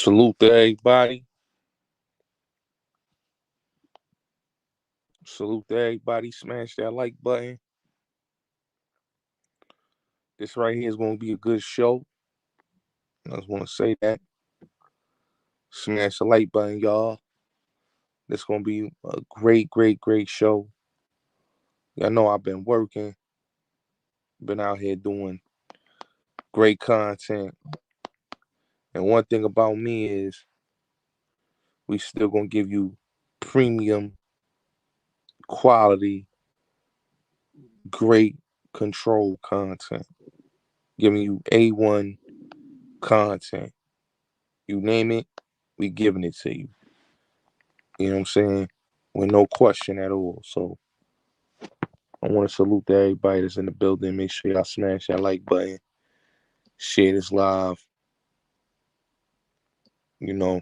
Salute to everybody. Salute to everybody. Smash that like button. This right here is going to be a good show. I just want to say that. Smash the like button, y'all. This going to be a great show. Y'all know I've been working. Been out here doing great content. And one thing about me is we still going to give you premium quality, great control content. Giving you A1 content. You name it, we giving it to you. You know what I'm saying? With no question at all. So I want to salute to everybody that's in the building. Make sure y'all smash that like button. Share this live. You know,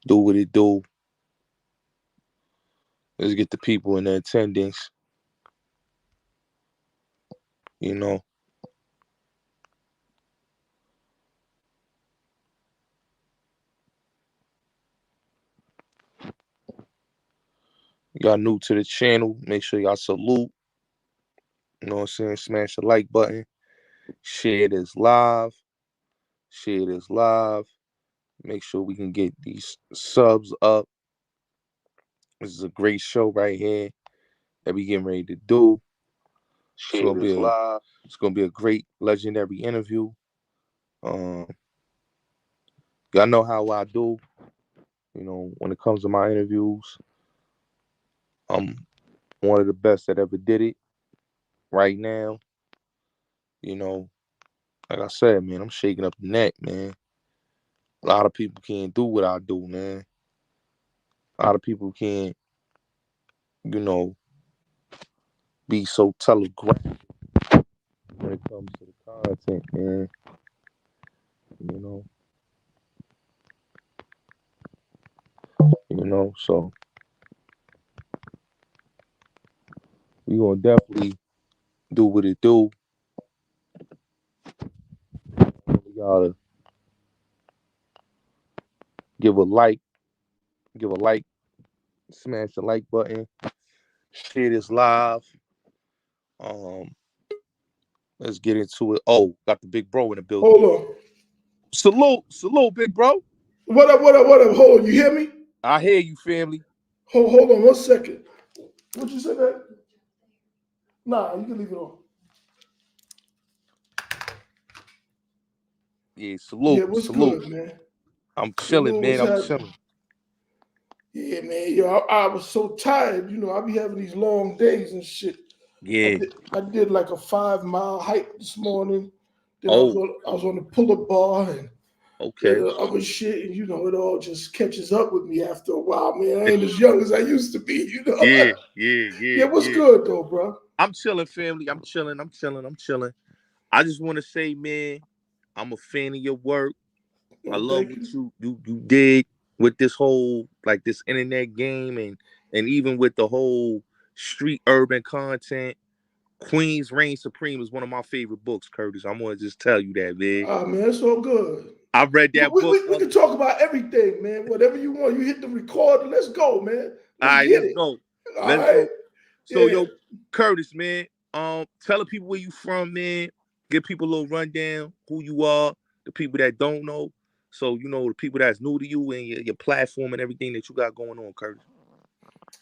do what it do. Let's get the people in the attendance. You know. Y'all new to the channel. Make sure y'all salute. You know what I'm saying? Smash the like button. Share this live. Share this live. Make sure we can get these subs up. This is a great show right here that we getting ready to do. It's gonna be a great legendary interview. Y'all know how I do. You know, when it comes to my interviews, I'm one of the best that ever did it. Right now, you know, like I said, man, I'm shaking up the net, man. A lot of people can't do what I do, man. A lot of people can't, you know, be so telegraphic when it comes to the content, man. You so we gonna definitely do what it do. We gotta give a like, smash the like button, share this live. Um, let's get into it. Oh, got the big bro in the building. Hold on. Salute, big bro. What up? Hold on. You hear me? I hear you, family. Hold on 1 second. What you say that? Nah, you can leave it on. Yeah, salute. Yeah, what's good, man? I'm chilling, man. I'm chilling. Yeah, man. Yo, I was so tired. You know, I be having these long days and shit. Yeah. I did like a 5-mile hike this morning. Then Oh. I was on the pull-up bar and okay. Other shit, and you know, it all just catches up with me after a while, man. I ain't as young as I used to be, you know. Yeah. Yeah, what's good though, bro? I'm chilling, family. I'm chilling. I just want to say, man, I'm a fan of your work. I love what you did with this whole this internet game and even with the whole street urban content. Queens Reign Supreme is one of my favorite books, Curtis. I'm gonna just tell you that, man. Ah, man, it's all good. I read that book. We can talk about everything, man. Whatever you want. You hit the record. Let's go, man. Let's go. Go. So, yeah. yo, Curtis, man, tell the people where you from, man. Give people a little rundown, who you are, the people that don't know. So, you know, the people that's new to you and your platform and everything that you got going on, Curtis.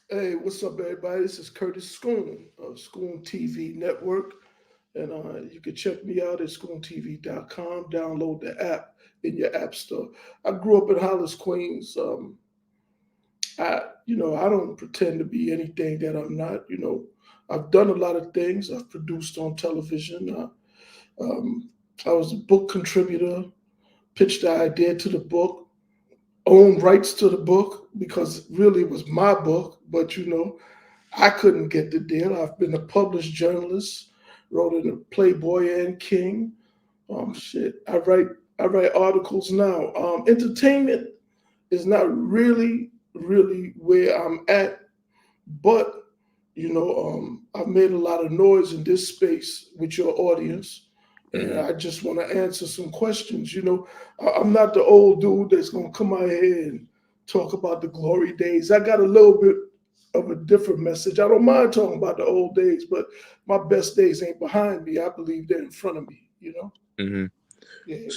Hey, what's up, everybody? This is Curtis Scoon of Scoon TV Network. And you can check me out at scoontv.com. Download the app in your app store. I grew up in Hollis, Queens. I don't pretend to be anything that I'm not. You know, I've done a lot of things. I've produced on television. I was a book contributor, pitched the idea to the book, owned rights to the book because really it was my book, but you know, I couldn't get the deal. I've been a published journalist, wrote in the Playboy and King. I write articles now. Entertainment is not really where I'm at, but you know, I've made a lot of noise in this space with your audience. and Mm-hmm. I just want to answer some questions. I'm not the old dude that's gonna come out here and talk about the glory days. I got a little bit of a different message. I don't mind talking about the old days, but my best days ain't behind me. I believe they're in front of me. Mm-hmm. Yeah.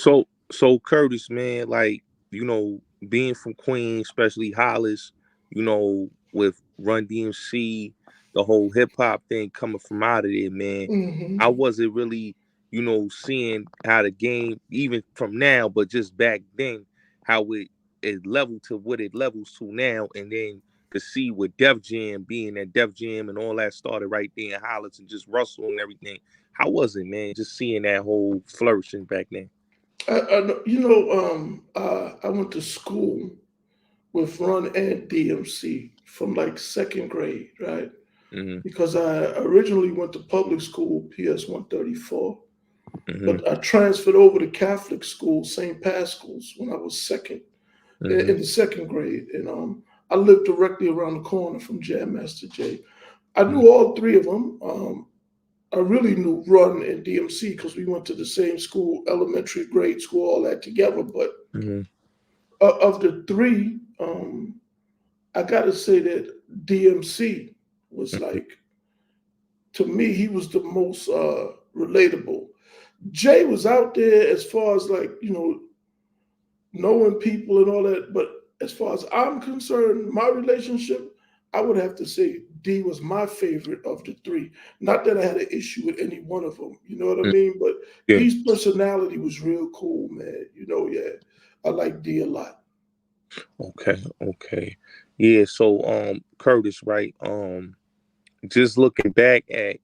So Curtis, man, like, being from Queens, especially Hollis, with Run DMC, the whole hip hop thing coming from out of there, man. I Hmm. wasn't really, seeing how the game, even from now, but just back then, how it leveled to what it levels to now, and then to see with Def Jam being at Def Jam and all that started right there in Hollis and just Russell and everything. How was it, man? Just seeing that whole flourishing back then. I went to school with Run and DMC from like second grade, right? Mm-hmm. Because I originally went to public school, PS 134, Mm-hmm. but I transferred over to Catholic school, St. Pascal's, when I was second Mm-hmm. in the second grade, and I lived directly around the corner from Jam Master Jay. I knew all three of them. I really knew Run and DMC because we went to the same school, elementary, grade school, all that together. But Mm-hmm. of the three, I got to say that DMC was like, to me, he was the most relatable. Jay was out there as far as like, knowing people and all that. But as far as I'm concerned, my relationship, I would have to say D was my favorite of the three. Not that I had an issue with any one of them, you know what I Mm-hmm. mean? But Yeah. D's personality was real cool, man. Yeah, I like D a lot. Okay. Okay. Yeah. So, Curtis, right? Just looking back at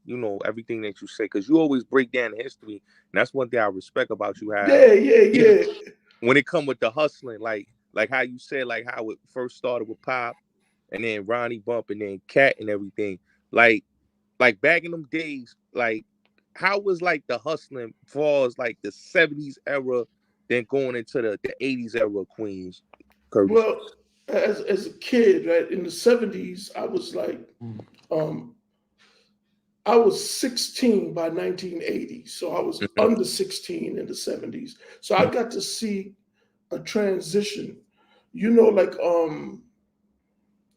everything that you say, because you always break down the history, and that's one thing I respect about you. How Yeah, yeah, even yeah. when it come with the hustling, like how you said, like how it first started with Pop, and then Ronnie Bump, and then Cat, and everything. Like like back in them days, like how was like the hustling far as like the '70s era, then going into the '80s era of Queens, Curtis. Well, as a kid, right, in the 70s, um, I was 16 by 1980, so I was Mm-hmm. under 16 in the 70s. So I got to see a transition. Like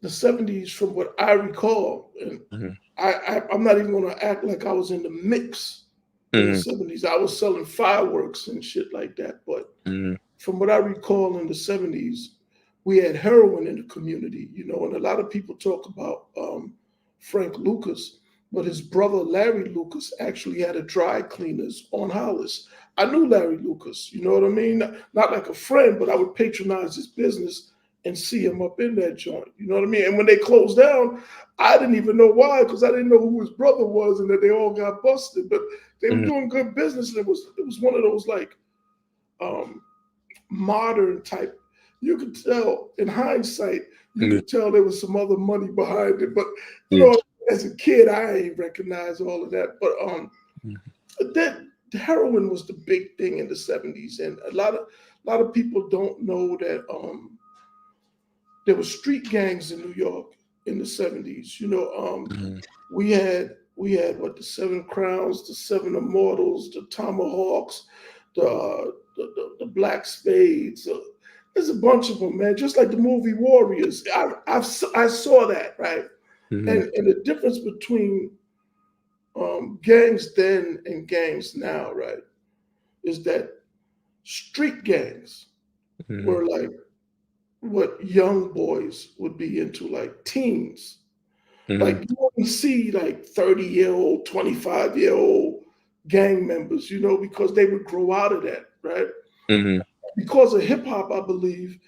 the 70s, from what I recall, and Mm-hmm. I'm not even going to act like I was in the mix in the Mm-hmm. 70s. I was selling fireworks and shit like that. But Mm-hmm. from what I recall in the 70s, we had heroin in the community, and a lot of people talk about Frank Lucas, but his brother Larry Lucas actually had a dry cleaners on Hollis. I knew Larry Lucas, you know what I mean? Not like a friend, but I would patronize his business and see him up in that joint, you know what I mean? And when they closed down, I didn't even know why, because I didn't know who his brother was and that they all got busted, but they were Mm-hmm. doing good business, and it was one of those like um, modern type. You could tell in hindsight, you Yeah. could tell there was some other money behind it. But you Yeah. know, as a kid, I ain't recognize all of that. But that heroin was the big thing in the 70s, and a lot of people don't know that there were street gangs in New York in the 70s. Mm-hmm. We had what, the Seven Crowns, the Seven Immortals, the Tomahawks, the Black Spades. There's a bunch of them, man. Just like the movie Warriors. I saw that, right. Mm-hmm. And the difference between gangs then and gangs now, right, is that street gangs Mm-hmm. were like what young boys would be into, like teens. Mm-hmm. Like you wouldn't see like 30-year-old, 25-year-old gang members, because they would grow out of that, right? Mm-hmm. Because of hip hop, I believe,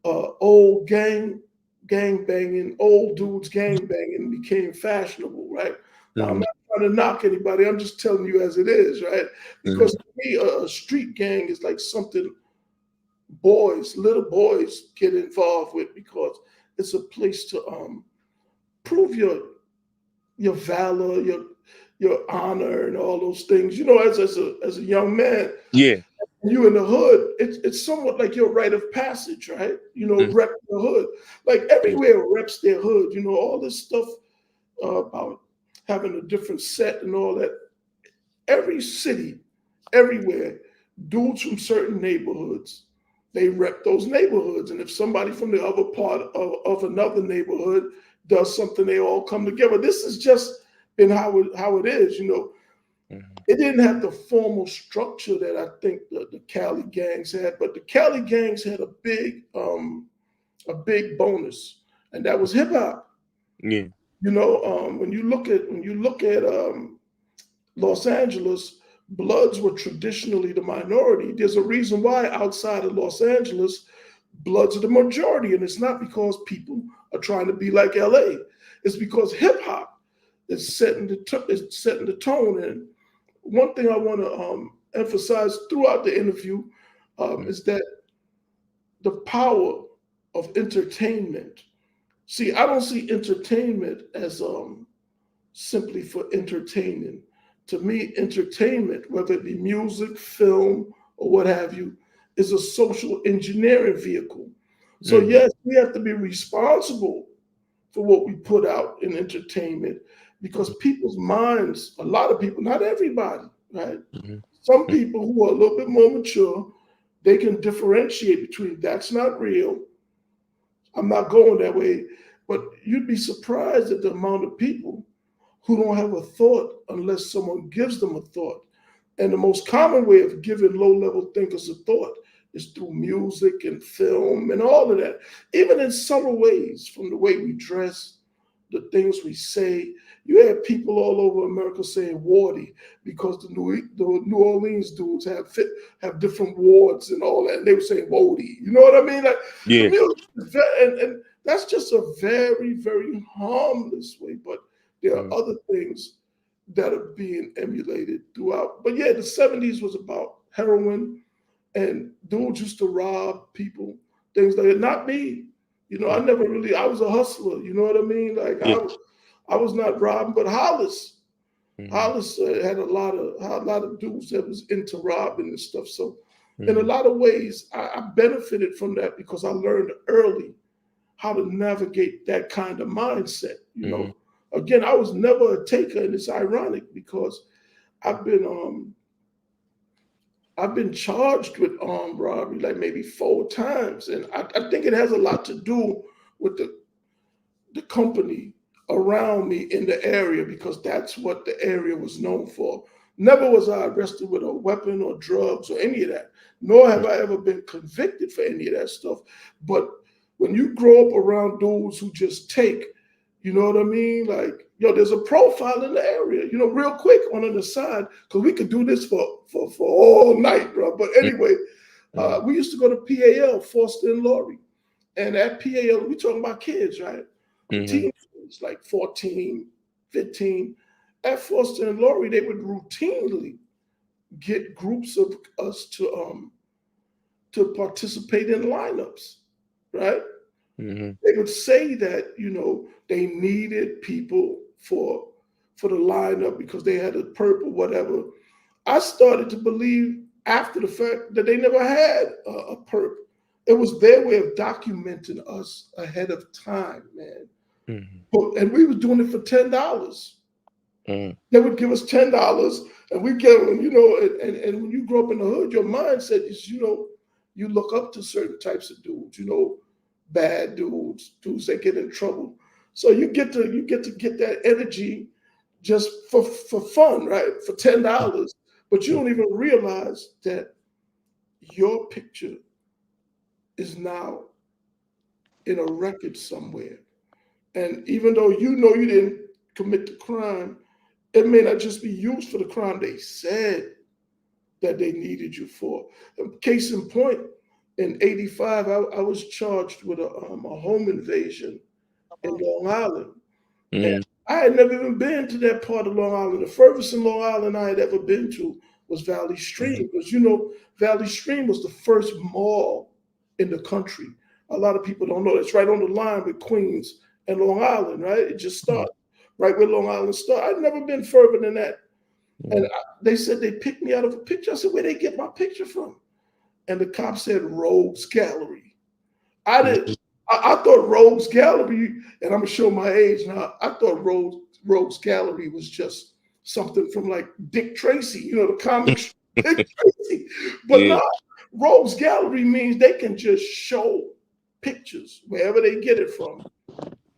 old gang banging, old dudes gang banging became fashionable, right? Now I'm Mm-hmm. not trying to knock anybody. I'm just telling you as it is, right? Because to me, a street gang is like something little boys get involved with, because it's a place to prove your valor, your honor, and all those things. As a young man, Yeah. you in the hood, it's somewhat like your rite of passage, right? Mm-hmm. Rep the hood. Like everywhere reps their hood. All this stuff about having a different set and all that. Every city everywhere. Dudes from certain neighborhoods, they rep those neighborhoods. And if somebody from the other part of another neighborhood does something, they all come together. This has just been how it is, you know. Mhm. It didn't have the formal structure that I think the Cali gangs had, but the Cali gangs had a big bonus, and that was hip hop. Yeah. You know, when you look at Los Angeles, Bloods were traditionally the minority. There's a reason why outside of Los Angeles, Bloods are the majority, and it's not because people are trying to be like LA. It's because hip hop is setting the tone. And one thing I want to emphasize throughout the interview Mhm. is that the power of entertainment. See, I don't see entertainment as simply for entertaining. To me, entertainment, whether it be music, film, or what have you, is a social engineering vehicle. So, Mhm. yes, we have to be responsible for what we put out in entertainment because people's minds, a lot of people, not everybody, right? Mhm. Some people who are a little bit more mature, they can differentiate between that's not real, I'm not going that way. But you'd be surprised at the amount of people who don't have a thought unless someone gives them a thought. And the most common way of giving low level thinkers a thought is through music and film and all of that. Even in subtle ways, from the way we dress, the things we say. You have people all over America saying wardy because the New Orleans dudes have different wards and all that. And they were saying woody. You know what I mean? Like the Yeah. music, and that's just a very, very harmless way. But there are Mhm. other things that are being emulated throughout. But yeah, the 70s was about heroin and dudes used to rob people, things like that. Not me. You know, I Mhm. never really, I was a hustler. You know what I mean? Like Yeah. I was not robbing, but Hollis. Mhm. Hollis had a lot of dudes that was into robbing and stuff. So in a Mhm. lot of ways, I benefited from that because I learned early how to navigate that kind of mindset. You Mhm. know, again, I was never a taker, and it's ironic because I've been um I've been charged with armed robbery like maybe 4 times, and I think it has a lot to do with the company around me in the area because that's what the area was known for. Never was I arrested with a weapon or drugs or any of that, nor have I ever been convicted for any of that stuff. But when you grow up around dudes who just take, you know what I mean? Like, yo, there's a profile in the area, you know, real quick on the side, because we could do this for all night, bro. But anyway, Mhm. we used to go to PAL, Foster and Laurie. And at PAL, we talking about kids, right? Mhm. Teenagers, like 14, 15. At Foster and Laurie, they would routinely get groups of us to participate in lineups, right? Mhm. They would say that, you know, they needed people for the lineup because they had a perp or whatever. I started to believe after the fact that they never had a perp. It was their way of documenting us ahead of time, man. Mhm. And we was doing it for $10. Mhm. They would give us $10, and we get them. You know, and when you grow up in the hood, your mindset is, you know, you look up to certain types of dudes. You know, bad dudes, dudes that get in trouble. So you get that energy just for fun, right? For $10, but you don't even realize that your picture is now in a record somewhere. And even though you know you didn't commit the crime, it may not just be used for the crime they said that they needed you for. Case in point, in '85, I was charged with a home invasion in Long Island. And Mhm. I had never even been to that part of Long Island. The furthest in Long Island I had ever been to was Valley Mhm. Stream, because you know Valley Stream was the first mall in the country. A lot of people don't know it's right on the line with Queens and Long Island, right? It just Mhm. started right where Long Island started. I'd never been further than that. And Mhm. they said they picked me out of a picture. I said, where they get my picture from? And the cop said, Rogues Gallery. I didn't. Mhm. I thought Rogues Gallery, and I'm gonna show my age now. I thought Rogues Gallery was just something from like Dick Tracy, you know, the comics. It's crazy. But Yeah. now, Rogues Gallery means they can just show pictures wherever they get it from,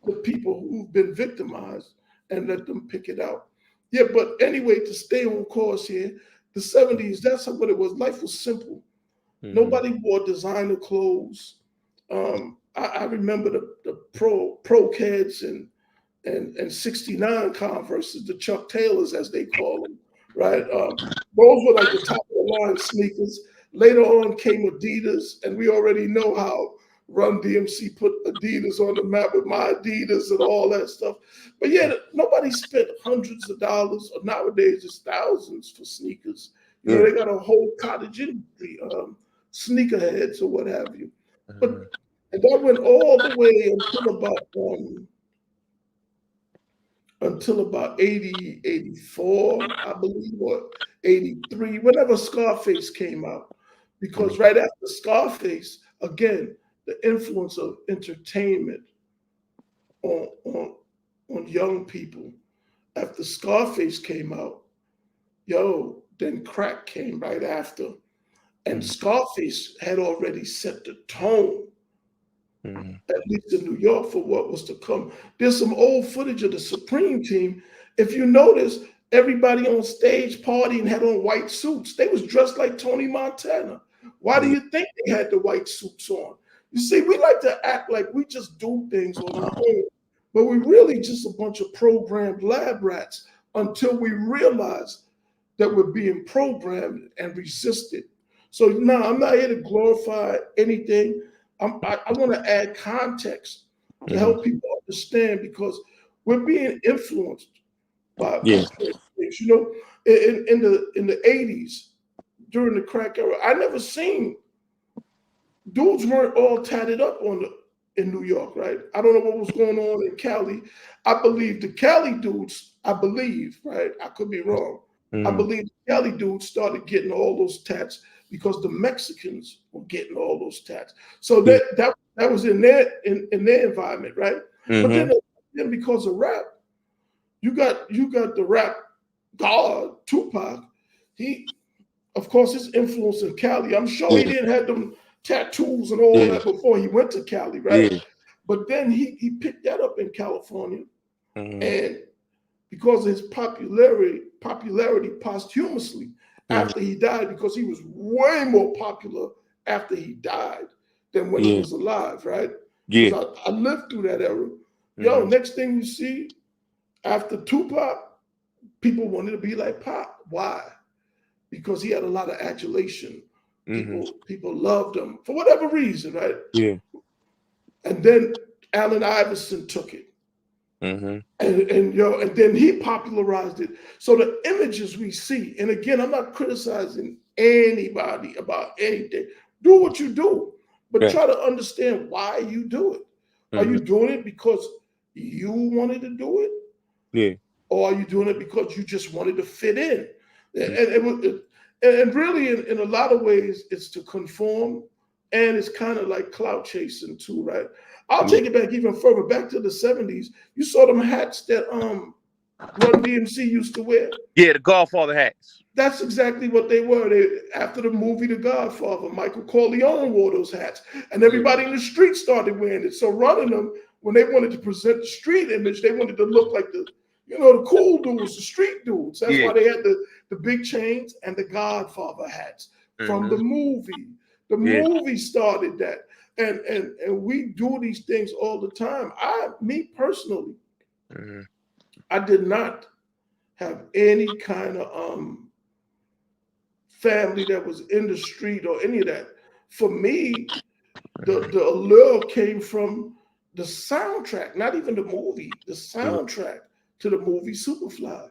the people who've been victimized, and let them pick it out. Yeah, but anyway, to stay on course here, the 70s, that's what it was. Life was simple. Mm-hmm. Nobody wore designer clothes. I remember the pro kids and 69 Converses, the Chuck Taylors, as they call them, right? Those were like the top of the line sneakers. Later on came Adidas, and we already know how Run-DMC put Adidas on the map with my Adidas and all that stuff. But yeah, nobody spent hundreds of dollars, or nowadays it's thousands for sneakers. You know, Yeah. they got a whole cottage industry, sneakerheads or what have you. But Mm-hmm. and that went all the way until about 80, 84, I believe, or 83, whenever Scarface came out. Because right after Scarface, again, the influence of entertainment on, on, on young people. After Scarface came out, then crack came right after. And Scarface had already set the tone, Mm-hmm. at least in New York, for what was to come. There's some old footage of the Supreme team. If you notice, everybody on stage partying had on white suits. They was dressed like Tony Montana. Why do Yeah. you think they had the white suits on? You see, we like to act like we just do things on our own, but we really just a bunch of programmed lab rats until we realize that we're being programmed and resisted. So no, I'm not here to glorify anything. I want to add context to Mm-hmm. help people understand, because we're being influenced by Yeah. certain things. You know, in the 80s, during the crack era, I never seen dudes weren't all tatted up in New York, right? I don't know what was going on in Cali. I believe the Cali dudes, I believe, right? I could be wrong. I Mm-hmm. believe the Cali dudes started getting all those tats because the Mexicans were getting all those tats. So Yeah. that was in their environment, right? But Mm-hmm. then because of rap, you got the rap god Tupac. He, of course, his influence in Cali. I'm sure he Yeah. didn't have them tattoos and all Yeah. that before he went to Cali, right? Yeah. But then he picked that up in California, Mm-hmm. and because of his popularity posthumously Mm-hmm. after he died, because he was way more popular after he died than when he Yeah. was alive, right? Because Yeah. I lived through that era. Mm-hmm. Next thing you see after Tupac, people wanted to be like Pop. Why? Because he had a lot of adulation. Mm-hmm. People loved him for whatever reason, right? Yeah. And then Allen Iverson took it, Mm-hmm. and then he popularized it. So the images we see, and again, I'm not criticizing anybody about anything. Do what you do, but Yeah. try to understand why you do it. Are Mm-hmm. you doing it because you wanted to do it, Yeah. or are you doing it because you just wanted to fit in? Mm-hmm. And really, in a lot of ways, it's to conform, and it's kind of like clout chasing too, right? I'll Yeah. take it back even further, back to the 70s. You saw them hats that Run DMC used to wear. Yeah. The Godfather hats. That's exactly what they were. After the movie The Godfather, Michael Corleone wore those hats, and Yeah. everybody in the street started wearing it. So running them, when they wanted to present the street image, they wanted to look like the cool dudes, the street dudes. That's Yeah. why they had the big chains and the Godfather hats from Mm-hmm. the movie. The Yeah. movie started that, and we do these things all the time. Me personally, Mm-hmm. I did not have any kind of family that was in the street or any of that. For me, the allure came from the soundtrack, not even the movie, the Yeah. soundtrack to the movie Superfly.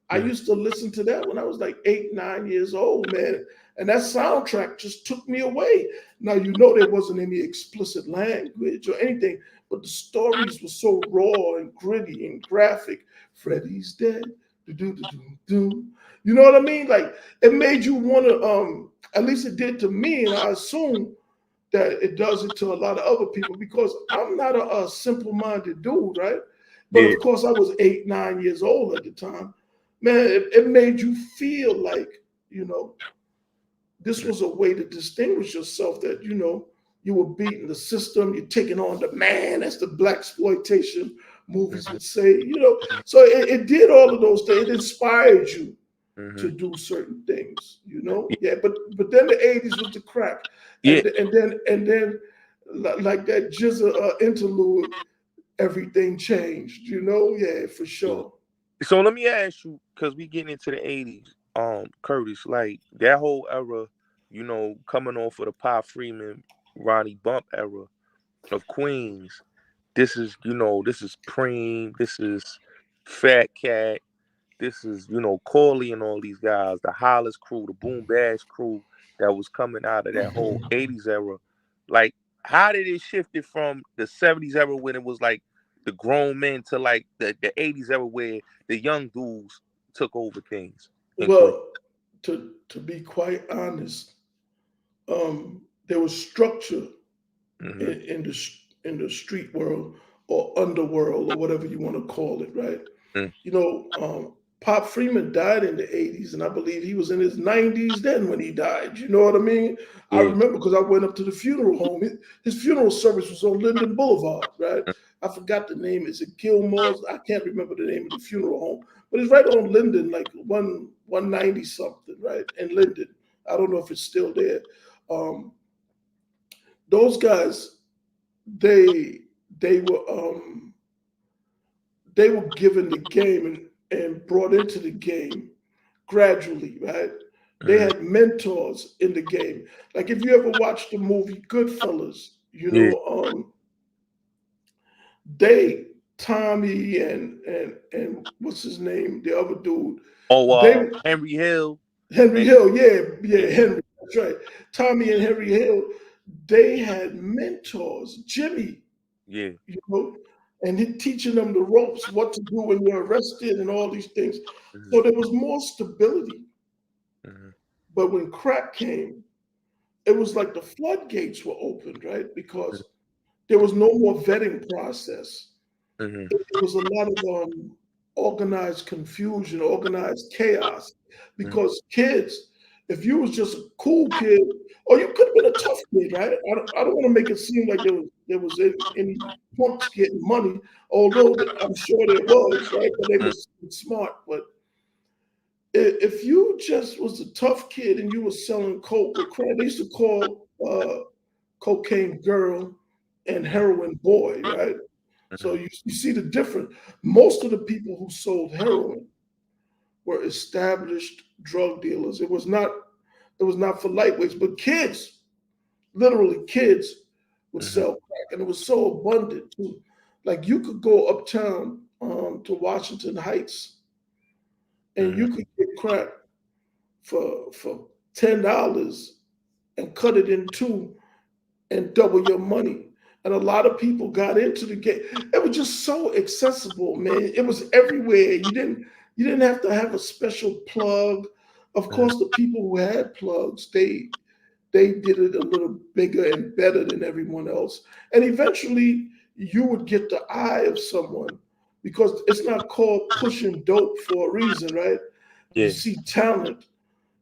I Yeah. used to listen to that when I was like 8, 9 years old, man. And that soundtrack just took me away. Now, there wasn't any explicit language or anything, but the stories were so raw and gritty and graphic. Freddie's dead. Do-do-do-do-do. You know what I mean? Like, it made you want to, at least it did to me, and I assume that it does it to a lot of other people, because I'm not a simple-minded dude, right? But Yeah. of course, I was 8, 9 years old at the time. Man, it made you feel like, you know, this was a way to distinguish yourself that, you were beating the system, you're taking on the man, as the black exploitation movies Mhm. would say, So it did all of those things. It inspired you to Mhm. do certain things, Yeah. Yeah, but then the 80s was the crack. Yeah. And then like that Jizza interlude, everything changed, Yeah, for Yeah. sure. So let me ask you, because we getting into the '80s, Curtis, like that whole era, coming off of the Pop Freeman, Ronnie Bump era of Queens. This is Preem, this is Fat Cat, this is, Corley and all these guys, the Hollis crew, the Boom Bash crew that was coming out of that whole '80s era. Like, how did it shift it from the '70s era when it was like the grown men to like the '80s era where the young dudes took over things in Queens? Well, to be quite honest, there was structure Mm-hmm. in the street world or underworld or whatever you want to call it, right? Mm. You know, Pop Freeman died in the 80s, and I believe he was in his 90s then when he died. You know what I mean? I Yeah. remember because I went up to the funeral home. His funeral service was on Linden Boulevard, right? I forgot the name. Is it Gilmore's? I can't remember the name of the funeral home, but it's right on Linden, like 190 something, right? In Linden. I don't know if it's still there. Um, those guys, they they were um, they were given the game and brought into the game gradually, right? They Mm-hmm. had mentors in the game. Like if you ever watched the movie Goodfellas, Yeah. they Tommy and what's his name, the other dude, Oh, they Henry Hill. Henry And Hill, yeah, yeah, yeah. Henry, that's right. Tommy and Henry Hill, they had mentors. Jimmy, Yeah. you know, and he teaching them the ropes, what to do when you're arrested and all these things. Mm-hmm. So there was more stability. Mm-hmm. But when crack came, it was like the floodgates were opened, right? Because there was no more vetting process. Mm-hmm. It was a lot of organized confusion, organized chaos. Because kids, if you was just a cool kid, or you could have been a tough kid, right? I don't want to make it seem like there was any punks getting money, although I'm sure there was, right? But they Mm-hmm. was smart. But if you just was a tough kid and you was selling coke or crack, they used to call cocaine girl and heroin boy, right? So Mm-hmm. you see the difference. Most of the people who sold heroin were established drug dealers. It was not for lightweights, but kids, literally kids, would Mm-hmm. sell crack, and it was so abundant too. Like you could go uptown to Washington Heights, and Mm-hmm. you could get crack for $10 and cut it in two and double your money. And a lot of people got into the game. It was just so accessible, man. It was everywhere. You didn't have to have a special plug. Of course, the people who had plugs, they did it a little bigger and better than everyone else. And eventually you would get the eye of someone because it's not called pushing dope for a reason, right? You Yeah. see talent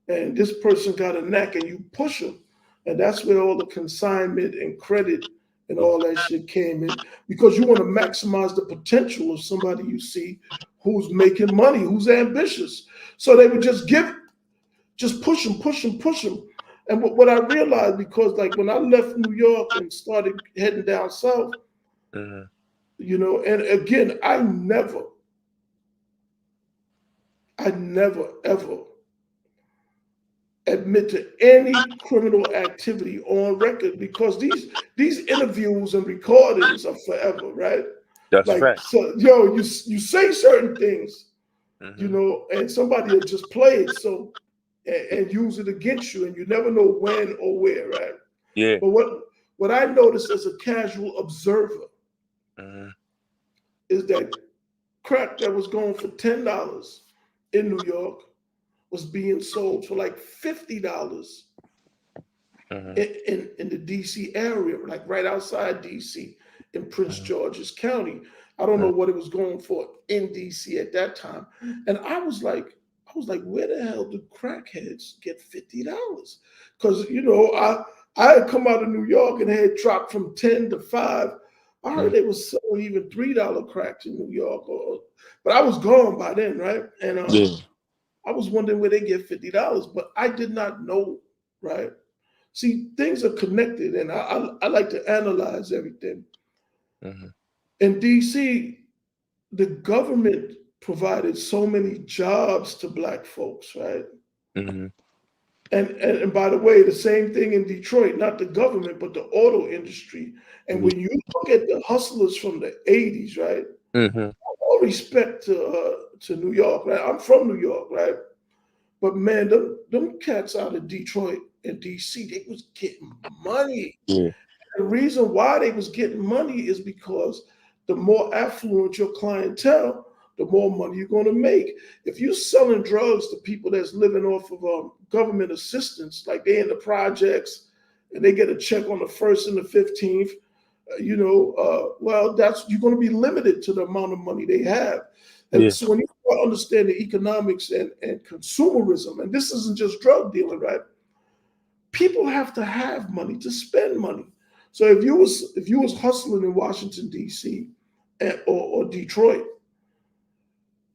and this person got a knack and you push them. And that's where all the consignment and credit and Yeah. all that shit came in because you want to maximize the potential of somebody you see who's making money, who's ambitious. So they would just push them, push them, push them. And what I realized, because like when I left New York and started heading down south, Mm-hmm. and again, I never ever admit to any criminal activity on record because these interviews and recordings are forever, right? That's Like, fact. so you say certain things, Mm-hmm. and somebody will just play it and use it against you, and you never know when or where, right? Yeah. But what I noticed as a casual observer Mm-hmm. is that crack that was going for $10 in New York was being sold for like $50 Mm-hmm. in the DC area, like right outside DC in Prince George's County. I don't know what it was going for in DC at that time. And I was like, I was like, where the hell do crackheads get $50? Because I had come out of New York and had dropped from 10 to 5. I heard Mm. they was selling even $3 cracks in New York, but I was gone by then, right? And Yeah. I was wondering where they get $50, but I did not know, right? See, things are connected, and I like to analyze everything. Mm-hmm. In DC, the government provided so many jobs to black folks, right? Mm-hmm. And by the way, the same thing in Detroit, not the government, but the auto industry. And Yeah. when you look at the hustlers from the 80s, right? Mm-hmm. All respect to New York, right? I'm from New York, right? But man, them cats out of Detroit and DC, they was getting money. Yeah. The reason why they was getting money is because the more affluent your clientele, the more money you're going to make. If you're selling drugs to people that's living off of government assistance, like they in the projects and they get a check on the 1st and the 15th, well, that's you're going to be limited to the amount of money they have. And Yeah. so when you understand the economics and consumerism, and this isn't just drug dealing, right? People have to have money to spend money. So if you was hustling in Washington D.C. or Detroit,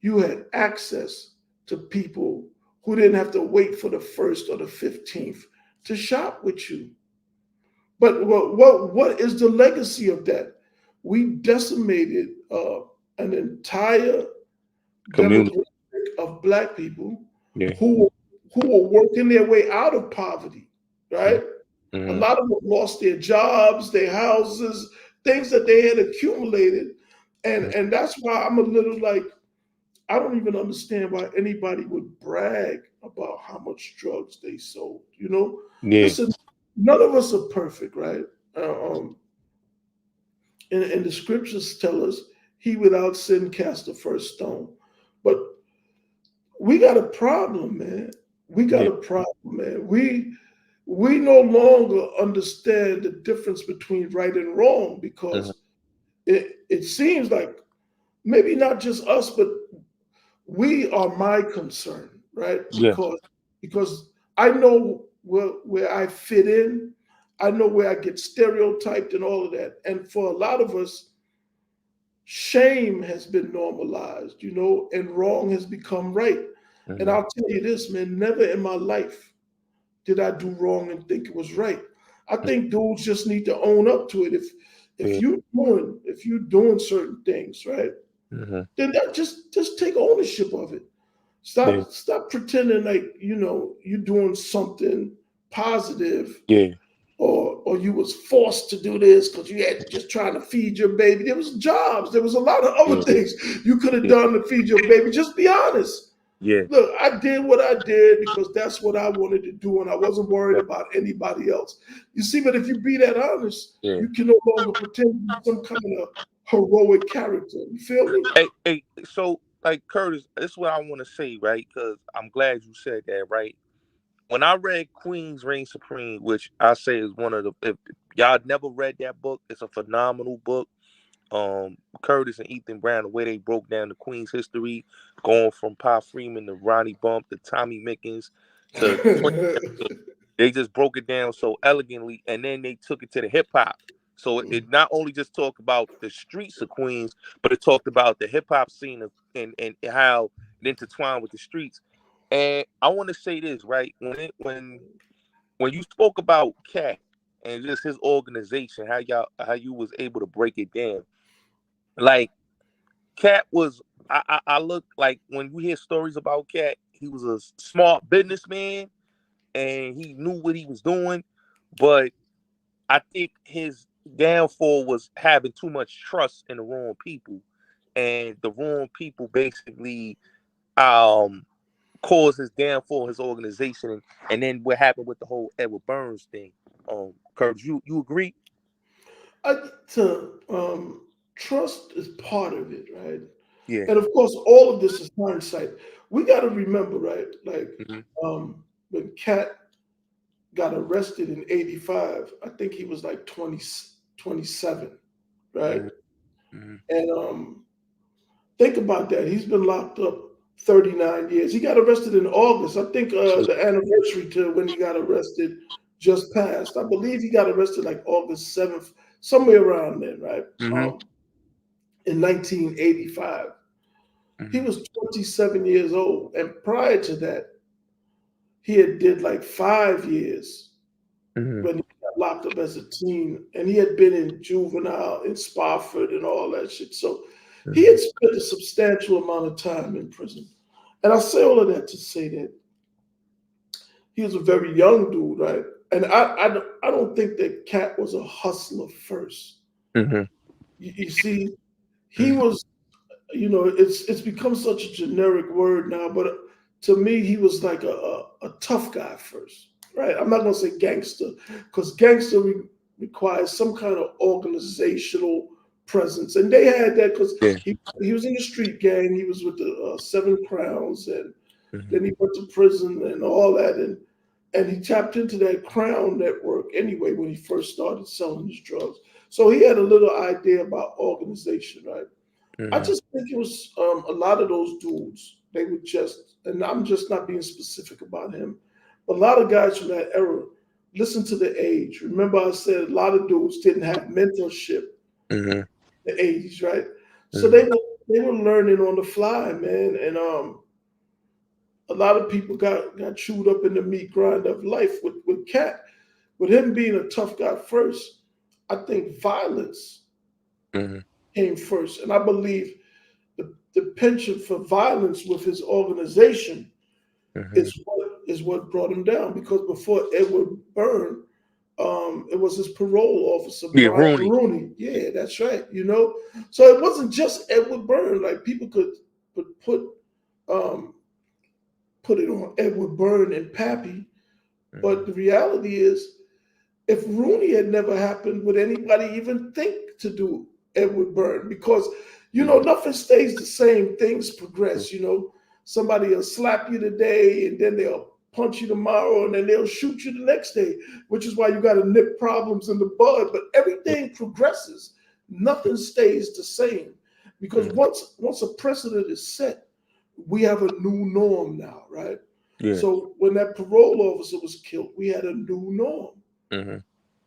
you had access to people who didn't have to wait for the 1st or the 15th to shop with you. But what is the legacy of that? We decimated an entire Community. demographic of black people Yeah. who who were working their way out of poverty, right? A Mm-hmm. lot of them lost their jobs, their houses, things that they had accumulated, and that's why I'm a little like I don't even understand why anybody would brag about how much drugs they sold. Yeah. Listen, none of us are perfect, right? Uh, um, and the scriptures tell us, "He without sin cast the first stone." But we got a problem, man. We got Yeah. a problem, man. We no longer understand the difference between right and wrong Mm-hmm. because it seems like maybe not just us, but we are my concern, right? Yeah. Because I know where I fit in, I know where I get stereotyped and all of that. And for a lot of us, shame has been normalized, and wrong has become right. And Mm-hmm. I'll tell you this, man, never in my life did I do wrong and think it was right. I think dudes just need to own up to it. If Yeah. you're doing certain things, right, Mm-hmm. then just take ownership of it. Yeah. Stop pretending like you're doing something positive Yeah. or you was forced to do this because you had just trying to feed your baby. There was jobs. There was a lot of other Yeah. things you could have Yeah. done to feed your baby. Just be honest. Yeah. Look, I did what I did because that's what I wanted to do, and I wasn't worried Yeah. about anybody else. You see, but if you be that honest, Yeah. you can no longer pretend to be some kind of heroic character. You feel me? Hey, so like Curtis, this is what I want to say, right? Because I'm glad you said that, right? When I read Queen's Reign Supreme, which I say is one of the, if y'all never read that book, it's a phenomenal book. Curtis and Ethan Brown, the way they broke down the Queen's history, going from Pa Freeman to Ronnie Bump to Tommy Mickens to they just broke it down so elegantly, and then they took it to the hip hop. So it not only just talked about the streets of Queens, but it talked about the hip hop scene and how it intertwined with the streets. And I want to say this, right? When you spoke about Cat and just his organization, how you was able to break it down, like Cat was. I look like when we hear stories about Cat, he was a smart businessman and he knew what he was doing, but I think his downfall was having too much trust in the wrong people, and the wrong people basically um caused his downfall, his organization, and then what happened with the whole Edward Burns thing. Kurt, you agree? Trust is part of it, right? Yeah. And of course, all of this is hindsight. We got to remember, right? Like Hmm. when Cat got arrested in '85, I think he was like 27, right? Hmm. Hmm. And think about that. He's been locked up. 39 years. He got arrested in August. I think the anniversary to when he got arrested just passed. I believe he got arrested like August 7th, somewhere around then, right? Mm-hmm. In 1985. He Mm-hmm. was 27 years old. And prior to that, he had did like 5 years Mm-hmm. when he got locked up as a teen. And he had been in juvenile in Spofford and all that shit. So he Mm-hmm. had spent a substantial amount of time in prison. And I say all of that to say that he was a very young dude, right? And I don't think that Cat was a hustler first. Mm-hmm. You see, he was, it's become such a generic word now, but to me, he was like a tough guy first, right? I'm not gonna say gangster because gangster requires some kind of organizational presence, and they had that because Yeah. he was in the street gang, he was with the Seven Crowns, and Mm-hmm. then he went to prison and all that, and he tapped into that Crown network anyway when he first started selling his drugs. So he had a little idea about organization, right? I Mm-hmm. just think it was a lot of those dudes. They would just, and I'm just not being specific about him, but a lot of guys from that era. Listen to the age. Remember, I said a lot of dudes didn't have mentorship Mm-hmm. in the '80s, right? So Mm-hmm. they were learning on the fly, man, and a lot of people got chewed up in the meat grind of life with Cat. With him being a tough guy first, I think violence Mm-hmm. came first, and I believe the penchant for violence with his organization Mm-hmm. is what brought him down. Because before Edward Byrne, it was his parole officer Yeah, Brian Rooney. Rooney. Yeah, that's right. So it wasn't just Edward Byrne. Like people could um, put it on Edward Byrne and Pappy, but Mm-hmm. the reality is, if Rooney had never happened, would anybody even think to do Edward Byrne? Because Mm-hmm. nothing stays the same. Things progress. Somebody will slap you today, and then they'll punch you tomorrow, and then they'll shoot you the next day. Which is why you got to nip problems in the bud. But everything progresses. Nothing stays the same because Mm-hmm. once a precedent is set, we have a new norm now, right? Yeah. So when that parole officer was killed, we had a new norm. Mm-hmm.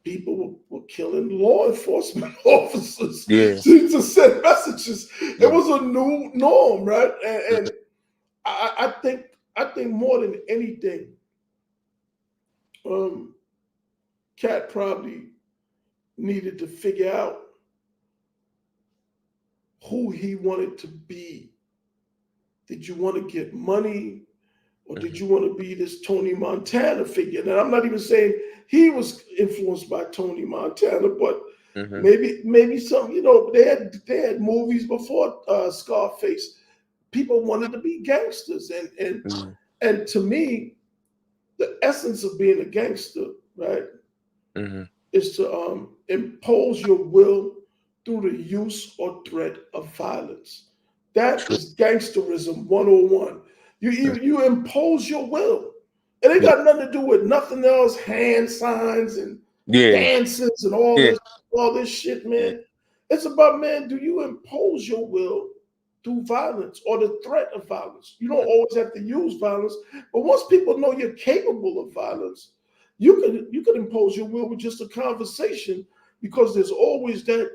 People were killing law enforcement officers Yeah. to send messages. It Mm-hmm. was a new norm, right? And I think more than anything, um, Cat probably needed to figure out who he wanted to be. Did you want to get money? Or did Mm-hmm. you want to be this Tony Montana figure? And I'm not even saying he was influenced by Tony Montana, but Mm-hmm. maybe some. They had movies before Scarface. People wanted to be gangsters, and to me, the essence of being a gangster, right, Mm-hmm. is to impose your will through the use or threat of violence. That True. is gangsterism 101. You, Mm-hmm. you, you impose your will. It ain't Yeah. got nothing to do with nothing else, hand signs and Yeah. dances and all Yeah. this shit, Yeah. man. It's about, man, do you impose your will through violence or the threat of violence? You don't always have to use violence, but once people know you're capable of violence, you can impose your will with just a conversation because there's always that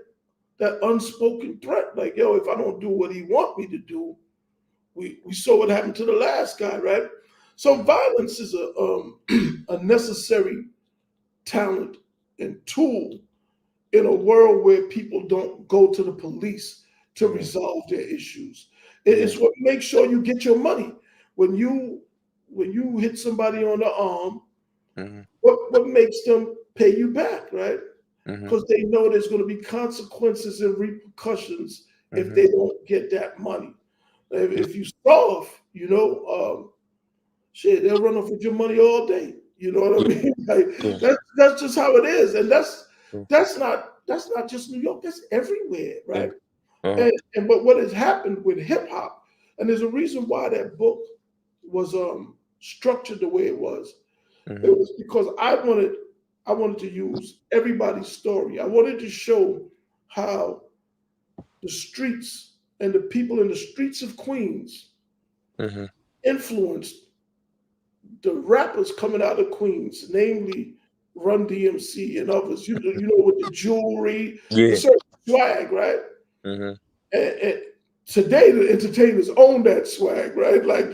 unspoken threat. Like, yo, if I don't do what he want me to do, we saw what happened to the last guy, right? So Mm-hmm. violence is a necessary talent and tool in a world where people don't go to the police to Mm-hmm. resolve their issues. Yeah. It's what makes sure you get your money. When you hit somebody on the arm, Mm-hmm. what makes them pay you back, right? Mm-hmm. Because they know there's going to be consequences and repercussions if Mm-hmm. they don't get that money. If, Yeah. if you starve, shit, they'll run off with your money all day. You know what I Yeah. mean? Like, Yeah. that's just how it is, and that's Yeah. that's not just New York. That's everywhere, Yeah. right? Uh-huh. But what has happened with hip hop, and there's a reason why that book was structured the way it was. It Mm-hmm. was because I wanted to use everybody's story. I wanted to show how the streets and the people in the streets of Queens Mm-hmm. influenced the rappers coming out of Queens, namely Run-DMC and others. You know, with the jewelry, the Yeah. certain swag, right? Mm-hmm. And today the entertainers own that swag, right? Like,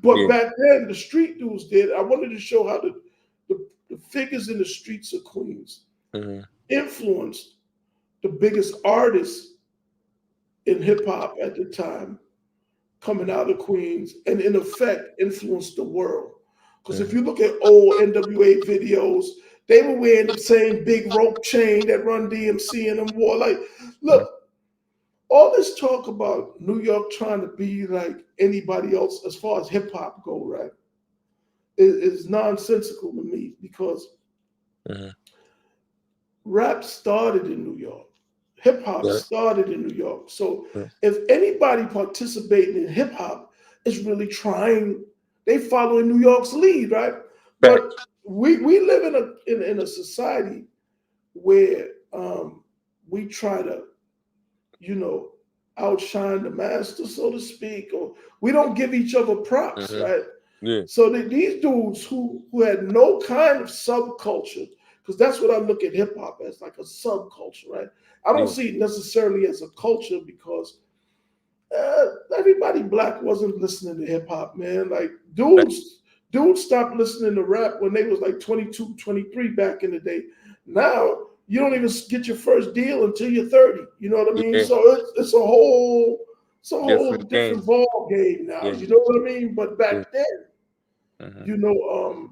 but Yeah. back then the street dudes did. I wanted to show how the figures in the streets of Queens Mm-hmm. influenced the biggest artists in hip hop at the time coming out of Queens, and in effect influenced the world. Because if Mm-hmm. you look at old NWA videos, they were wearing the same big rope chain that Run DMC and them wore. Like, look, all this talk about New York trying to be like anybody else as far as hip hop go, right, is nonsensical to me because Mm-hmm. rap started in New York. Hip hop Right. started in New York. So Right. if anybody participating in hip hop is really trying, they following New York's lead, right? But Facts. we live in a society where we try to, you know, outshine the master, so to speak, or we don't give each other props, Mm-hmm. right? Yeah. So these dudes who had no kind of subculture, because that's what I look at hip hop as, like a subculture, right? I don't Yeah. see it necessarily as a culture because everybody black wasn't listening to hip hop, man. Like Facts. dudes stopped listening to rap when they was like 22, 23 back in the day. Now you don't even get your first deal until you're 30. You know what I mean? Yeah. So it's a whole Different different game. ball game now. Yeah. You know what I mean? But Yeah. back then, Mm-hmm. you know,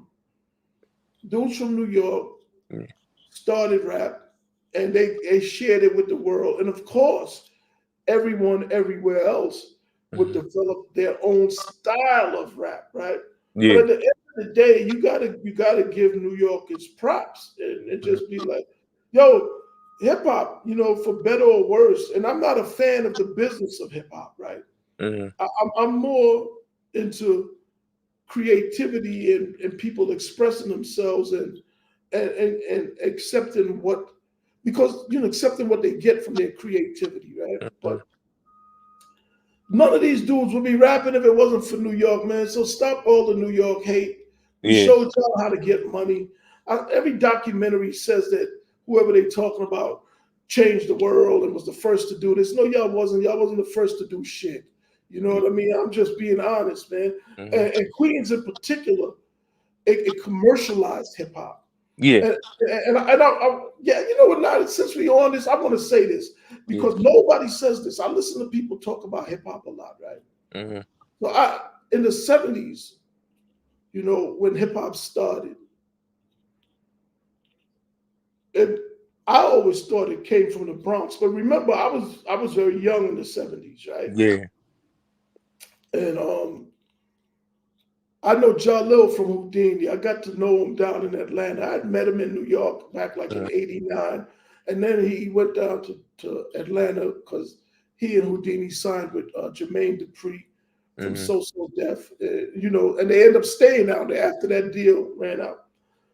dudes from New York Yeah. started rap and they shared it with the world. And of course, everyone everywhere else would Mm-hmm. develop their own style of rap, right? But Yeah. at the end of the day, you gotta give New York its props and Mm-hmm. just be like, yo, hip hop, you know, for better or worse. And I'm not a fan of the business of hip hop, right? Mm-hmm. I'm more into creativity and people expressing themselves and accepting what, because you know, accepting what they get from their creativity, right? Mm-hmm. But none of these dudes would be rapping if it wasn't for New York, man. So stop all the New York hate. We Yeah. showed y'all how to get money. Every documentary says that whoever they talking about changed the world and was the first to do this. No, y'all wasn't. Y'all wasn't the first to do shit. You know what I mean? I'm just being honest, man. Mm-hmm. And Queens in particular, it commercialized hip hop. Yeah. Yeah, you know what? Now since we on this, I want to say this Yeah. because nobody says this. I listen to people talk about hip hop a lot, right? Mm-hmm. So in the '70s, you know, when hip hop started, and I always thought it came from the Bronx. But remember, I was very young in the '70s, right? Yeah. And I know Jalil from Houdini. I got to know him down in Atlanta. I had met him in New York back like in Mm-hmm. '89. And then he went down to Atlanta because he and Houdini signed with Jermaine Dupri from Mm-hmm. So So Def, you know, and they end up staying out there after that deal ran out.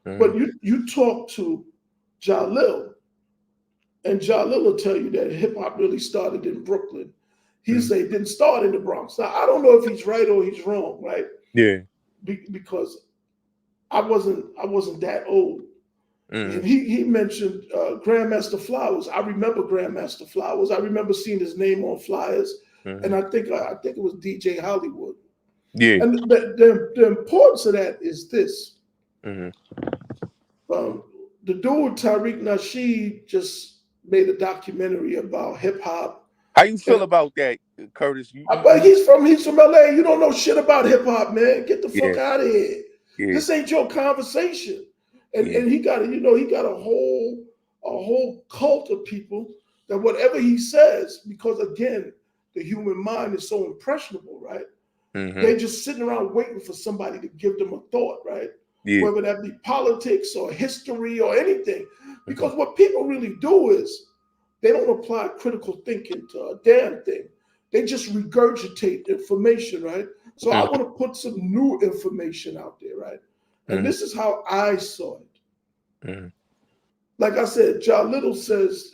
Mm-hmm. But you talk to Jalil, and Jalil will tell you that hip hop really started in Brooklyn. He'll Mm-hmm. say it didn't start in the Bronx. Now, I don't know if he's right or he's wrong, right? Yeah. Because I wasn't that old. Mm-hmm. And he mentioned Grandmaster Flowers. I remember Grandmaster Flowers. I remember seeing his name on flyers, Mm-hmm. and I think it was DJ Hollywood. Yeah. And the importance of that is this: Mm-hmm. um, the dude Tariq Nasheed just made a documentary about hip hop. How you And feel about that, Curtis? but he's from LA. You don't know shit about hip hop, man. Get the Yeah. fuck out of here. Yeah. This ain't your conversation. And Yeah. and he got a whole cult of people that whatever he says, because again, the human mind is so impressionable, right? Mm-hmm. They just sitting around waiting for somebody to give them a thought, right? Yeah. Whether that be politics or history or anything. Mm-hmm. Because what people really do is they don't apply critical thinking to a damn thing. They just regurgitate information, right? So I want to put some new information out there, right? And Mm-hmm. this is how I saw it. Mm-hmm. Like I said, Jalil says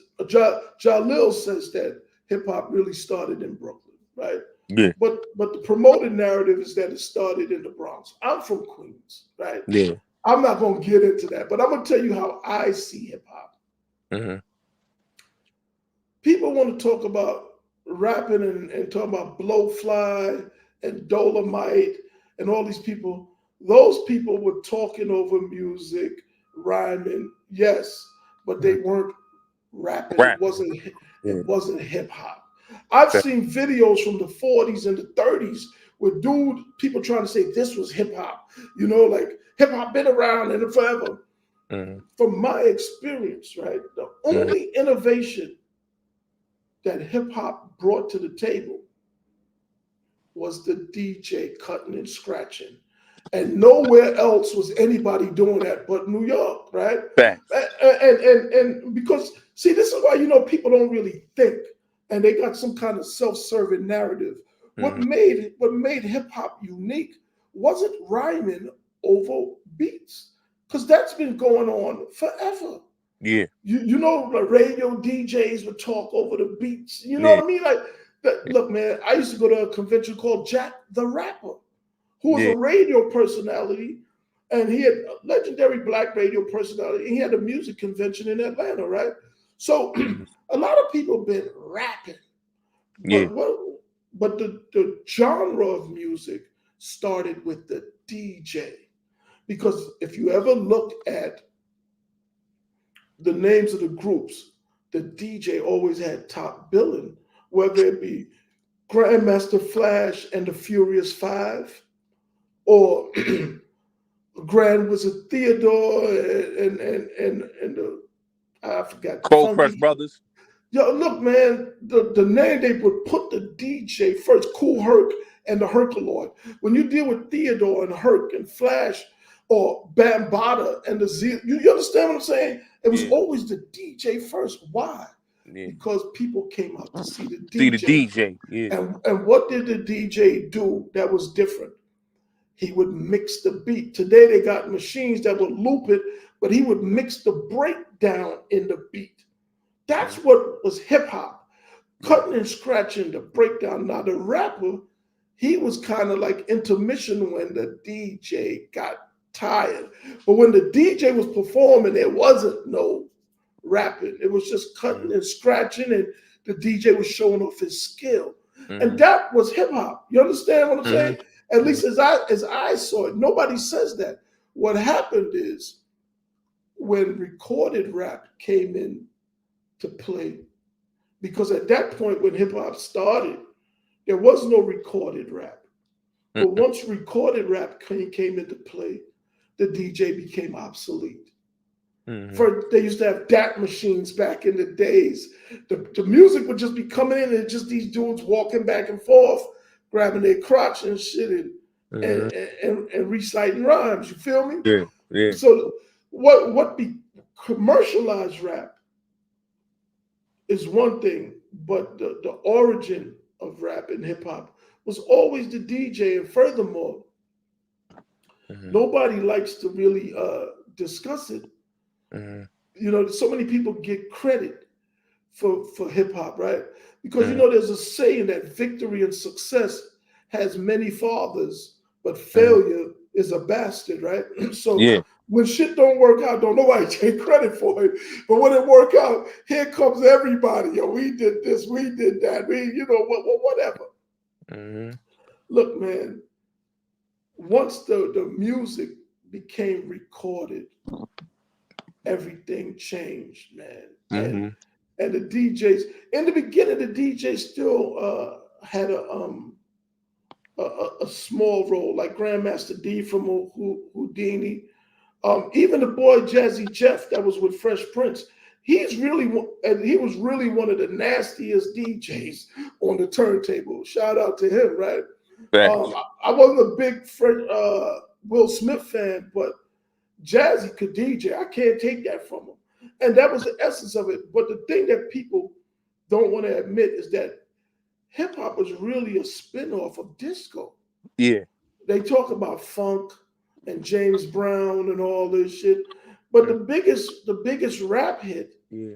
that hip hop really started in Brooklyn, right? Yeah. But the promoted narrative is that it started in the Bronx. I'm from Queens, right? Yeah. I'm not gonna get into that, but I'm gonna tell you how I see hip hop. Mm-hmm. People want to talk about rapping and talk about Blowfly and Dolomite and all these people. Those people were talking over music, rhyming, yes, but they weren't rapping. It Rapping. wasn't Yeah. hip hop. I've Fact. seen videos from the 40s and the 30s with people trying to say this was hip hop. Like hip hop been around and forever. Mm-hmm. From my experience, right, the Mm-hmm. only innovation that hip hop brought to the table was the DJ cutting and scratching. And nowhere else was anybody doing that but New York, right? Facts. And because see, this is why people don't really think, and they got some kind of self-serving narrative. What Mm-hmm. made hip hop unique wasn't rhyming over beats, because that's been going on forever. Yeah. The radio DJs would talk over the beats. You know Yeah. what I mean? Like, look, man, I used to go to a convention called Jack the Rapper, who was Yeah. a radio personality, and he had a legendary black radio personality. And he had a music convention in Atlanta, right? So Mm-hmm. a lot of people been rapping, Yeah. but the genre of music started with the DJ. Because if you ever look at the names of the groups, the DJ always had top billing, whether it be Grandmaster Flash and the Furious Five, or Grand Wizard Theodore and the I forgot the Cold Crush Funky. Brothers. Yo, look, man, the name they would put the DJ first, Cool Herc and the Herculoid. When you deal with Theodore and Herc and Flash or Bambada and the Z, you understand what I'm saying? It was Yeah. always the DJ first. Why? Yeah. Because people came out to see the See the DJ. DJ. Yeah. And what did the DJ do that was different? He would mix the beat. Today they got machines that would loop it, but he would mix the breakdown in the beat. That's what was hip hop, cutting and scratching the breakdown. Now the rapper, he was kind of like intermission when the DJ got tired. But when the DJ was performing, there wasn't no rapping. It was just cutting and scratching, and the DJ was showing off his skill. And Mm-hmm. that was hip hop. You understand what I'm saying? Mm-hmm. At least as I saw it. Nobody says that. What happened is when recorded rap came in to play, because at that point when hip hop started, there was no recorded rap. But Mm-hmm. once recorded rap came into play, the DJ became obsolete. Mm-hmm. For they used to have DAT machines back in the days. The music would just be coming in and just these dudes walking back and forth, grabbing their crotch and shit Mm-hmm. and reciting rhymes. You feel me? Yeah. Yeah. So what be commercialized rap is one thing, but the origin of rap and hip hop was always the DJ. And furthermore, Mm-hmm. nobody likes to really discuss it. Mm-hmm. So many people get credit for hip hop, right? Because Mm-hmm. there's a saying that victory and success has many fathers, but Mm-hmm. failure is a bastard, right? So Yeah. when shit don't work out, don't nobody take credit for it. But when it work out, here comes everybody. Yo, we did this, we did that, whatever. Mm-hmm. Look, man, once the music became recorded, everything changed, man. Mm-hmm. And the DJs in the beginning, the DJs still had a small role, like Grandmaster D from Houdini. Even the boy Jazzy Jeff that was with Fresh Prince, he was really one of the nastiest DJs on the turntable. Shout out to him, right? Facts. I wasn't a big Will Smith fan, but Jazzy could DJ. I can't take that from him. And that was the essence of it. But the thing that people don't want to admit is that hip hop was really a spin-off of disco. Yeah. They talk about funk and James Brown and all this shit. But the biggest rap hit, Yeah.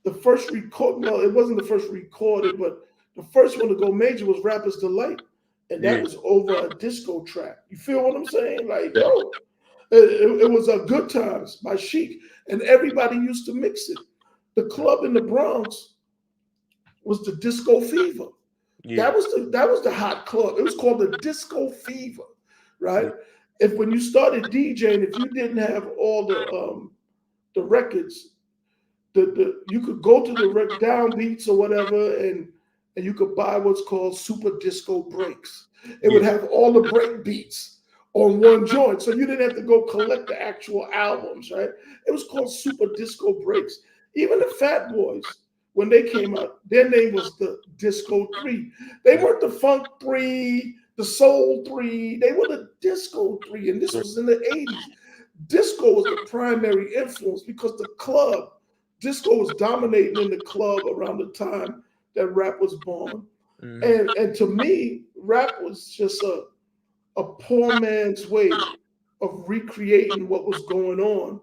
the first record, well, it wasn't the first recorded, but The first one to go major was Rapper's Delight, and that Yeah. was over a disco track. You feel what I'm saying? Like, yo, it was a Good Times by Chic, and everybody used to mix it. The club in the Bronx was the Disco Fever. Yeah. That was the hot club. It was called the Disco Fever, right? Yeah. If when you started DJing, if you didn't have all the records, the you could go to the downbeats or whatever, and you could buy what's called super disco breaks. It would Yeah. have all the break beats on one joint, so you didn't have to go collect the actual albums, right? It was called super disco breaks. Even the Fat Boys, when they came out, their name was the Disco Three. They weren't the Funk Three, the Soul Three. They were the Disco Three, and this was in the '80s. Disco was the primary influence because the club, disco was dominating in the club around the time that rap was born. Mhm. And to me, rap was just a poor man's way of recreating what was going on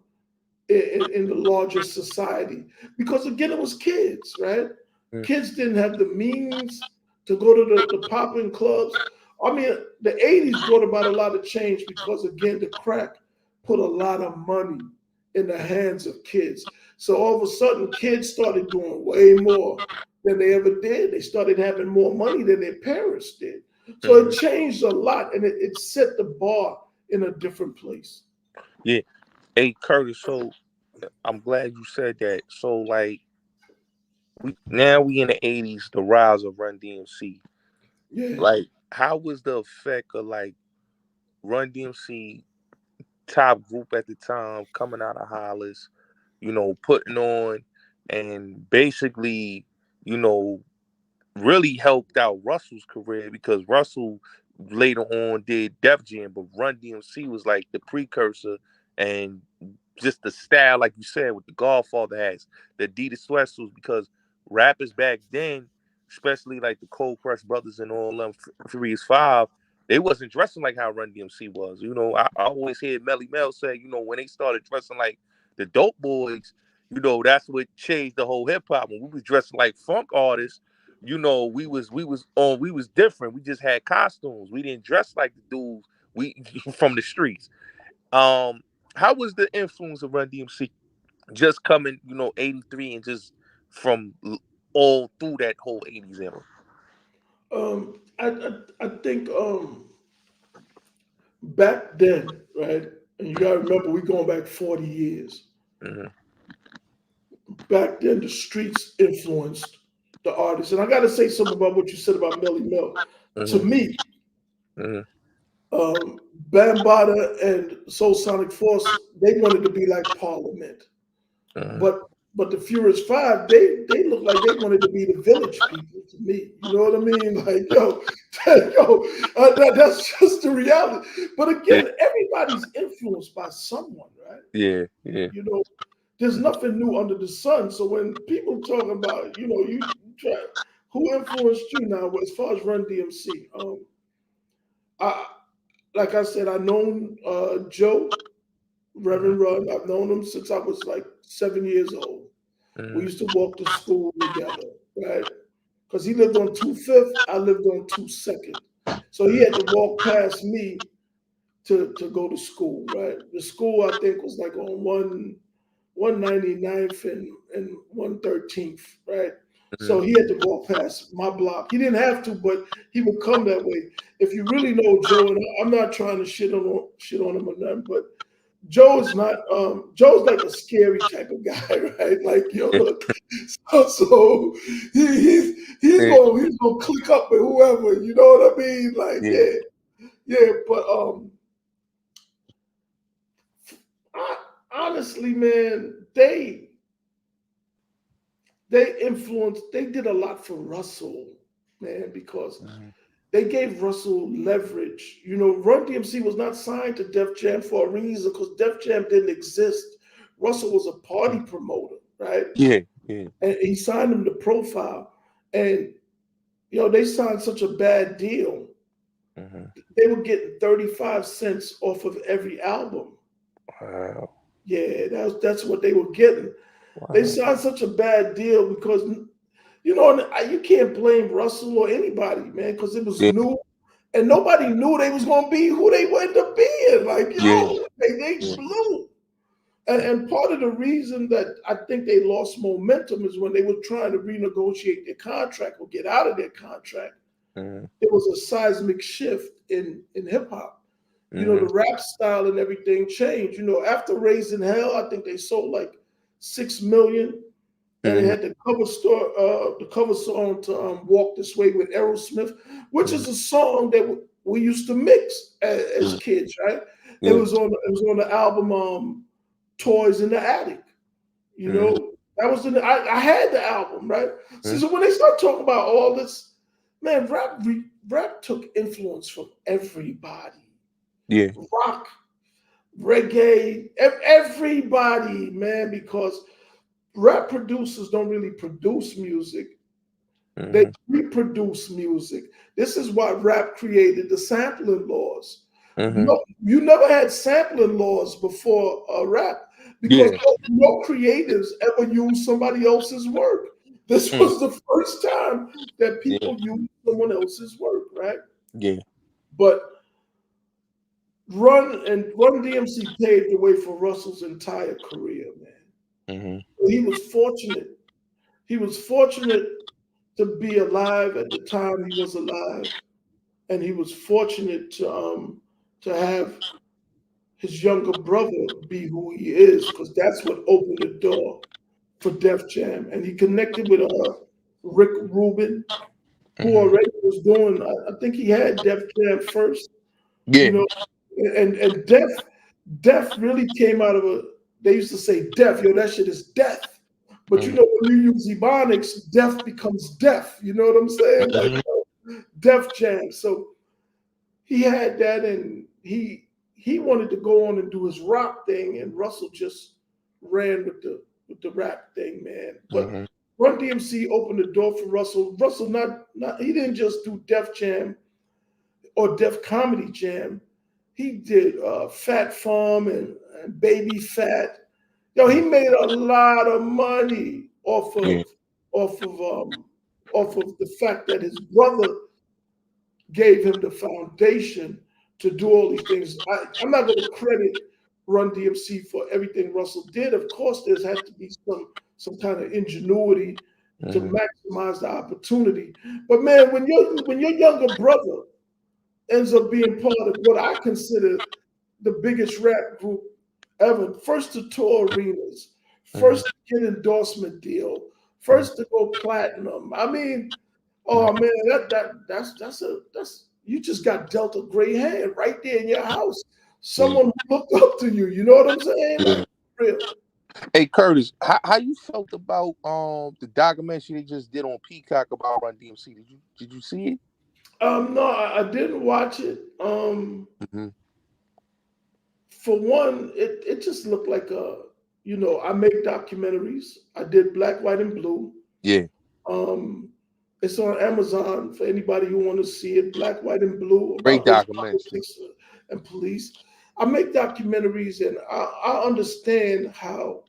in the larger society. Because again, it was kids, right? Mhm. Kids didn't have the means to go to the popping clubs. I mean, the '80s brought about a lot of change because again, the crack put a lot of money in the hands of kids. So all of a sudden, kids started doing way more than they ever did. They started having more money than their parents did. So it Mhm. changed a lot, and it set the bar in a different place. Yeah. Hey Curtis, so I'm glad you said that. So like we in the '80s, the rise of Run DMC. Yeah. Like, how was the effect of like Run DMC top group at the time coming out of Hollis, putting on and basically, you know, really helped out Russell's career because Russell later on did Def Jam, but Run DMC was like the precursor and just the style, like you said, with the Godfather hats, the Adidas sweatsuits, because rappers back then, especially like the Cold Crush Brothers and all them Furious Five, they wasn't dressing like how Run DMC was. I always hear Melly Mel say, when they started dressing like the Dope Boys, that's what changed the whole hip hop. When we was dressing like funk artists, we was different. We just had costumes. We didn't dress like the dudes we from the streets. Um, how was the influence of Run DMC just coming, '83 and just from all through that whole '80s era? I think back then, right? And you gotta remember we going back 40 years. Hmm. Back then the streets influenced the artists. And I gotta say something about what you said about Melly Mel. To Hmm. me, Hmm. Bambaataa and Soul Sonic Force, they wanted to be like Parliament. Hmm. But the Furious Five, they look like they wanted to be the Village People to me. You know what I mean? Like, yo, that's just the reality. But Yeah, again, everybody's influenced by someone, right? yeah, yeah. You know, there's Mhm. nothing new under the sun. So when people talk about, you try, who influenced you now as far as Run DMC? I like I said, I known Joe, Mhm. Reverend Run. I've known him since I was like 7 years old. We Mhm. used to walk to school together, right? Because he lived on 25th, I lived on 22nd. So he had to walk past me to go to school, right? The school I think was like on 199th and 113th, right? So he Mhm. had to walk past my block. He didn't have to, but he would come that way. If you really know Joe, and I'm not trying to shit on him or nothing, but Joe's like a scary type of guy, right? Like, yo, look, so he's Yeah, gonna click up with whoever, you know what I mean? Like, yeah. yeah, but I, honestly, man, they did a lot for Russell, man, because Mhm. they gave Russell leverage. Run DMC was not signed to Def Jam for a reason because Def Jam didn't exist. Russell was a party promoter, right? Yeah, yeah. And he signed him to Profile. And they signed such a bad deal. Mhm. They were getting 35 cents off of every album. Wow, Yeah, that's what they were getting. They wow. signed such a bad deal because and you can't blame Russell or anybody, man, because it was Yeah. new, and nobody knew they was gonna be who they would end up being. Like, Yeah. yo, they Yeah. blew. And part of the reason that I think they lost momentum is when they were trying to renegotiate their contract or get out of their contract. Mm-hmm. There was a seismic shift in hip hop. Mm-hmm. The rap style and everything changed. After Raising Hell, I think they sold like 6 million, and it Mm-hmm. had the cover song to Walk This Way with Aerosmith, which is a song that we used to mix as Mm-hmm. kids, right? It Yeah. was on the album Toys in the Attic. Mm-hmm. That was I had the album, right? See, Mm-hmm. so when they start talking about all this, man, rap took influence from everybody. Yeah. Rock, reggae, everybody, man, because rap producers don't really produce music. They Mm-hmm. reproduce music. This is why rap created the sampling laws. Mm-hmm. You never had sampling laws before rap because Yeah. no creatives ever used somebody else's work. This Mm. was the first time that Yeah. people used someone else's work, right? Yeah. But Run DMC paved the way for Russell's entire career, man. Mm-hmm. He was fortunate. He was fortunate to be alive at the time he was alive, and he was fortunate to have his younger brother be who he is, because that's what opened the door for Def Jam. And he connected with Rick Rubin, who Mm-hmm. already was doing. I think he had Def Jam first, you Yeah. know, and Def really came out of a. They used to say Def, yo, that shit is death. But Mm-hmm. when you use Ebonics, deaf becomes deaf. You know what I'm saying? Like Mm-hmm. Def Jam. So he had that, and he wanted to go on and do his rock thing, and Russell just ran with the rap thing, man. But Mm-hmm. Run DMC opened the door for Russell. Russell not he didn't just do Def Jam or Def Comedy Jam. He did Fat Farm and Baby Fat. Yo, he made a lot of money Yeah. off of um off of the fact that his brother gave him the foundation to do all these things. I'm not going to credit Run DMC for everything Russell did. Of course, there's had to be some kind of ingenuity to Mm-hmm. maximize the opportunity. But man, when your younger brother ends up being part of what I consider the biggest rap group ever, first to tour arenas, Mm-hmm. first to get endorsement deal, first to go platinum. I mean, oh man, that's you just got dealt a great hand right there in your house. Yeah. Someone who looked up to you. You know what I'm saying? Like Yeah. real. Hey Curtis, how you felt about the documentary they just did on Peacock about Run DMC? Did you see it? No, I didn't watch it. Mm-hmm. For one, it just looked like I make documentaries. I did Black, White, and Blue. Yeah. Um, it's on Amazon for anybody who want to see it. Black, White, and Blue Great about race documentary. politics and police. I make documentaries, and I understand how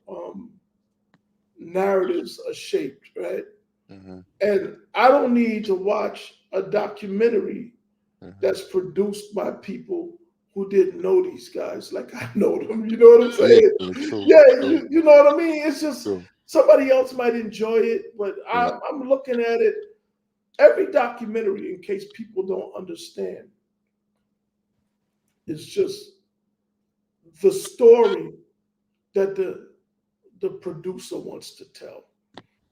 narratives are shaped, right? Mm-hmm. And I don't need to watch a documentary Mm-hmm. that's produced by people who didn't know these guys like I know them. You know what I'm Yeah. saying? Yeah. True. Yeah, True. you know what I mean? It's just True. somebody else might enjoy it, but Yeah. I'm looking at it. Every documentary, in case people don't understand, is just the story that the producer wants to tell.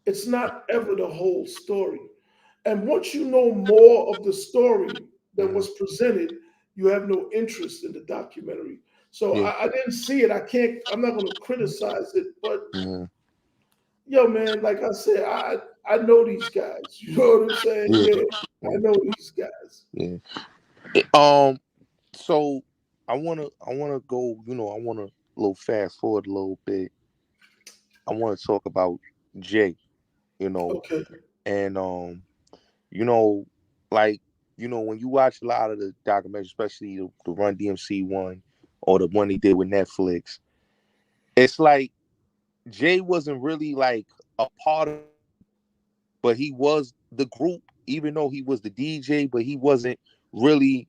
It's not ever the whole story. And once you know more of the story than Mm-hmm. was presented, you have no interest in the documentary. So Yeah. I didn't see it. I'm not going to criticize it. But Mm-hmm. yo, man, like I said, I know these guys. You know what I'm saying? Yeah. Yeah, I Yeah. know these guys. Yeah. So I wanna go. I wanna little fast forward a little bit. I want to talk about Jay. You know, Okay. and you know, like when you watch a lot of the documentaries, especially the Run DMC one or the one he did with Netflix, it's like Jay wasn't really like a part of the group, but he was the group, even though he was the DJ, but he wasn't really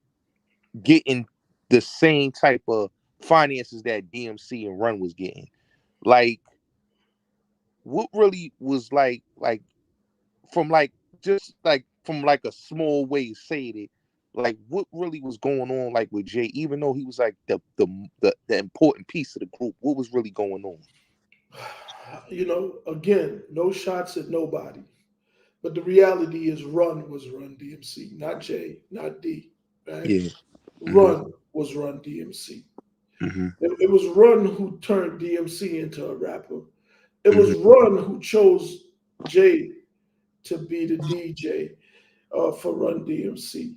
getting the same type of finances that DMC and Run was getting. Like, what really was like from like just like from like a small way of saying it, like what really was going on like with Jay, even though he was like the important piece of the group, what was really going on? Again, no shots at nobody. But the reality is Run was Run DMC, not J, not D, right? Yeah. Hmm. Run was Run DMC. Hmm. It was Run who turned DMC into a rapper. It was Hmm. Run who chose J to be the DJ for Run DMC.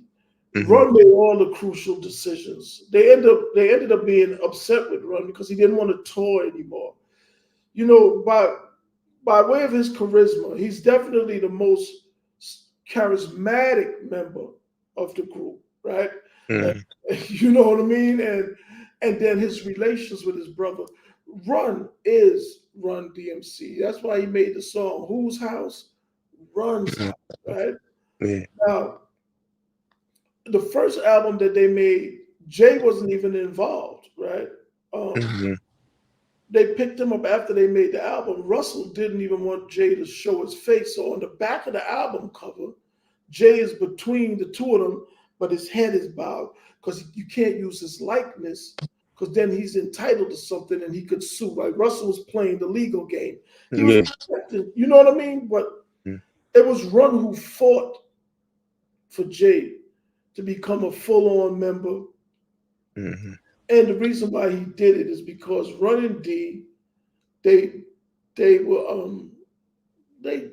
Hmm. Run made all the crucial decisions. They ended up being upset with Run because he didn't want to tour anymore. By way of his charisma, he's definitely the most charismatic member of the group, right? And, Hmm. you know what I mean? And then his relations with his brother. Run is Run DMC. That's why he made the song Whose House? Run's House, right? Yeah. Now, the first album that they made, Jay wasn't even involved, right? Um, Hmm. they picked him up after they made the album. Russell didn't even want Jay to show his face. So on the back of the album cover, Jay is between the two of them, but his head is bowed because you can't use his likeness because then he's entitled to something and he could sue. Like Russell was playing the legal game. He was Yeah. protected, you know what I mean? But it was Run who fought for Jay to become a full-on member. Hmm. And the reason why he did it is because Run and D, they they were they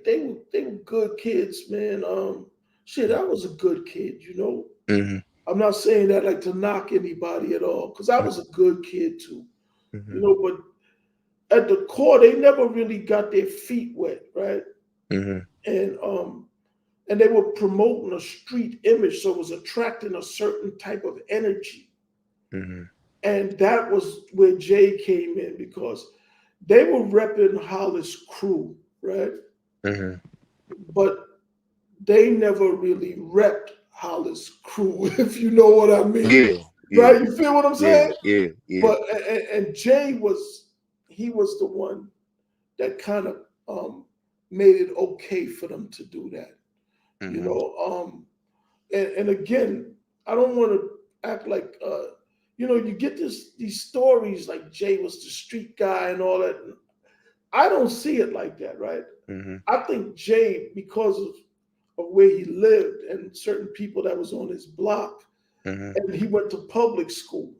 were good kids, man. Shit, I was a good kid. Hmm. I'm not saying that like to knock anybody at all, because I was a good kid too, Hmm. but at the core, they never really got their feet wet, right? Hmm. And they were promoting a street image, so it was attracting a certain type of energy. Hmm. And that was where Jay came in because they were repping Hollis crew, right? Hmm. But they never really repped Hollis crew, if you know what I mean. Yeah. Yeah. Right? You feel what I'm Yeah. saying? Yeah. Yeah. But and Jay was the one that kind of made it okay for them to do that. You Hmm. know, and again, I don't want to act like you get these stories like Jay was the street guy and all that. I don't see it like that, right? Hmm. I think Jay, because of where he lived and certain people that was on his block, Hmm. and he went to public school.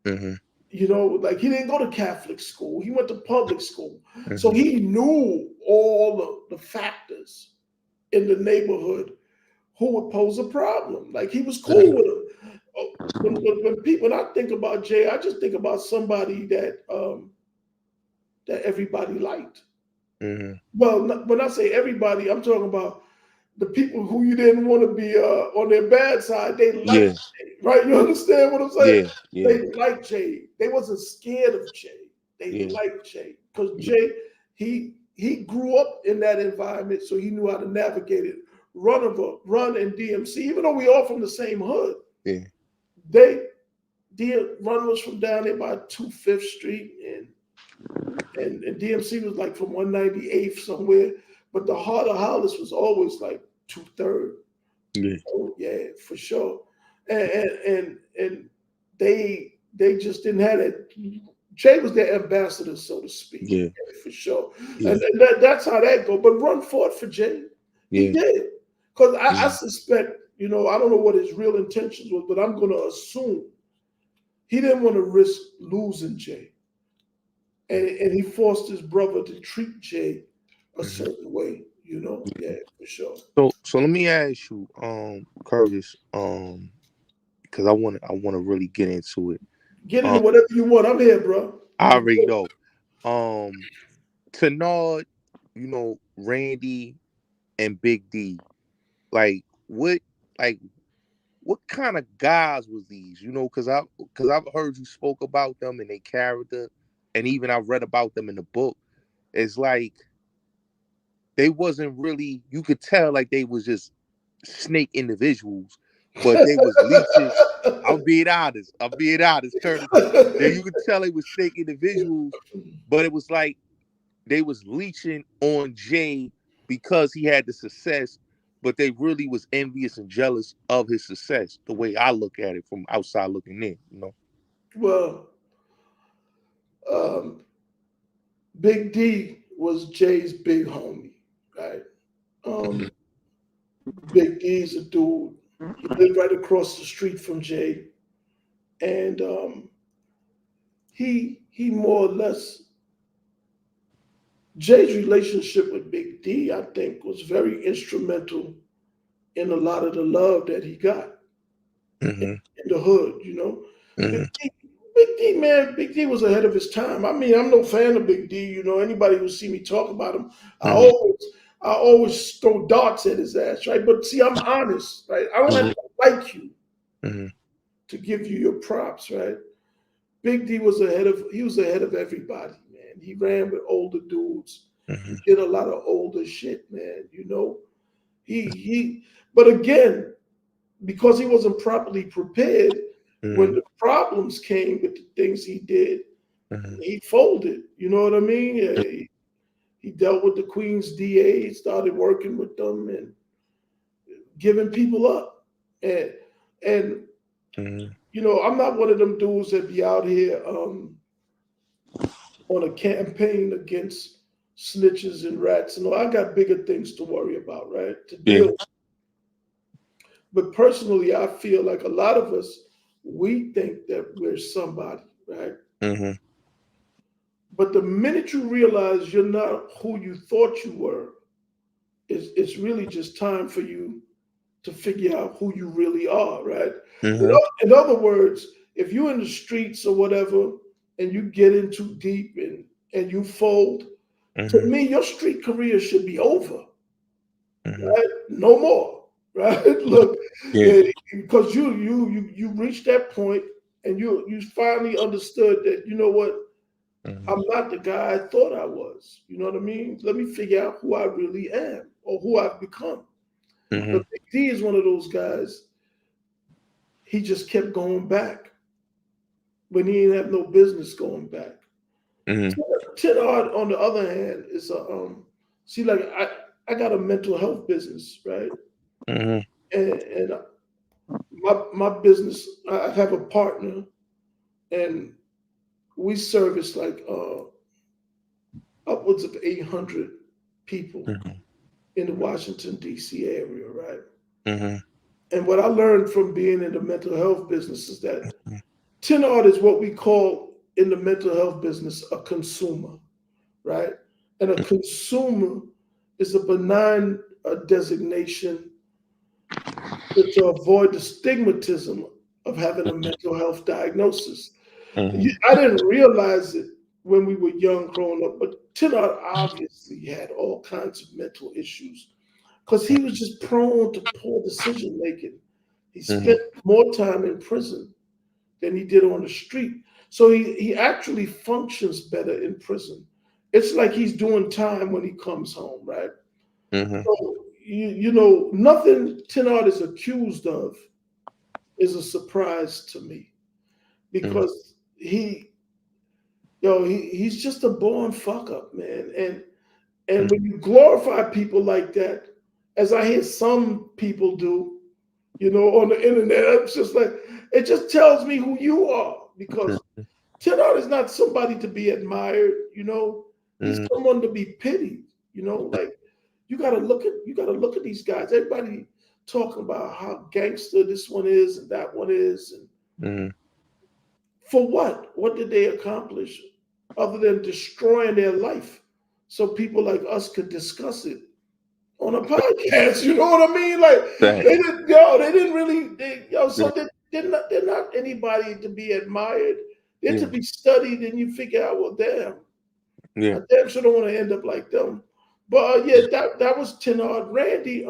Hmm. Like he didn't go to Catholic school. He went to public school. So Hmm. he knew all the factors in the neighborhood who would pose a problem. Like he was cool with them. When I think about Jay, I just think about somebody that everybody liked. Hmm. Well, when I say everybody, I'm talking about the people who you didn't want to be on their bad side. They liked Yeah. Jay, right? You understand what I'm saying? Yeah. Yeah. They liked Jay. They wasn't scared of Jay. They Yeah. liked Jay because Yeah. Jay he grew up in that environment, so he knew how to navigate it. Run and DMC, even though we all from the same hood, Yeah. they Run was from down there by 25th Street, and DMC was like from 198th somewhere. But the heart of Hollis was always like 2/3. Yeah. Oh yeah, for sure. And they just didn't have it. Jay was their ambassador, so to speak, Yeah. yeah, for sure. Yeah. And that's how that go. But Run fought for Jay. He Yeah. did. Because I Yeah. suspect, I don't know what his real intentions was, but I'm gonna assume he didn't want to risk losing Jay. And he forced his brother to treat Jay a Mhm. certain way, Yeah, for sure. So let me ask you, Curtis, because I wanna really get into it. Get into Um, whatever you want. I'm here, bro. I Let's already go. know. Tenard, Randy and Big D, like like what kind of guys was these? Because I've heard you spoke about them and their character, and even I read about them in the book. It's like they wasn't really. You could tell like they was just snake individuals, but they was leeching. I'm being honest, Curtis. That you could tell they was snake individuals, but it was like they was leeching on Jay because he had the success, but they really was envious and jealous of his success. The way I look at it from outside looking in, you know. Well, um, Big D was Jay's big homie, right? Um, Big D's a dude. He lived right across the street from Jay, and he more or less Jay's relationship with Big D, I think, was very instrumental in a lot of the love that he got Mm-hmm. in the hood. You know, Big Mm-hmm. D, Big D, man, Big D was ahead of his time. I mean, I'm no fan of Big D. You know, anybody who see me talk about him, I Mm-hmm. always, I always throw darts at his ass, right? But see, I'm honest, right? I don't have to like you Mm-hmm. to give you your props, right? Big D was ahead of everybody, man. He ran with older dudes. Mm-hmm. He did a lot of older shit, man. You know, he. But again, because he wasn't properly prepared, when Mm-hmm. the problems came with the things he did, Mm-hmm. he folded. You know what I mean? He dealt with the Queen's DA, started working with them and giving people up. And and Mm-hmm. you know, I'm not one of them dudes that be out here on a campaign against snitches and rats. And all. I got bigger things to worry about, right? To Yeah. deal. But personally, I feel like a lot of us, we think that we're somebody, right? Mm-hmm. But the minute you realize you're not who you thought you were, it's really just time for you to figure out who you really are, right? Mm-hmm. In other words, if you're in the streets or whatever and you get in too deep and you fold, to Mm-hmm. me, your street career should be over, Mm-hmm. right? No more, right? Look, Yeah. because you reached that point and you finally understood that you know what, Mm-hmm. I'm not the guy I thought I was. You know what I mean? Let me figure out who I really am or who I've become. Mm-hmm. But Big D is one of those guys. He just kept going back when he didn't have no business going back. Mm-hmm. Ted Art, on the other hand, is a see, like I got a mental health business, right? Mm-hmm. And my business, I have a partner, and we service like upwards of 800 people in the Washington D.C. area, right? Mm-hmm. And what I learned from being in the mental health business is that tin art is what we call in the mental health business a consumer, right? And a consumer is a benign designation to avoid the stigmatism of having a mental health diagnosis. Mm-hmm. I didn't realize it when we were young growing up, but Tennant obviously had all kinds of mental issues because he was just prone to poor decision making. He Mm-hmm. spent more time in prison than he did on the street. So he actually functions better in prison. It's like he's doing time when he comes home, right? Mm-hmm. So you know, nothing Tennant is accused of is a surprise to me because he's just a born fuck up, man. And when you glorify people like that, as I hear some people do, you know, on the internet, it's just like it just tells me who you are because Tenor is not somebody to be admired, you know. He's Mm-hmm. someone to be pitied, you know. Like you gotta look at these guys. Everybody talking about how gangster this one is and that one is, and Mm-hmm. for what? What did they accomplish other than destroying their life so people like us could discuss it on a podcast? You know what I mean? Like Thanks. they didn't really, Yeah. so they're not anybody to be admired. They're to Yeah. be studied, and you figure out, well, damn, Yeah. I damn sure don't want to end up like them. But yeah, that was Tenard. Randy,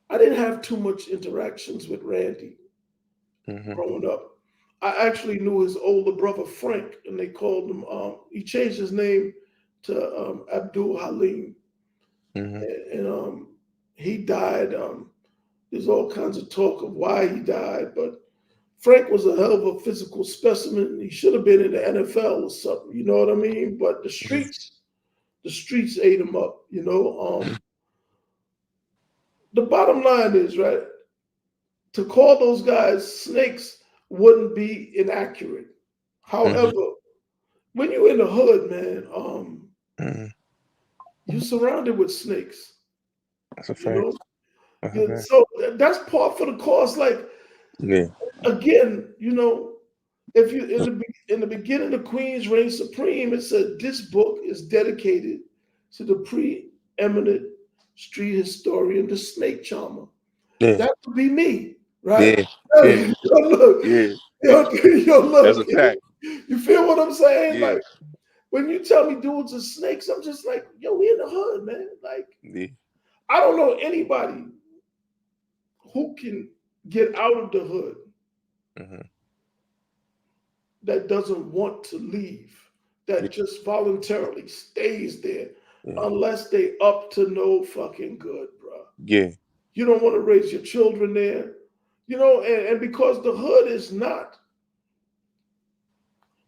I didn't have too much interactions with Randy Mm-hmm. growing up. I actually knew his older brother Frank, and they called him. He changed his name to Abdul Halim, Mm-hmm. and he died. There's all kinds of talk of why he died, but Frank was a hell of a physical specimen. He should have been in the NFL or something. You know what I mean? But the streets ate him up. The bottom line is right to call those guys snakes wouldn't be inaccurate. Mm-hmm. However, when you're in the hood, man, Mm-hmm. you're surrounded with snakes. That's a You fact. know, That's a fact. so that's part for the course. Like Yeah. again, if you in the beginning of Queen's Reign Supreme, it said this book is dedicated to the preeminent street historian, the snake charmer. Yeah. That would be me, right? Yeah. Yeah. Yo, look, Yeah. yo, That's look. a fact. You feel what I'm saying? Yeah. Like when you tell me dudes are snakes, I'm just like, yo, we in the hood, man. Like Yeah. I don't know anybody who can get out of the hood Mm-hmm. that doesn't want to leave, Yeah. that just voluntarily stays there Yeah. unless they up to no fucking good, bro. Yeah. You don't want to raise your children there, and because the hood is not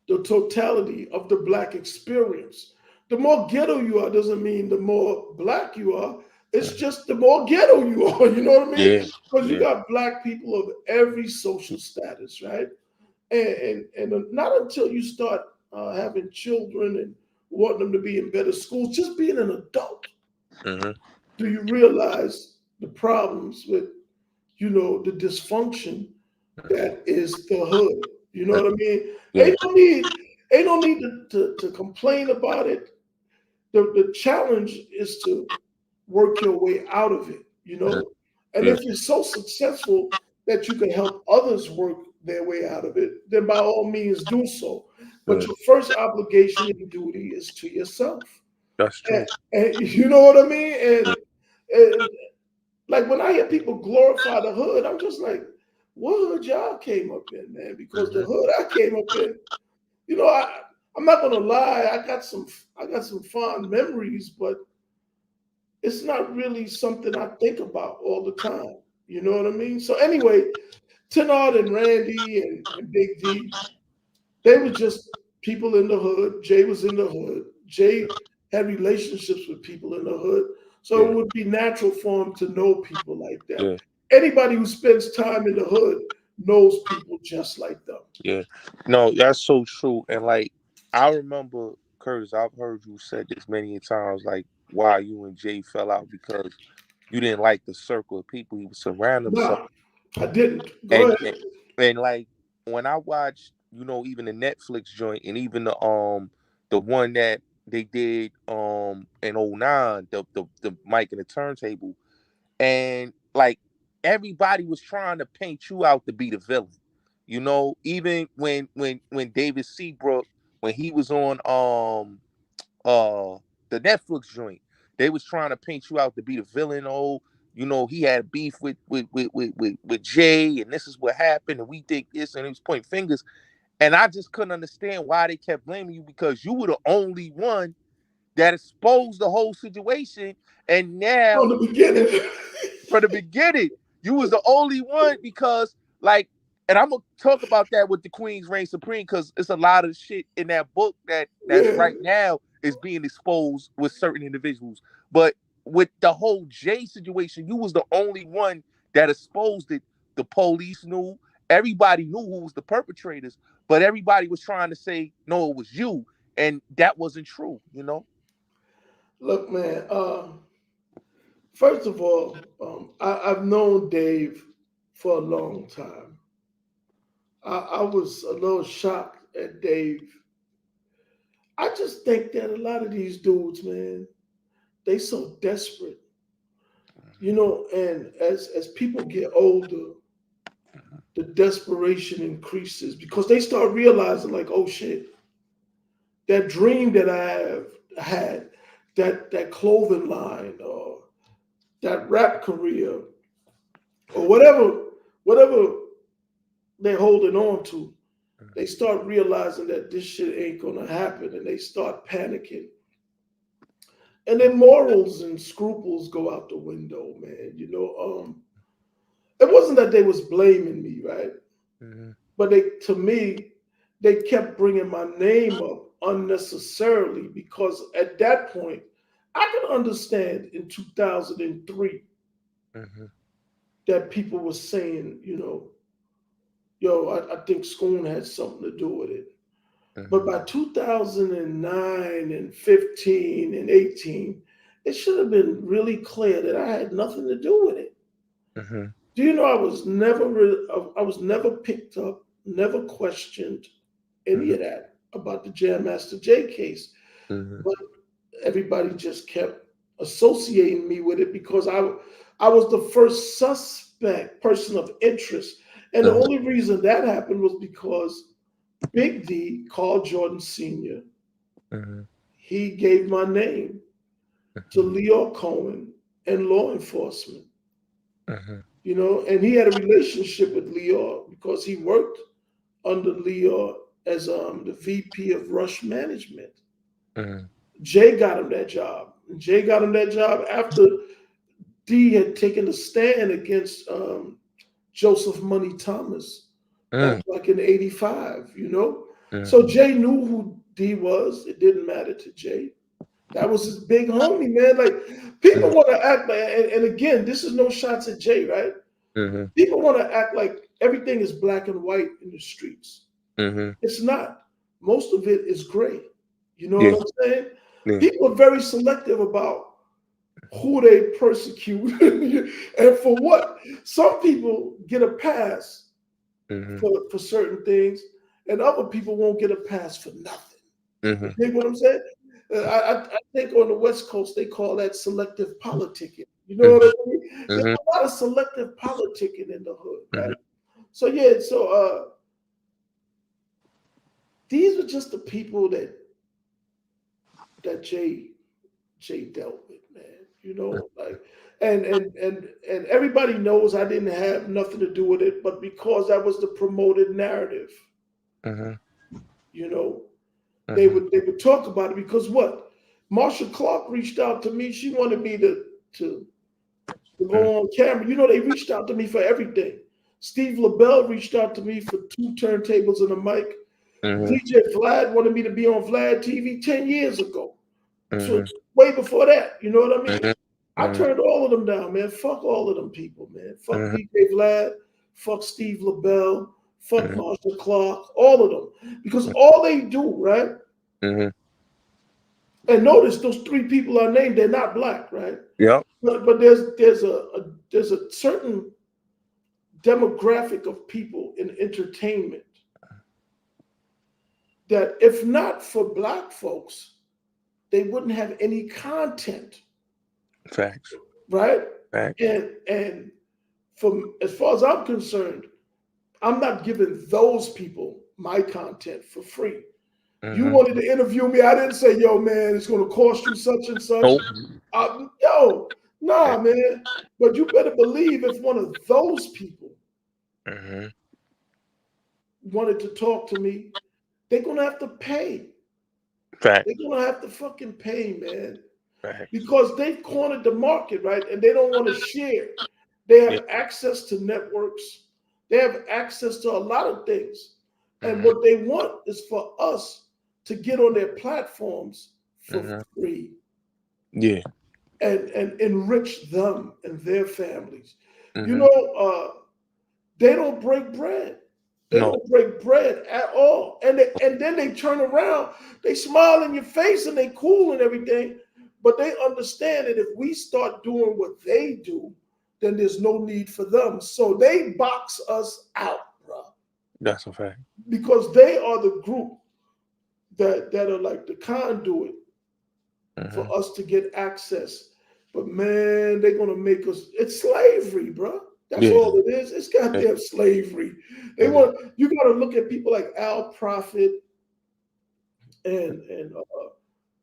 the totality of the black experience. The more ghetto you are doesn't mean the more black you are. It's Mhm. just the more ghetto you are. You know what I mean? Yeah. Because you Yeah. got black people of every social status, right? And not until you start having children and wanting them to be in better schools, just being an adult, Mm-hmm. do you realize the problems with the dysfunction that is the hood. You know what I mean? Yeah. Ain't no need to complain about it. The challenge is to work your way out of it, you Mhm. know? And Yeah. if you're so successful that you can help others work their way out of it, then by all means do so. But Yeah. your first obligation and duty is to yourself. That's And, true. and you know what I mean? Yeah. And like when I hear people glorify the hood, I'm just like, what hood y'all came up in, man? Because the Mm-hmm. hood I came up in, I'm not gonna lie, I got some fond memories, but it's not really something I think about all the time. You know what I mean? So anyway, Tenard and Randy and Big D, they were just people in the hood. Jay was in the hood. Jay had relationships with people in the hood. So Yeah. it would be natural for him to know people like that. Yeah. Anybody who spends time in the hood knows people just like them. Yeah. No, that's so true. And like I remember Curtis, I've heard you said this many times, like why you and Jay fell out because you didn't like the circle of people he was surrounding himself. Nah, I didn't. Go And ahead. and like when I watched, even the Netflix joint and even the one that they did in '09, the mic and the turntable, and like everybody was trying to paint you out to be the villain. Even when David Seabrook, when he was on the Netflix joint, they was trying to paint you out to be the villain. Oh, he had beef with Jay, and this is what happened, and we did this, and he was pointing fingers. And I just couldn't understand why they kept blaming you because you were the only one that exposed the whole situation. And From now the beginning. from the beginning. You was the only one because like, and I'm gonna talk about that with the Queen's Reign Supreme because it's a lot of shit in that book that's Yeah. right now is being exposed with certain individuals. But with the whole Jay situation, you was the only one that exposed it. The police knew, everybody knew who was the perpetrators, but everybody was trying to say no, it was you, and that wasn't true. Look, man, first of all, I've known Dave for a long time. I was a little shocked at Dave. I just think that a lot of these dudes, man, they so desperate, and as people get older, the desperation increases because they start realizing, like, oh shit, that dream that I have had, that clothing line or that rap career or whatever they're holding on to, they start realizing that this shit ain't gonna happen and they start panicking. And then morals and scruples go out the window, man. It wasn't that they was blaming me, right? Mm-hmm. But to me, they kept bringing my name up unnecessarily because at that point, I could understand in 2003 Mm-hmm. that people were saying, yo, I think Scoon had something to do with it. But Mm-hmm. by 2009 and 15 and 18, it should have been really clear that I had nothing to do with it. Mm-hmm. Do you know I was never picked up, never questioned any Mm-hmm. of that about the Jam Master Jay case, Mm-hmm. but everybody just kept associating me with it because I was the first suspect person of interest, and the only reason that happened was because Big D called Jordan Sr. Mm-hmm. He gave my name to Leo Cohen and law enforcement, Mm-hmm. and he had a relationship with Leo because he worked under Leo as the VP of Rush Management. Mm-hmm. Jay got him that job. Jay got him that job after D had taken a stand against Joseph Money Thomas back like in '85. So Mm-hmm. Jay knew who D was. It didn't matter to Jay. That was his big homie, man. Like people want to act like, and again, this is no shots at Jay, right? Mm-hmm. People want to act like everything is black and white in the streets. Mm-hmm. It's not. Most of it is gray. You know Yeah. what I'm saying? Yeah. People are very selective about who they persecute and for what. Some people get a pass Mm-hmm. for certain things, and other people won't get a pass for nothing. You Mm-hmm. think what I'm saying? I think on the West Coast they call that selective politicking. You know what Mm-hmm. I mean? There's Mm-hmm. a lot of selective politicking in the hood, Mm-hmm. right? So yeah, these were just the people that Jay dealt with, man. Like and everybody knows I didn't have nothing to do with it, but because that was the promoted narrative, Mm-hmm. you know, they Mm-hmm. would talk about it because what? Marsha Clark reached out to me. She wanted me to go on camera. They reached out to me for everything. Steve LaBelle reached out to me for 2 turntables and a mic. Mm-hmm. DJ Vlad wanted me to be on Vlad TV 10 years ago. So Mm-hmm. way before that, you know what I mean? I Mm-hmm. turned all of them down, man. Fuck all of them people, man. Fuck Mm-hmm. DJ Vlad, fuck Steve LaBelle, fuck Mm-hmm. Marsha Clark, all of them. Because all they do, right? Mm-hmm. And notice those 3 people I named, they're not black, right? Yep. But there's a certain demographic of people in entertainment that if not for black folks, they wouldn't have any content, Facts. right? Facts. And from as far as I'm concerned, I'm not giving those people my content for free. You Mm-hmm. wanted to interview me, I didn't say, yo, man, it's going to cost you such and such. Nope. Yo, nah, man. But you better believe if one of those people Mm-hmm. wanted to talk to me, they're going to have to pay. They're Facts. going to have to fucking pay, man. Facts. Because they've cornered the market, right? And they don't want to share. They Yeah. have access to networks. They have access to a lot of things. And Mm-hmm. what they want is for us to get on their platforms for Mm-hmm. free Yeah. and enrich them and their families. You Mm-hmm. know, they don't break bread. They No. don't break bread at all. And then they turn around, they smile in your face and they cool and everything. But they understand that if we start doing what they do, then there's no need for them. So they box us out, bro. That's a fact. Because they are the group that are like the conduit Mm-hmm. for us to get access. But man, they're gonna make us. It's slavery, bro. That's Yeah. all it is. It's goddamn slavery. They Mm-hmm. want you. Got to look at people like Al Prophet and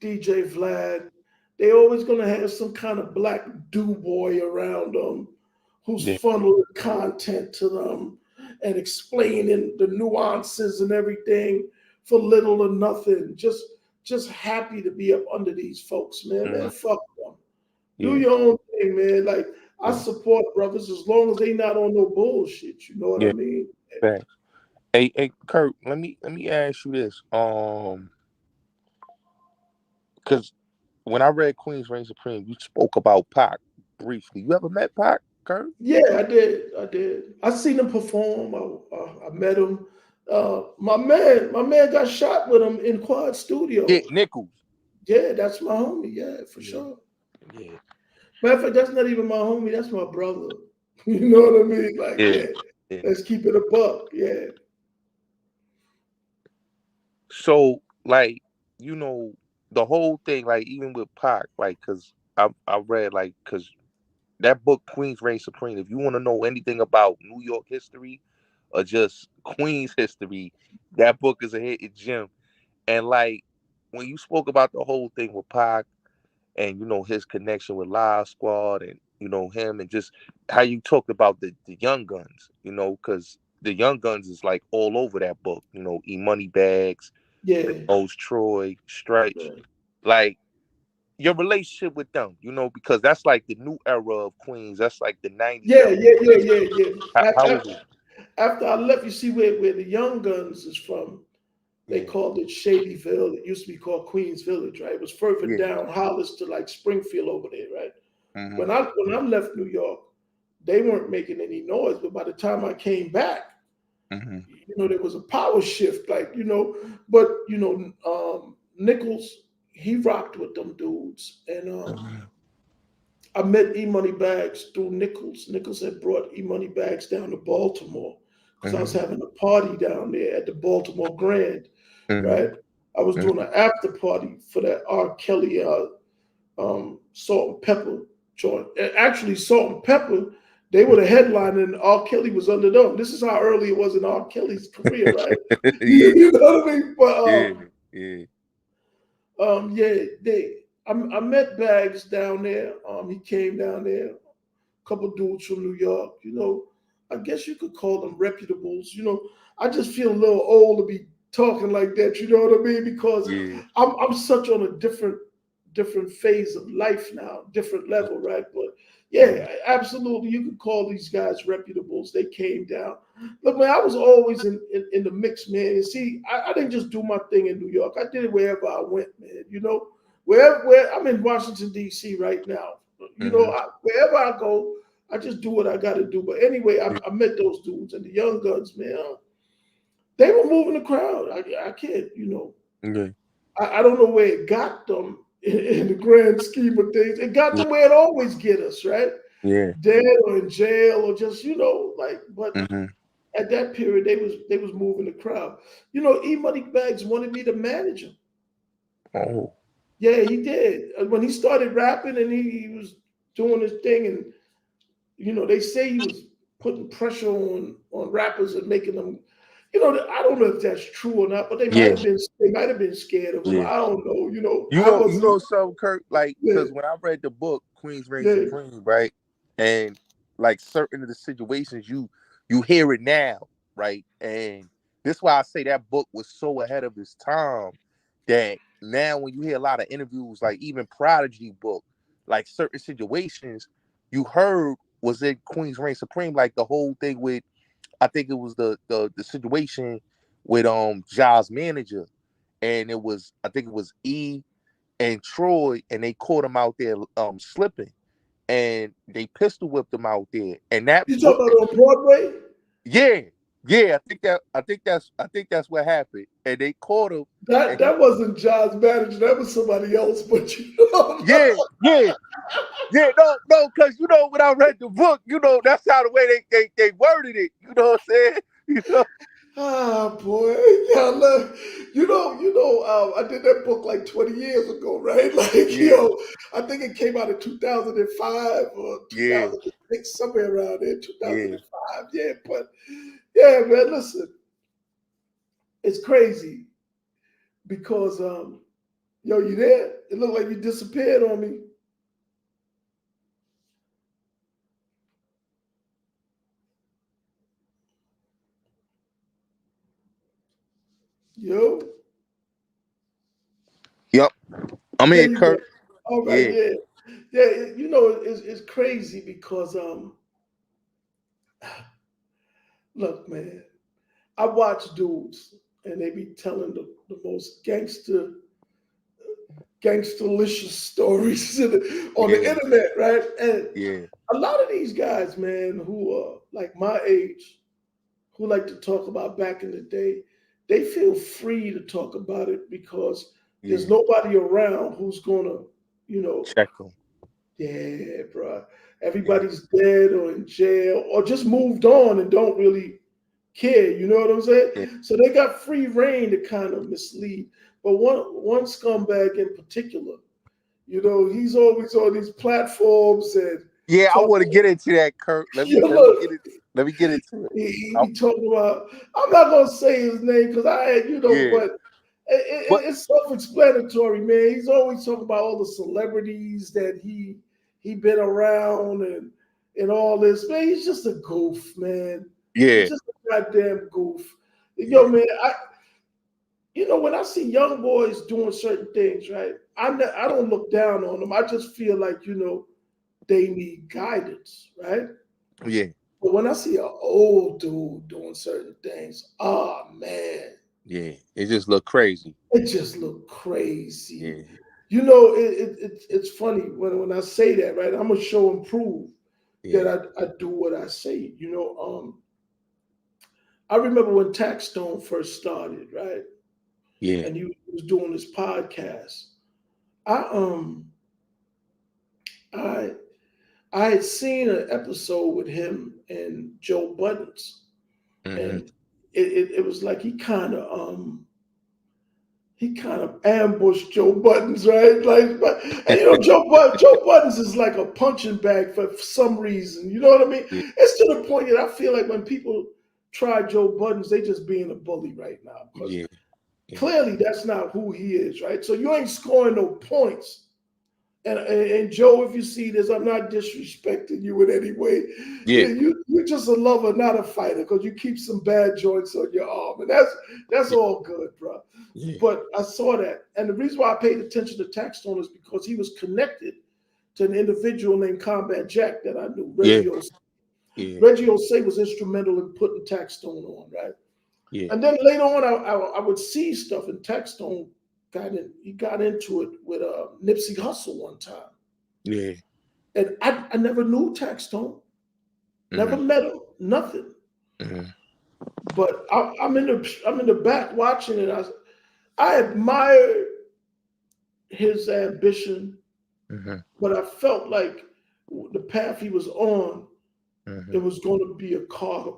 DJ Vlad. They always gonna have some kind of black do boy around them who's Yeah. funneling content to them and explaining the nuances and everything for little or nothing. just happy to be up under these folks, man. Man, Mhm. fuck them. Do Yeah, your own thing, man. Like I yeah, support brothers as long as they not on no bullshit. You know what I yeah. mean? Thanks. Hey, Kurt. Let me ask you this. Because when I read Queen's Reign Supreme, you spoke about Pac briefly. You ever met Pac, Kurt? Yeah, I did. I did. I seen him perform. I met him. My man got shot with him in Quad Yeah, Studios. Nichols. Yeah, that's my homie. Yeah, for Yeah, sure. yeah, Matter of fact, that's not even my homie. That's my brother. You know what I mean? Like, yeah, yeah, yeah. let's keep it a buck. Yeah, So, like, you know, the whole thing, like, even with Pac, like, because I read, like, because that book, Queen's Reign Supreme, if you want to know anything about New York history or just Queens history, that book is a hidden gem. And, like, when you spoke about the whole thing with Pac, and his connection with Live Squad, and him, and just how you talked about the Young Guns, because the Young Guns is like all over that book. E Money Bags, yeah, O's Troy, Stretch, right. like your relationship with them, because that's like the new era of Queens. That's like the '90s Yeah, era. yeah, yeah, yeah, yeah. How was it? After I left, you see where the Young Guns is from. They Yeah, called it Shadyville. It used to be called Queens Village, right? It was further yeah, down Hollis to like Springfield over there, right? mm-hmm, When I left New York, they weren't making any noise. But by the time I came back, mm-hmm, there was a power shift, like But Nichols, he rocked with them dudes, and mm-hmm, I met E Money Bags through Nichols. Nichols had brought E Money Bags down to Baltimore because I was mm-hmm, having a party down there at the Baltimore Grand, mm-hmm, right? I was doing an after party for that R. Kelly Salt and Pepper joint. And actually, Salt and Pepper, they were the headliner, and R. Kelly was under them. This is how early it was in R. Kelly's career, right? yeah, You know what I mean? But yeah, yeah, yeah, I met Bags down there. He came down there. Couple dudes from New York. I guess you could call them reputables. I just feel a little old to be talking like that. You know what I mean? Because yeah, I'm such on a different phase of life now, different level, right? But mm-hmm, yeah, absolutely, you could call these guys reputables. They came down. Look, man, I was always in the mix, man. And see, I didn't just do my thing in New York. I did it wherever I went, man. Where I'm in Washington D.C. right now. mm-hmm, Wherever I go, I just do what I got to do. But anyway, I met those dudes and the Young Guns, man. They were moving the crowd. I can't, yeah, I don't know where it got them in the grand scheme of things. It got yeah, them where it always get us, right? yeah, Dead or in jail or just, like. But mm-hmm. at that period, they was moving the crowd. E Money Bags wanted me to manage him. Oh, Yeah, he did. When he started rapping and he was doing his thing, and they say he was putting pressure on rappers and making them. I don't know if that's true or not, but they might yeah, have been scared of him. yeah. I don't know. You I know, you wasn't. know something, Kurt? Like, Yeah, because when I read the book Queen's Reign yeah. Supreme, right, and like certain of the situations, you hear it now, right, and this is why I say that book was so ahead of its time that now when you hear a lot of interviews, like even Prodigy book, like certain situations you heard was in Queen's Reign Supreme, like the whole thing with, I think it was the situation with Ja's manager, and it was, I think it was E and Troy, and they caught him out there slipping, and they pistol whipped him out there. And that You talking book, about on Broadway? yeah, yeah, I think that's what happened. And they caught him, That and he, that wasn't John's manager. That was somebody else. But yeah, yeah, yeah, no, because when I read the book, that's how the way they worded it. You know what I'm saying? You know, ah, boy, yeah, look, I did that book like 20 years ago, right? Like, yeah, I think it came out in 2005 or yeah, 2006, somewhere around there, yeah, 2005. Yeah, but yeah, man, listen, it's crazy because you there? It looked like you disappeared on me. Yo, Yep. I'm There here, you go. Kurt. All right, Yeah. yeah, yeah. You know, it's crazy because look, man, I watch dudes and they be telling the most gangsterlicious stories on the Yeah. internet, right? And Yeah. a lot of these guys, man, who are like my age, who like to talk about back in the day, they feel free to talk about it because there's Yeah. nobody around who's gonna, you know, Check them. yeah, bro. Yeah. Everybody's dead or in jail or just moved on and don't really care. You know what I'm saying? Yeah. So they got free reign to kind of mislead. But one scumbag in particular, you know, he's always on these platforms and Yeah, I want to talking. get into that, Kurt. You Let me know, get it. Let me get into it. he I, be talking about. I'm not gonna say his name because you know, yeah. but But it's self-explanatory, man. He's always talking about all the celebrities that he been around and all this. Man, he's just a goof, man. He's yeah. just a goddamn goof. Yeah. Yo, man, you know when I see young boys doing certain things, right? I don't look down on them. I just feel like you know they need guidance, right? Yeah. But when I see an old dude doing certain things, oh man, Yeah. It just look crazy. it just look crazy. Yeah. You know, it's funny when I say that, right? I'm gonna show and prove that Yeah. I do what I say. You know, I remember when Taxstone first started, right? Yeah. And he was doing this podcast. I I I had seen an episode with him and Joe Buttons, Mm-hmm. and it was like he kind of ambushed Joe Buttons, right? Like, and you know, Joe Buttons is like a punching bag for some reason. You know what I mean? Yeah. It's to the point that I feel like when people try Joe Buttons, they just being a bully right now because Yeah. Yeah. clearly that's not who he is, right? So you ain't scoring no points. And Joe, if you see this, I'm not disrespecting you in any way. Yeah. You're just a lover, not a fighter, because you keep some bad joints on your arm, and that's Yeah. all good, bro. Yeah. But I saw that, and the reason why I paid attention to Taxstone is because he was connected to an individual named Combat Jack that I knew, Yeah. Reggie Osei. Yeah. Reggie Osei was instrumental in putting Taxstone on, right? Yeah. And then later on, I would see stuff, and Taxstone he got into it with Nipsey Hussle one time. Yeah. And I never knew Taxstone, never Mm-hmm. met him, nothing. Mm-hmm. But I'm in the back watching it. I admired his ambition, Mm-hmm. but I felt like the path he was on, it Mm-hmm. was going to be a car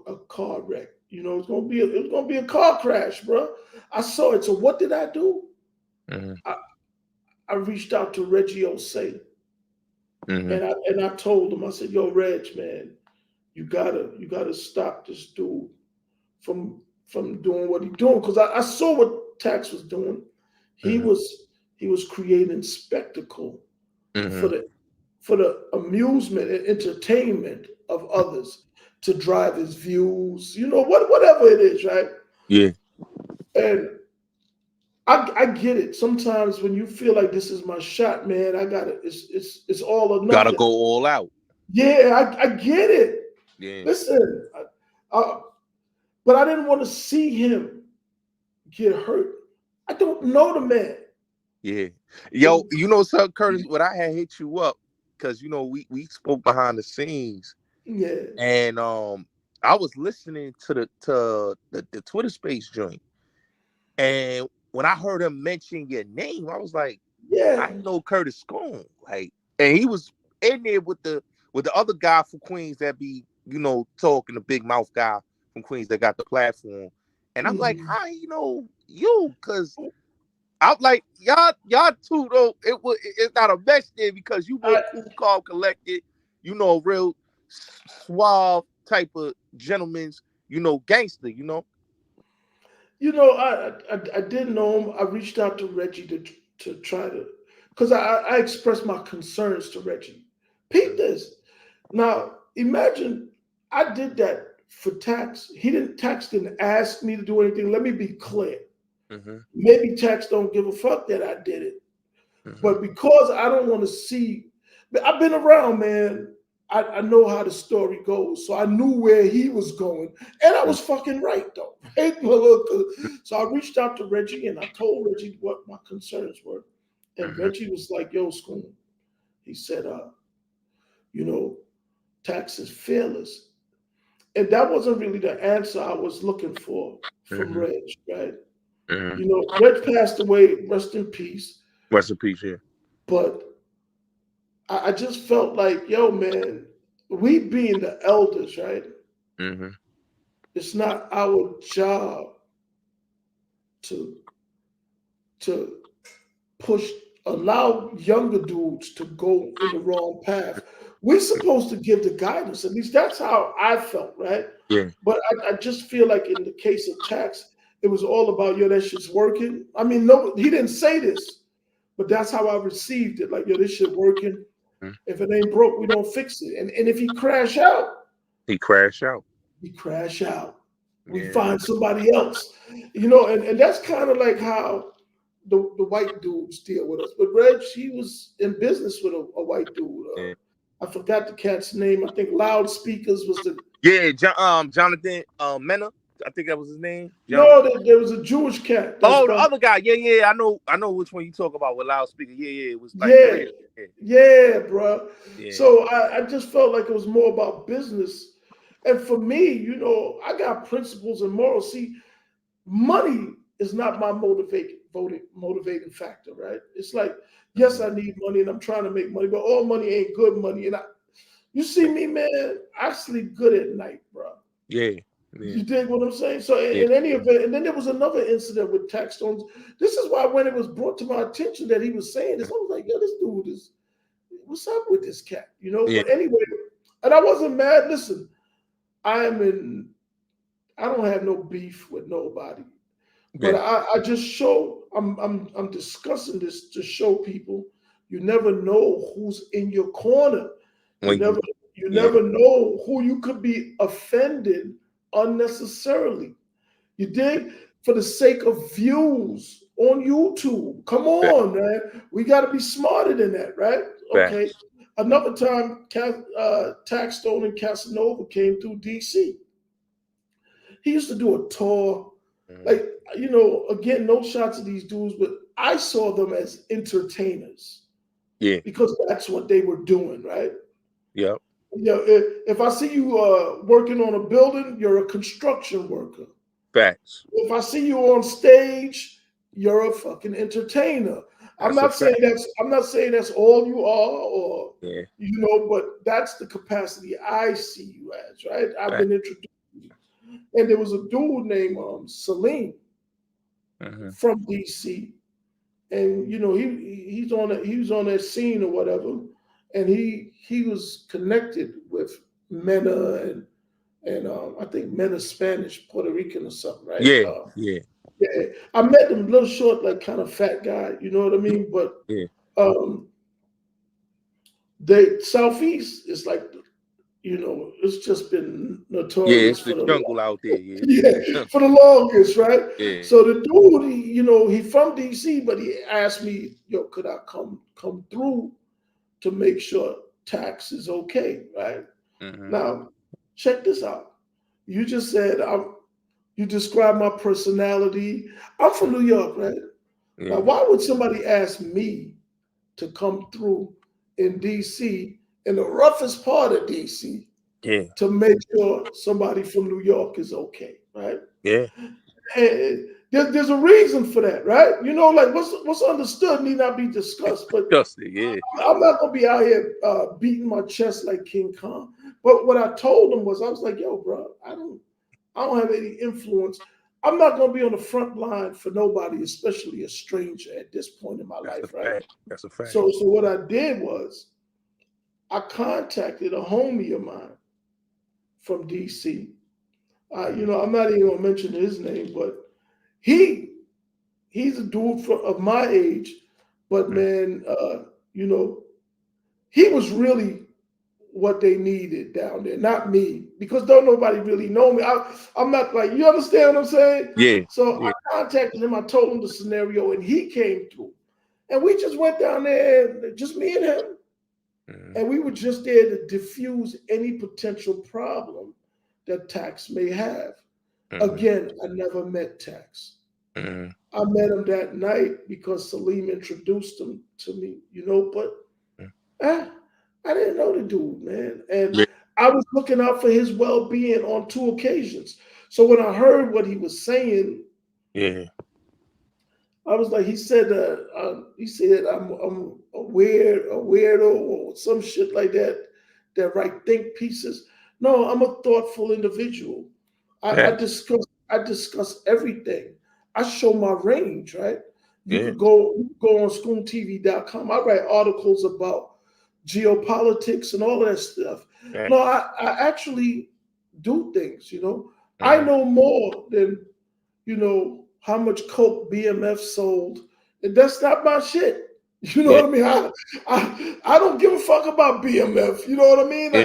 wreck. You know, it was going to be a car crash, bro. I saw it. So what did I do? Mm-hmm. I, I reached out to Reggie Osei, Mm-hmm. and I told him, I said, "Yo, Reg, man, you gotta stop this dude from doing what he's doing because I saw what Tax was doing. He Mm-hmm. was he was creating spectacle for Mm-hmm. the amusement and entertainment of others to drive his views, you know, whatever it is, right? Yeah. And I get it. Sometimes when you feel like this is my shot, man, I got it. It's all or Gotta nothing. go all out. Yeah, I get it. Yeah. Listen, but I didn't want to see him get hurt. I don't know the man. Yeah. Yo, you know something, Curtis? What I had hit you up because we spoke behind the scenes, Yeah, and I was listening to the Twitter space joint, and when I heard him mention your name, I was like, yeah. I know Curtis Scoon, like, and he was in there with the other guy from Queens that be talking, the big mouth guy from Queens that got the platform, and I'm like, Mhm. how you? Because I'm like, y'all two though. It's not a mess there because you more I, cool, calm, collected. Real suave type of gentleman's. Gangster. I didn't know him. I reached out to Reggie to try to, because I expressed my concerns to Reggie. Peep this. Now, imagine I did that for Tax. Tax didn't ask me to do anything. Let me be clear. Mm-hmm. Maybe Tax don't give a fuck that I did it. Mm-hmm. But because I don't want to see, I've been around, man. I know how the story goes. So I knew where he was going. And I was fucking right, though. Right? So I reached out to Reggie and I told Reggie what my concerns were. And Mm-hmm. Reggie was like, yo, Scoon. He said, you know, Tax is fearless. And that wasn't really the answer I was looking for from Mm-hmm. Reg, right? Mm-hmm. You know, Reg passed away, rest in peace. Rest in peace, yeah. But I just felt like, yo, man, we being the elders, right? Mm-hmm. It's not our job to to push, allow younger dudes to go in the wrong path. We're supposed to give the guidance. At least that's how I felt, right? Yeah. But I just feel like in the case of Tax, it was all about, yo, that shit's working. I mean, no, he didn't say this, but that's how I received it. Like, yo, this shit working. Mhm. If it ain't broke, we don't fix it. And if he crash out, He crashed out. we crash out. We Yeah. find somebody else. You know, and that's kind of like how the white dudes deal with us. But Reg, he was in business with a white dude. Yeah. I forgot the cat's name. I think Loudspeakers was the Yeah. Jonathan Mena. I think that was his name. no. Jonathan. There was a Jewish cat that's Oh, the by other guy. Yeah, yeah. I know which one you talk about with loudspeaker. Yeah, yeah. It was like yeah, three. Yeah. yeah, bro. Yeah. So I just felt like it was more about business. And for me, you know, I got principles and morals. See, money is not my motivating factor, right? It's like, yes, Mhm. I need money and I'm trying to make money, but all money ain't good money. And you see me, man, I sleep good at night, bro. Yeah. Yeah. You dig what I'm saying? So Yeah. in any event, and then there was another incident with Taxstones. This is why when it was brought to my attention that he was saying this, I was like, yo, this dude is, what's up with this cat? You know, Yeah. but anyway, and I wasn't mad. Listen, I am in, I don't have no beef with nobody. But Yeah. I just show I'm discussing this to show people you never know who's in your corner. You When you. never you Yeah. never know who you could be offended unnecessarily. You dig? For the sake of views on YouTube. Come Back. on, man. We got to be smarter than that, right? Back. Okay. Another time, Taxstone and Casanova came through DC. He used to do a tour. Mhm. Like, you know, again, no shots of these dudes, but I saw them as entertainers Yeah. because that's what they were doing, right? Yep. You know, if I see you working on a building, you're a construction worker. Facts. If I see you on stage, you're a fucking entertainer. That's a fact. I'm not saying that's all you are, or Yeah. you know, but that's the capacity I see you as, right? I've Fact. been introduced. And there was a dude named Salim Mm-hmm. from DC, and you know he was on that scene or whatever, and he was connected with Mena and I think Mena's Spanish, Puerto Rican or something, right? Yeah. Yeah. Yeah, I met him, little short, like kind of fat guy, you know what I mean? But Yeah. um, they Southeast is like, you know, it's just been Yeah. notorious It's the for the jungle out there. Yeah. It's yeah, the jungle. for the longest, right? Yeah. So the dude, you know, he from DC, but he asked me, yo, could I come through to make sure Tax is okay, right? Mm-hmm. Now, check this out. You just said you described my personality. I'm from New York, right? Now, Yeah. why would somebody ask me to come through in DC, in the roughest part of DC, Yeah. to make sure somebody from New York is okay, right? Yeah. And there's a reason for that, right? You know, like what's understood need not be discussed. But Just it. Yeah. I'm not gonna be out here beating my chest like King Kong. But what I told him was, I was like, "Yo, bro, I don't have any influence. I'm not gonna be on the front line for nobody, especially a stranger at this point in my That's a life, right?" fact. That's a fact. So what I did was I contacted a homie of mine from DC. You Mm-hmm. know, I'm not even gonna mention his name, but he he's a dude of my age, but man, you know, he was really what they needed down there, not me, because don't nobody really know me. I'm not like, you understand what I'm saying? Yeah. So Yeah. I contacted him, I told him the scenario, and he came through. And we just went down there, just me and him, Mm-hmm. and we were just there to diffuse any potential problem that Tax may have. Mm-hmm. Again, I never met Tax. Mm-hmm. I met him that night because Salim introduced him to me, but I, I didn't know the dude, man. And Yeah. I was looking out for his well being on two occasions. So when I heard what he was saying, Yeah. I was like, he said I'm a weirdo or some shit like that. That write think pieces. No, I'm a thoughtful individual. I Facts. discuss everything. I show my range, right? Yeah. You could go on schoontv.com. I write articles about geopolitics and all of that stuff. No, Facts. I actually do things. I Mm-hmm. know more than how much coke BMF sold. And that's not my shit. You know Yeah. what I mean? I don't give a fuck about BMF. You know what I mean? Yeah.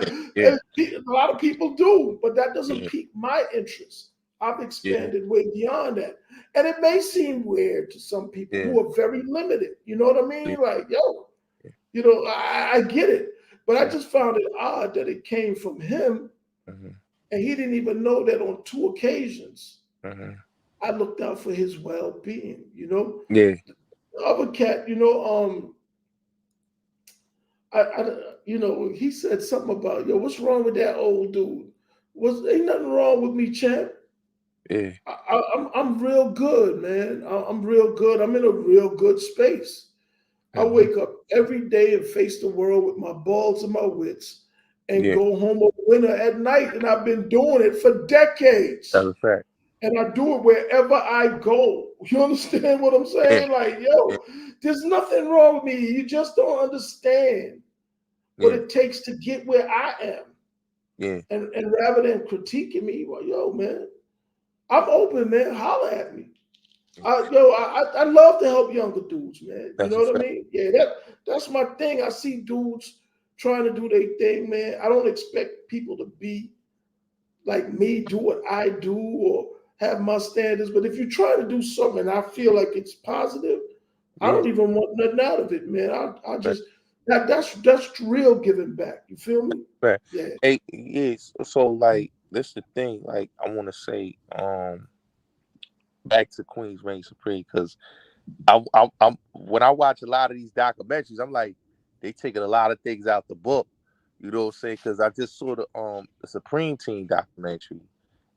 Like, Yeah. a lot of people do, but that doesn't Yeah. pique my interest. I've Yeah. expanded way beyond that. And it may seem weird to some people Yeah. who are very limited. You know what I Yeah. mean? Like, yo, Yeah. I get it. But I Mm-hmm. just found it odd that it came from him Mm-hmm. and he didn't even know that on two occasions Mm-hmm. I looked out for his well-being. Yeah. The other cat, he said something about, yo, what's wrong with that old dude? Ain't nothing wrong with me, champ. Yeah. I'm real good, man. I'm real good. I'm in a real good space. I Mm-hmm. wake up every day and face the world with my balls and my wits and Yeah. go home a winner at night. And I've been doing it for That's decades. a fact. And I do it wherever I go. You understand what I'm Yeah. saying? Like, Yeah. yo, there's nothing wrong with me. You just don't understand what Yeah. it takes to get where I am. Yeah. And rather than critiquing me, well, yo, man, I'm open, man. Holler at me. I love to help younger dudes, man. You That's know a what I fact. mean? Yeah, that's my thing. I see dudes trying to do their thing, man. I don't expect people to be like me, do what I do, or have my standards. But if you're trying to do something and I feel like it's positive, I Yeah. don't even want nothing out of it, man. I Fact. just that's real giving back. You feel me? Fact. Yeah. Hey, yes. So like this the thing. Like I want to say, back to Queens Reign Supreme because I'm when I watch a lot of these documentaries, I'm like, they taking a lot of things out the book. You know what I'm saying? Because I just saw the Supreme Team documentary,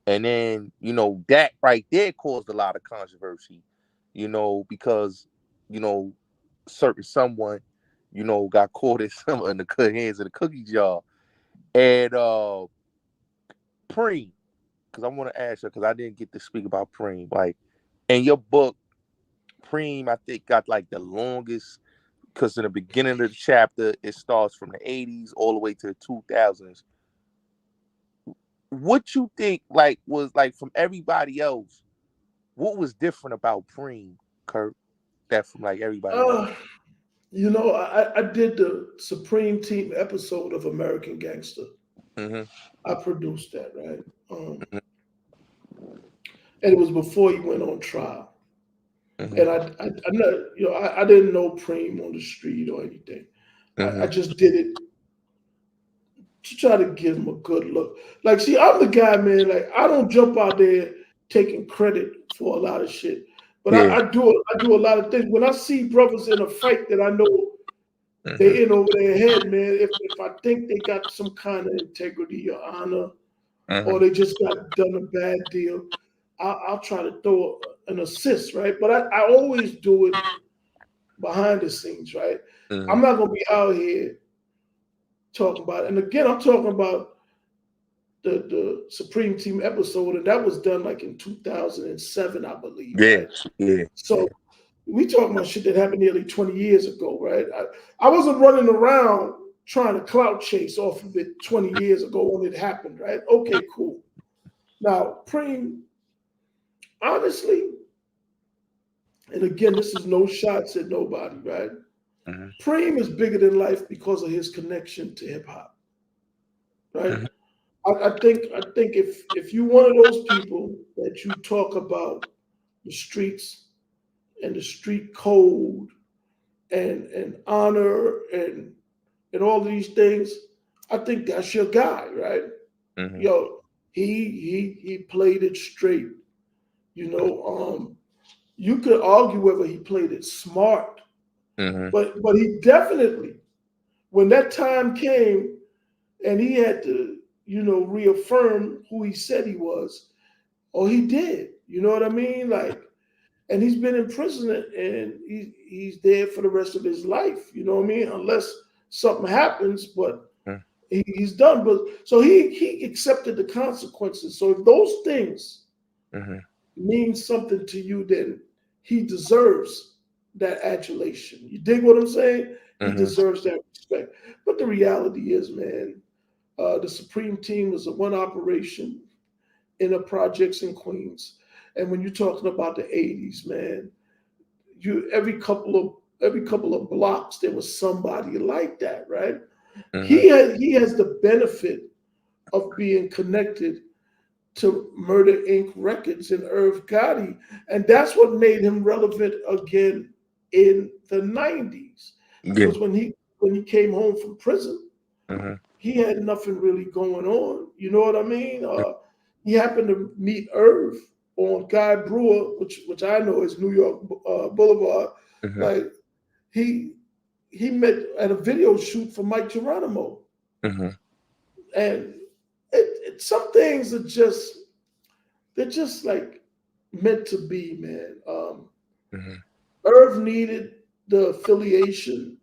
and then that right there caused a lot of controversy. Because you know certain someone got caught in some in the hands of the cookie jar, and Preem. Because I want to ask you because I didn't get to speak about Preem. Like in your book, Preem, I think got like the longest because in the beginning of the chapter, it starts from the 80s all the way to the 2000s. What you think like was like from everybody else? What was different about Preem, Kurt, that from like everybody else? Uh, I did the Supreme Team episode of American Gangster. Mm-hmm. I produced that, right? Um, Mm-hmm. and it was before he went on trial. Mm-hmm. And I know, I didn't know Preem on the street or anything. I Mm-hmm. just did it to try to give him a good look. Like, see, I'm the guy, man. Like, I don't jump out there taking credit for a lot of shit, but Yeah. I do a lot of things. When I see brothers in a fight that I know Mm-hmm. they in over their head, man. If I think they got some kind of integrity or honor, or Mm-hmm. they just got done a bad deal, I'll try to throw an assist, right? But I always do it behind the scenes, right? Mm-hmm. I'm not gonna be out here talking about it. And again, I'm talking about the Supreme Team episode, and that was done like in 2007, I believe, Yeah. right? Yeah. So we talking about shit that happened nearly 20 years ago, right? I wasn't running around trying to clout chase off of it 20 years ago when it happened, right? Okay, cool. Now, Preem, honestly, and again, this is no shots at nobody, right? Mm-hmm. Preem is bigger than life because of his connection to hip hop, right? Mm-hmm. I think if you one of those people that you talk about the streets and the street code and honor and all these things, I think that's your guy, right? Mm-hmm. Yo, he played it straight. You know, you could argue whether he played it smart, Mm-hmm. but he definitely, when that time came and he had to, reaffirm who he said he was, or he did. You know what I mean? Like, and he's been in prison and he's there for the rest of his life. You know what I mean? Unless something happens, but he's done. But so he accepted the consequences. So if those things Mm-hmm. means something to you, then he deserves that adulation. You dig what I'm saying? He Mm-hmm. deserves that respect. But the reality is, man, the Supreme Team is a one operation in a projects in Queens. And when you're talking about the 80s, man, you every couple of blocks there was somebody like that, right? Mm-hmm. He has the benefit of being connected to Murder Inc. Records and Irv Gotti. And that's what made him relevant again in the 90s. Yeah. Because when he came home from prison, Mm-hmm. he had nothing really going on. You know what I mean? He happened to meet Irv on Guy Brewer, which I know is New York Boulevard. Mm-hmm. Like he he met at a video shoot for Mike Geronimo, Mm-hmm. and some things are just they're just like meant to be, man. Mm-hmm. Irv needed the affiliation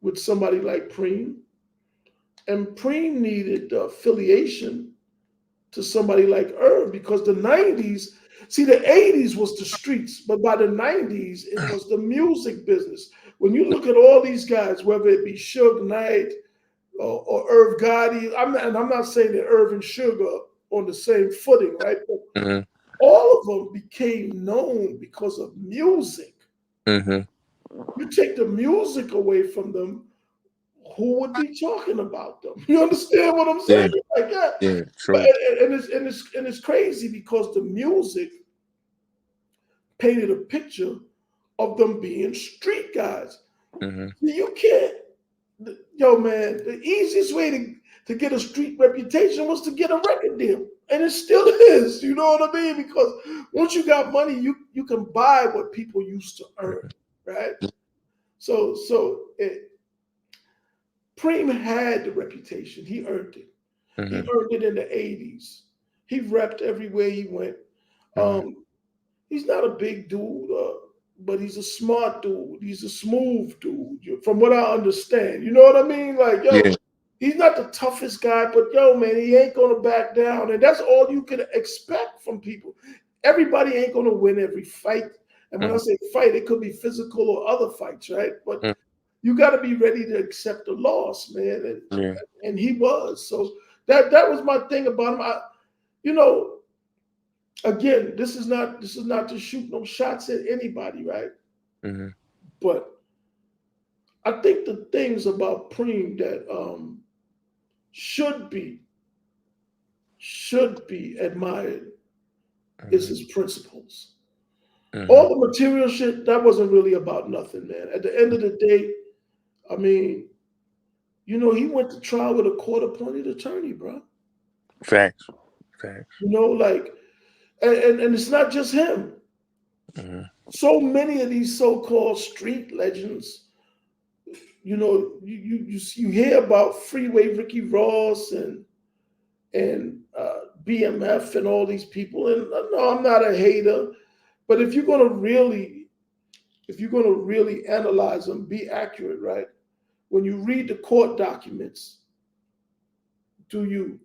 with somebody like Preem, and Preem needed the affiliation to somebody like Irv because the 90s, see, the 80s was the streets, but by the 90s, it was the music business. When you look at all these guys, whether it be Suge Knight or Irv Gotti, and I'm not saying that Irv and Suge are on the same footing, right? But Mm-hmm. all of them became known because of music. Mm-hmm. You take the music away from them, who would be talking about them? You understand what I'm Yeah. saying? Like, yeah. Yeah. But True. and it's crazy because the music painted a picture of them being street guys. Mm-hmm. You can't, yo man. The easiest way to get a street reputation was to get a record deal, and it still is. You know what I mean? Because once you got money, you can buy what people used to earn, right? So Preem had the reputation. He earned it. He Mm-hmm. earned it in the 80s. He repped everywhere he went. Mm-hmm. Um, he's not a big dude, but he's a smart dude. He's a smooth dude, from what I understand. You know what I mean? Like, Yeah. yo, he's not the toughest guy, but yo, man, he ain't gonna back down. And that's all you can expect from people. Everybody ain't gonna win every fight. And when I Mm-hmm. say fight, it could be physical or other fights, right? But you got to be ready to accept the loss, man. Yeah. And he was. So that was my thing about him. You know, again, this is not to shoot no shots at anybody, right? Mm-hmm. But I think the things about Preem that should be should be admired is Mm-hmm. his principles. Mm-hmm. All the material shit that wasn't really about nothing, man. At the end of the day, I mean, he went to trial with a court-appointed attorney, bro. Facts. Facts. Like, and it's not just him. Mm-hmm. So many of these so-called street legends, you hear about Freeway Ricky Ross and BMF and all these people. And no, I'm not a hater, but if you're gonna really analyze them, be accurate, right? When you read the court documents, do you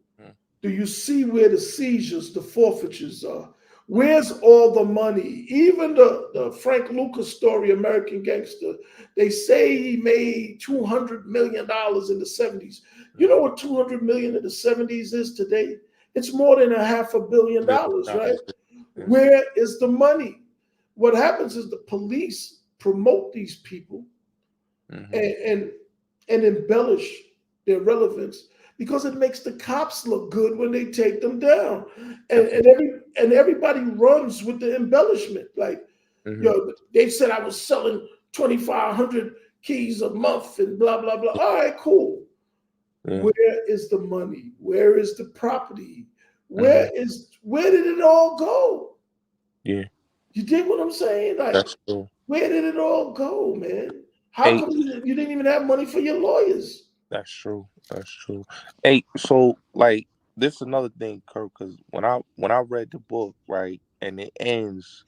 do you see where the seizures, the forfeitures are? Where's all the money? Even the Frank Lucas story, American Gangster, they say he made $200 million in the 70s. You know what 200 million in the 70s is today? It's more than a $500 million, right? Yeah. Where is the money? What happens is the police promote these people Mm-hmm. and embellish their relevance because it makes the cops look good when they take them down, and Definitely. and everybody runs with the embellishment. Like, Mm-hmm. they said I was selling 2,500 keys a month and blah blah blah. All right, cool. Yeah. Where is the money? Where is the property? Mm-hmm. Where did it all go? Yeah. You dig what I'm saying? Like, That's true. where did it all go, man? How Hey, come you didn't even have money for your lawyers? that's true. That's true. Hey, so like this is another thing, Kirk, because when I read the book, right, and it ends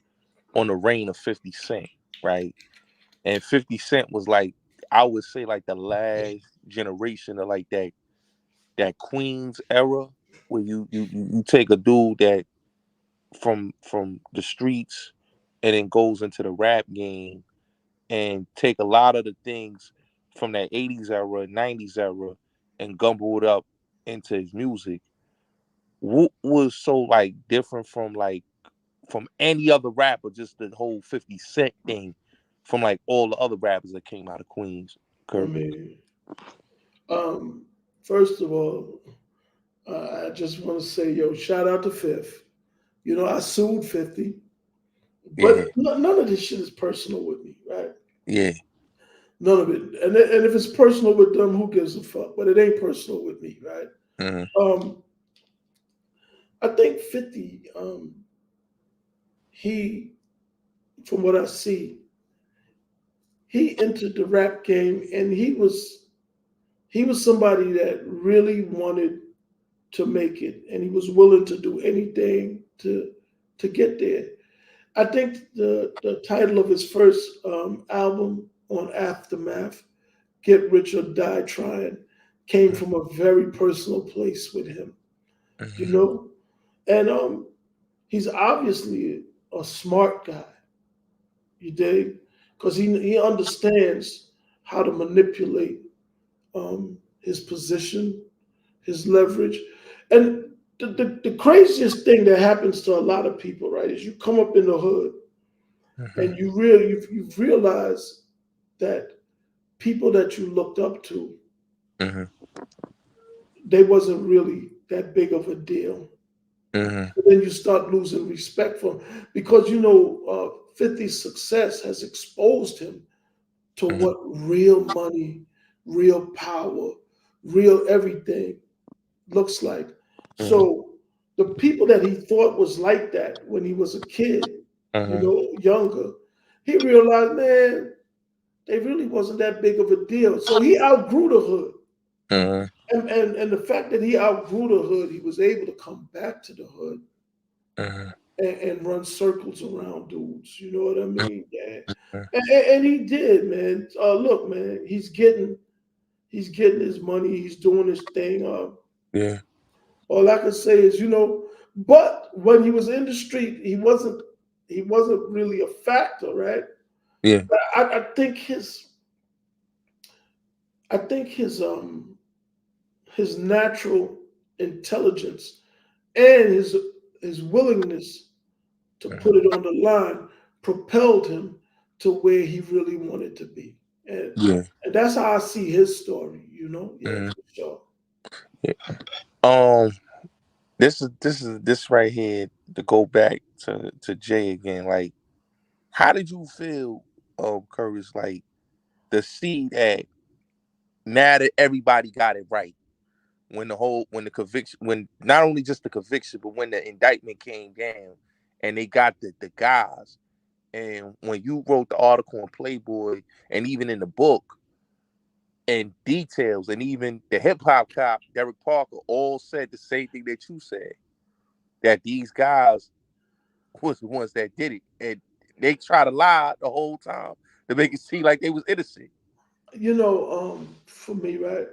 on the reign of 50 Cent, right? And 50 Cent was like, I would say like the last generation of like that Queens era where you take a dude that from the streets and then goes into the rap game and take a lot of the things from that 80s era, 90s era and gumble it up into his music. What was so like different from any other rapper, just the whole 50 Cent thing from like all the other rappers that came out of Queens, I Kirk? mean, first of all, I just want to say, yo, shout out to Fifth. You know, I sued 50, Yeah, but none of this shit is personal with me, right? yeah. None of it. And if it's personal with them, who gives a fuck? But it ain't personal with me, right? Mm-hmm, Um, I think 50, he, from what I see, he entered the rap game and he was somebody that really wanted to make it and he was willing to do anything to get there. I think the title of his first album on Aftermath, Get Rich or Die Trying, came from a very personal place with him, you mm-hmm, know? And he's obviously a smart guy, you dig? Because he understands how to manipulate his position, his leverage. And the craziest thing that happens to a lot of people, right, is you come up in the hood mm-hmm, and you've realized that people that you looked up to, mm-hmm, they wasn't really that big of a deal. mm-hmm, But then you start losing respect for him because 50's success has exposed him to mm-hmm, what real money, real power, real everything looks like. mm-hmm, So the people that he thought was like that when he was a kid, mm-hmm, younger, he realized, man, they really wasn't that big of a deal. So he outgrew the hood. mm-hmm, And the fact that he outgrew the hood, he was able to come back to the hood mm-hmm, and run circles around dudes. You know what I mean? Yeah. mm-hmm. And he did, man. Look, man, he's getting his money. He's doing his thing. Yeah, All I can say is, but when he was in the street, he wasn't really a factor, right? yeah, But I think his natural intelligence and his willingness to put mm-hmm, it on the line propelled him to where he really wanted to be. And yeah, and that's how I see his story, Yeah, mm-hmm, for sure. yeah. Um, this right here to go back to Jay again. Like, how did you feel, Curtis? Like the see that now that everybody got it right when the conviction, when not only just the conviction, but when the indictment came down and they got the guys, and when you wrote the article in Playboy and even in the book and details, and even the hip hop cop Derek Parker all said the same thing that you said, that these guys was the ones that did it, and they try to lie the whole time to make it seem like they was innocent. For me, right?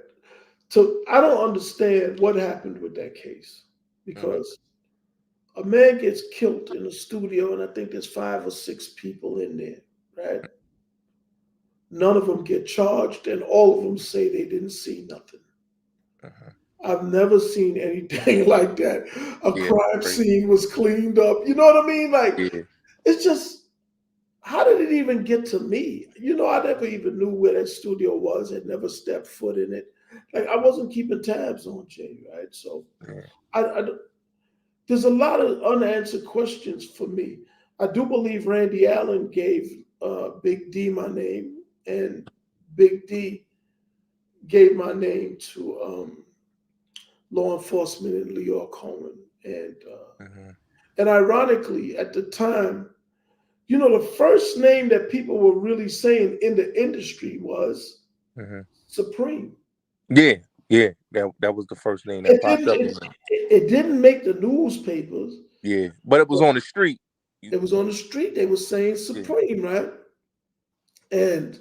So I don't understand what happened with that case Mm-hmm, because a man gets killed in a studio, and I think there's 5 or 6 people in there, right? None of them get charged, and all of them say they didn't see nothing. mm-hmm. I've never seen anything like that. A Yeah, that's crime crazy. scene was cleaned up. You know what I mean? Like, Yeah, it's just, how did it even get to me? I never even knew where that studio was. Had never stepped foot in it. Like, I wasn't keeping tabs on Jay, right? So, yeah, I there's a lot of unanswered questions for me. I do believe Randy Allen gave Big D my name, and Big D gave my name to law enforcement in Leo Cohen, and Mhm. and ironically, at the time, you know, the first name that people were really saying in the industry was Mhm. Supreme. Yeah, yeah. That was the first name that It popped didn't up it, in there. it didn't make the newspapers, Yeah, but it was but on the street. You, it was on the street. They were saying yeah. Supreme, right? And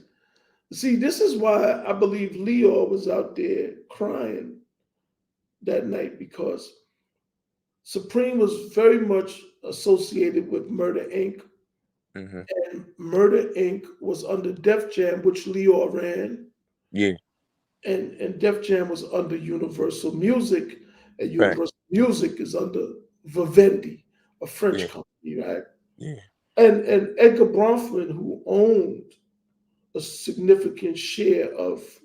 see, this is why I believe Leo was out there crying that night because Supreme was very much associated with Murder Inc. Mhm. And Murder Inc. was under Def Jam, which Leo ran, Yeah. and Def Jam was under Universal Music, and Right. Universal Music is under Vivendi, a French Yeah. company, right? Yeah. And Edgar Bronfman, who owned a significant share of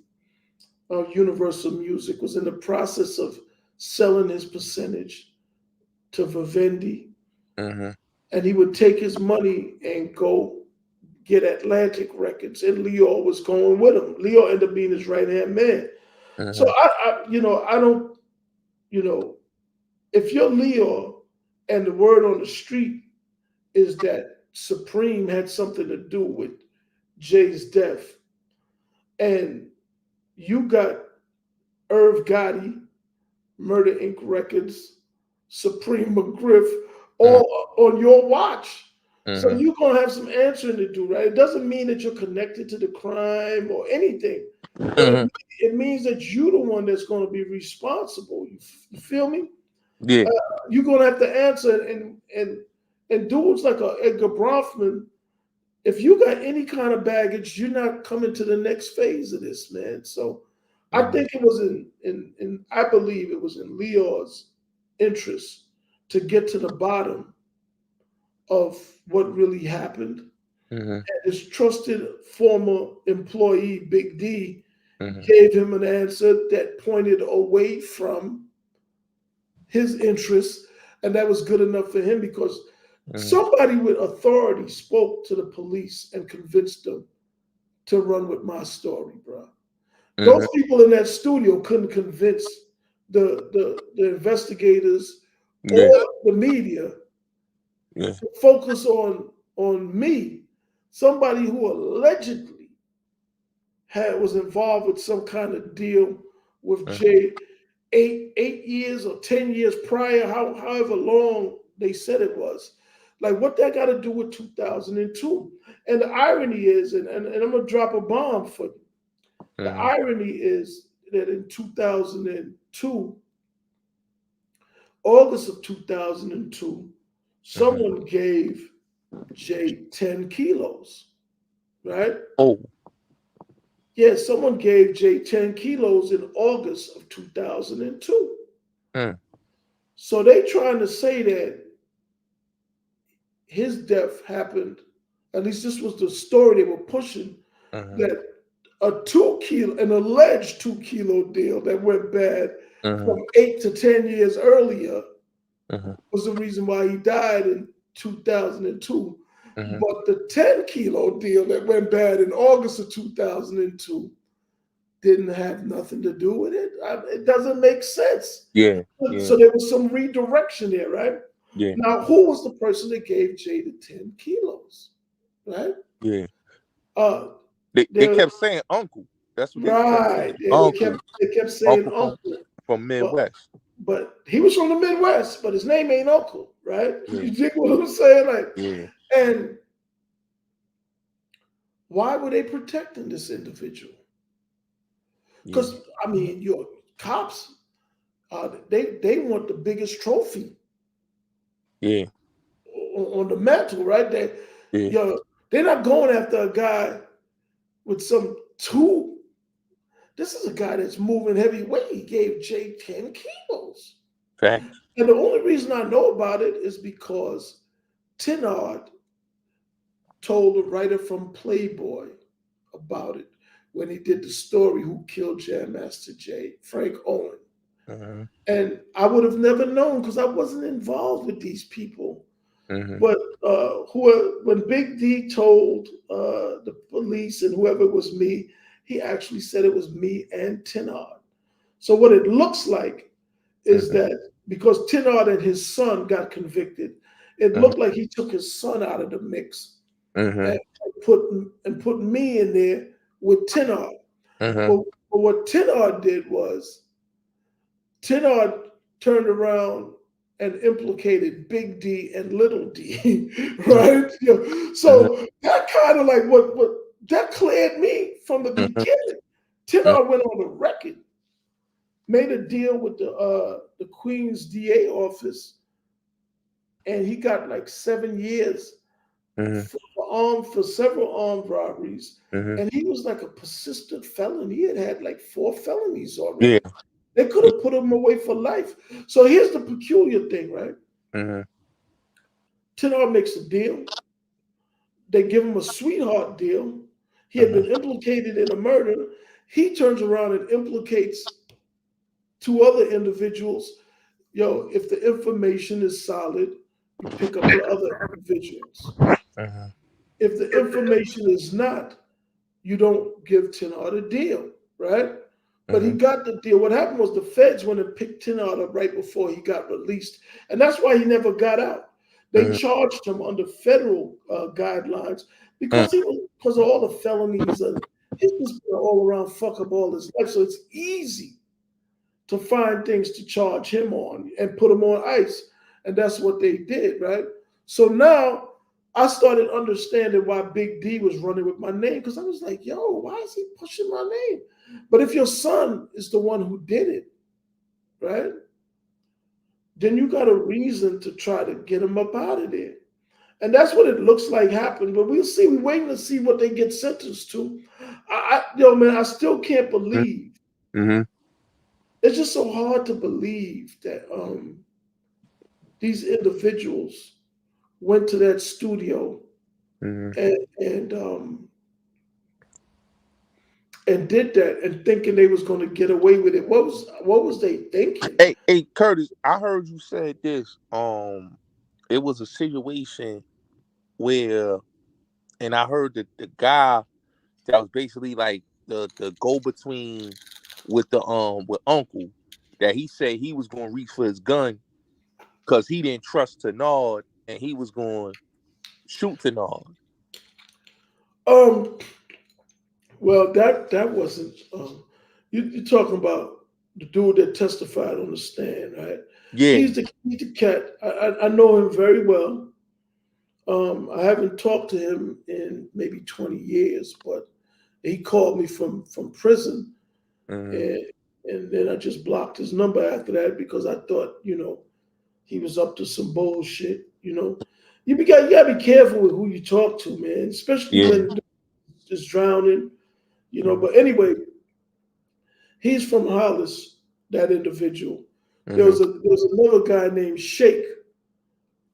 Universal Music, was in the process of selling his percentage to Vivendi, Mhm. and he would take his money and go get Atlantic Records, and Leo was going with him. Leo ended up being his right hand man. So Mhm. I don't, you know, if you're Leo and the word on the street is that Supreme had something to do with Jay's death, and you got Irv Gotti, Murder Inc. Records, Supreme McGriff, Mhm. all on your watch. So Mhm. you're gonna have some answering to do, right? It doesn't mean that you're connected to the crime or anything, but Mhm. it means that you're the one that's gonna be responsible. You feel me? Yeah. You're gonna have to answer, and dudes like Edgar Bronfman, if you got any kind of baggage, you're not coming to the next phase of this, man. So I Mhm. think it was in I believe it was in Leo's interest to get to the bottom of what really happened. Mhm. And his trusted former employee, Big D, Mhm. gave him an answer that pointed away from his interests, and that was good enough for him because Mhm. somebody with authority spoke to the police and convinced them to run with my story, bro. Those Mhm. people in that studio couldn't convince the investigators Yeah. or the media Yeah. to focus on me, somebody who allegedly was involved with some kind of deal with Mhm. Jay 8 years or 10 years prior, however long they said it was. Like what that got to do with 2002? And the irony is, and I'm gonna drop a bomb for you. The Mhm. irony is that in 2002, August of 2002, Mhm. someone gave Jay 10 kilos, right? Oh. Yeah, someone gave Jay 10 kilos in August of 2002. Mm. So they trying to say that his death happened, at least this was the story they were pushing, Mhm. that an alleged 2 kilo deal that went bad from Mhm. 8 to 10 years earlier Mhm. was the reason why he died in 2002. Mhm. But the 10 kilo deal that went bad in August of 2002 didn't have nothing to do with it. It doesn't make sense. Yeah. Yeah. So there was some redirection there, right? Yeah. Now, who was the person that gave Jay the 10 kilos, right? Yeah. Uh, They there, kept saying uncle. That's what they kept saying. right. Uncle. They kept saying Uncle uncle, from but Midwest. he was from the Midwest, but his name ain't Uncle, right? Yeah. You dig what I'm saying? Like, Yeah. and why were they protecting this individual? Yeah. Because I mean, your cops, they want the biggest trophy Yeah. on the mantle, right? Yeah. You know, they're not going after a guy with some two. This is a guy that's moving heavyweight. He gave Jay 10 kilos. Facts. And the only reason I know about it is because Tenard told a writer from Playboy about it when he did the story Who Killed Jam Master Jay, Frank Owen. Mhm. And I would have never known because I wasn't involved with these people. Mhm. But when Big D told the police and whoever it was me, he actually said it was me and Tenard. So what it looks like is Mhm. that because Tenard and his son got convicted, it Mhm. looked like he took his son out of the mix Mhm. and put put me in there with Tenard. Mhm. But, but what Tenard did was Tenard turned around and implicated Big D and Little D, Mhm. right? Mhm. So that kind of like what that cleared me from the Mhm. beginning. Mhm. Tenard went on the record, made a deal with the Queen's DA office, and he got like 7 years Mhm. for several armed robberies. Mhm. And he was like a persistent felon. He had like 4 felonies Yeah. already. They could have put him away for life. So here's the peculiar thing, right? Mhm. Tenor makes a deal. They give him a sweetheart deal. He had Mhm. been implicated in a murder. He turns around and implicates two other individuals. Yo, if the information is solid, you pick up the other individuals. Mhm. If the information is not, you don't give Tenard a deal, right? But he Mhm. got the deal. What happened was the feds went and picked Tenard up right before he got released. And that's why he never got out. They Mhm. charged him under federal guidelines Mhm. because of all the felonies and he's just been all around fuck up all his life. So it's easy to find things to charge him on and put him on ice. And that's what they did, right? So now I started understanding why Big D was running with my name because I was like, yo, why is he pushing my name? But if your son is the one who did it, right, then you got a reason to try to get him up out of there. And that's what it looks like happened. But we'll see. We're waiting to see what they get sentenced to. Yo, man, I still can't believe. Mhm. It's just so hard to believe that these individuals went to that studio Mhm. and and did that and thinking they was going to get away with it. What was they thinking? Hey, Curtis, I heard you said this. It was a situation where, and I heard that the guy that was basically like the go between with Uncle, that he said he was gonna reach for his gun because he didn't trust Tenard and he was going to shoot Tenard. Um, well, that wasn't. You're talking about the dude that testified on the stand, right? Yeah. He's the cat. I know him very well. I haven't talked to him in maybe 20 years, but he called me from prison, Mhm. and then I just blocked his number after that because I thought, he was up to some bullshit. You gotta be careful with who you talk to, man, especially Yeah. when it's drowning. Mhm. But anyway, he's from Hollis. That individual. Mhm. There was another guy named Shake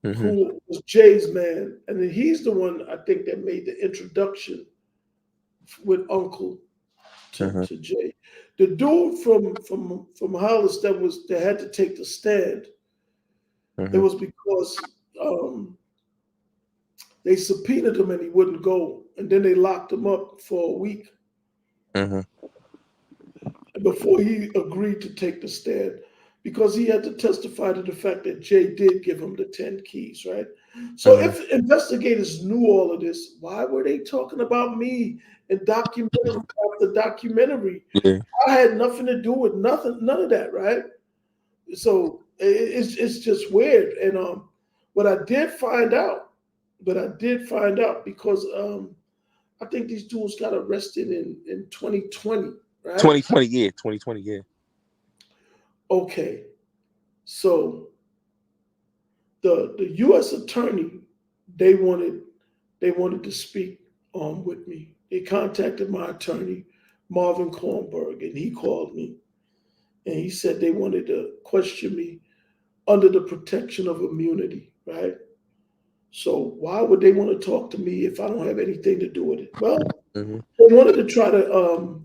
Mhm. who was Jay's man, and then he's the one I think that made the introduction with Uncle Mhm. to Jay. The dude from Hollis that had to take the stand. It Mhm. was because they subpoenaed him and he wouldn't go, and then they locked him up for a week Mhm. before he agreed to take the stand because he had to testify to the fact that Jay did give him the 10 keys, right? So Mhm. if investigators knew all of this, why were they talking about me in documentary after documentary? Yeah. I had nothing to do with nothing, none of that, right? So it's just weird. And what I did find out, because I think these dudes got arrested in 2020, right? 2020. Yeah. 2020. Yeah. Okay, so the U.S. attorney they wanted they wanted to speak with me. They contacted my attorney Marvin Kornberg, and he called me and he said they wanted to question me under the protection of immunity, right? So why would they want to talk to me if I don't have anything to do with it? Well, Mhm. they wanted to try to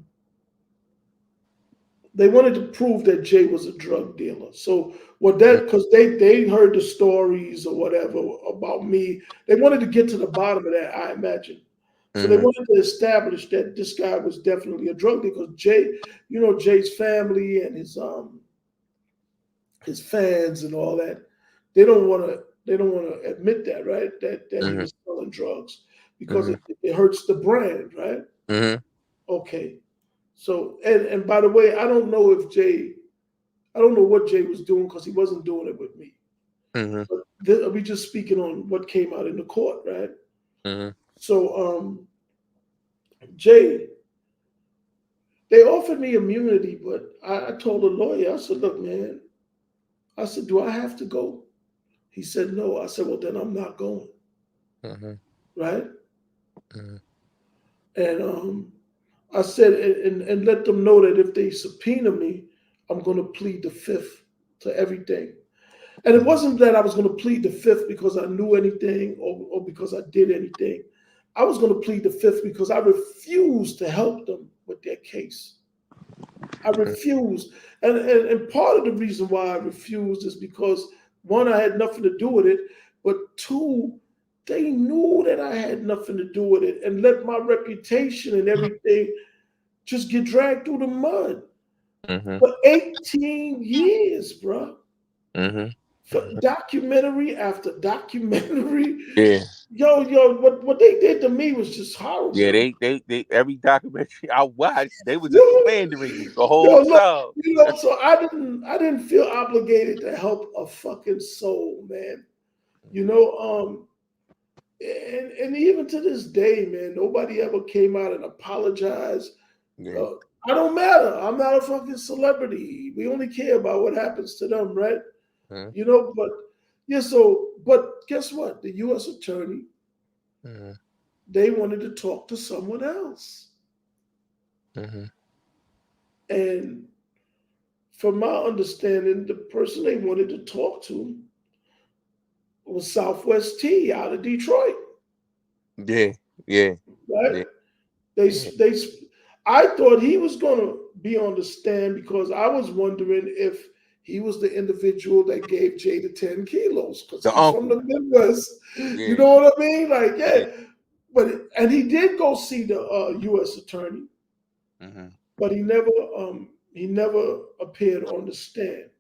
they wanted to prove that Jay was a drug dealer. So what that because they heard the stories or whatever about me. They wanted to get to the bottom of that, I imagine. So they Mm-hmm. wanted to establish that this guy was definitely a drug dealer because Jay, Jay's family and his fans and all that, they don't want to admit that, right? That he Mm-hmm. was selling drugs because Mm-hmm. it hurts the brand, right? Mm-hmm. Okay. So and by the way, I don't know what Jay was doing because he wasn't doing it with me. Mm-hmm. But we just speaking on what came out in the court, right? Mm-hmm. So Jay, they offered me immunity, but I told the lawyer, I said, look, man, I said, do I have to go? He said, no. I said, well, then I'm not going, Mm-hmm. right? Mm-hmm. And I said, and let them know that if they subpoena me, I'm going to plead the fifth to everything. And it wasn't that I was going to plead the fifth because I knew anything or because I did anything. I was going to plead the fifth because I refused to help them with their case. I refused. And part of the reason why I refused is because one, I had nothing to do with it, but two, they knew that I had nothing to do with it and let my reputation and everything just get dragged through the mud Mm-hmm. for 18 years, bro. Mm-hmm. For documentary after documentary. Yeah. Yo, what they did to me was just Yeah, horrible. they every documentary I watched, they were just Yo, slandering you the whole look, time. so I didn't feel obligated to help a fucking soul, man. You know, and even to this day, man, nobody ever came out and apologized. Yeah. Uh, I don't matter. I'm not a fucking celebrity. We only care about what happens to them, right? Mm-hmm. But yeah, so but guess what? The US attorney, Mm-hmm. they wanted to talk to someone else. Mm-hmm. And from my understanding, the person they wanted to talk to was Southwest T out of Detroit, Yeah. Yeah. right? Yeah. They Yeah. they I thought he was going to be on the stand because I was wondering if he was the individual that gave Jay the 10 kilos because The he's from uncle. the Midwest. You Yeah. know what I mean? Like, yeah. Yeah. But and he did go see the U.S. attorney, Mm-hmm. but he never appeared on the stand.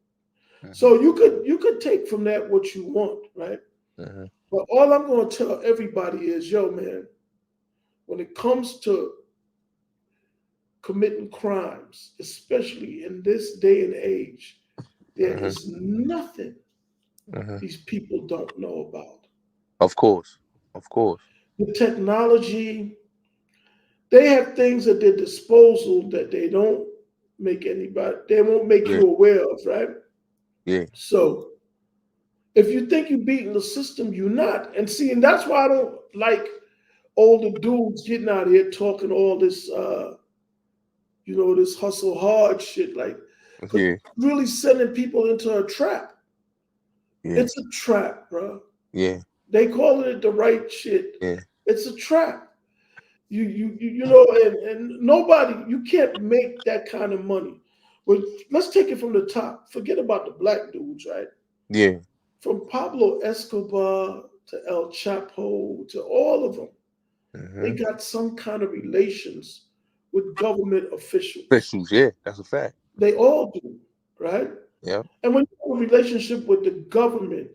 Mm-hmm. So you could take from that what you want, right? Mm-hmm. But all I'm going to tell everybody is, yo, man, when it comes to committing crimes, especially in this day and age, there Mm-hmm. is nothing Mm-hmm. these people don't know about. Of course. Of course. The technology, they have things at their disposal that they won't make Yeah. you aware of, right? Yeah. So if you think you're beating the system, you're not. And that's why I don't like older dudes getting out here talking all this this hustle hard shit, like, because Yeah. really sending people into a trap. Yeah. It's a trap, bro. Yeah. They calling it the right shit. Yeah. It's a trap. And nobody, you can't make that kind of money. But let's take it from the top. Forget about the black dudes, right? Yeah. From Pablo Escobar to El Chapo to all of them, they Mm-hmm. got some kind of relations with government officials. Officials, yeah, that's a fact. They all do, right? Yeah. And when you have a relationship with the government,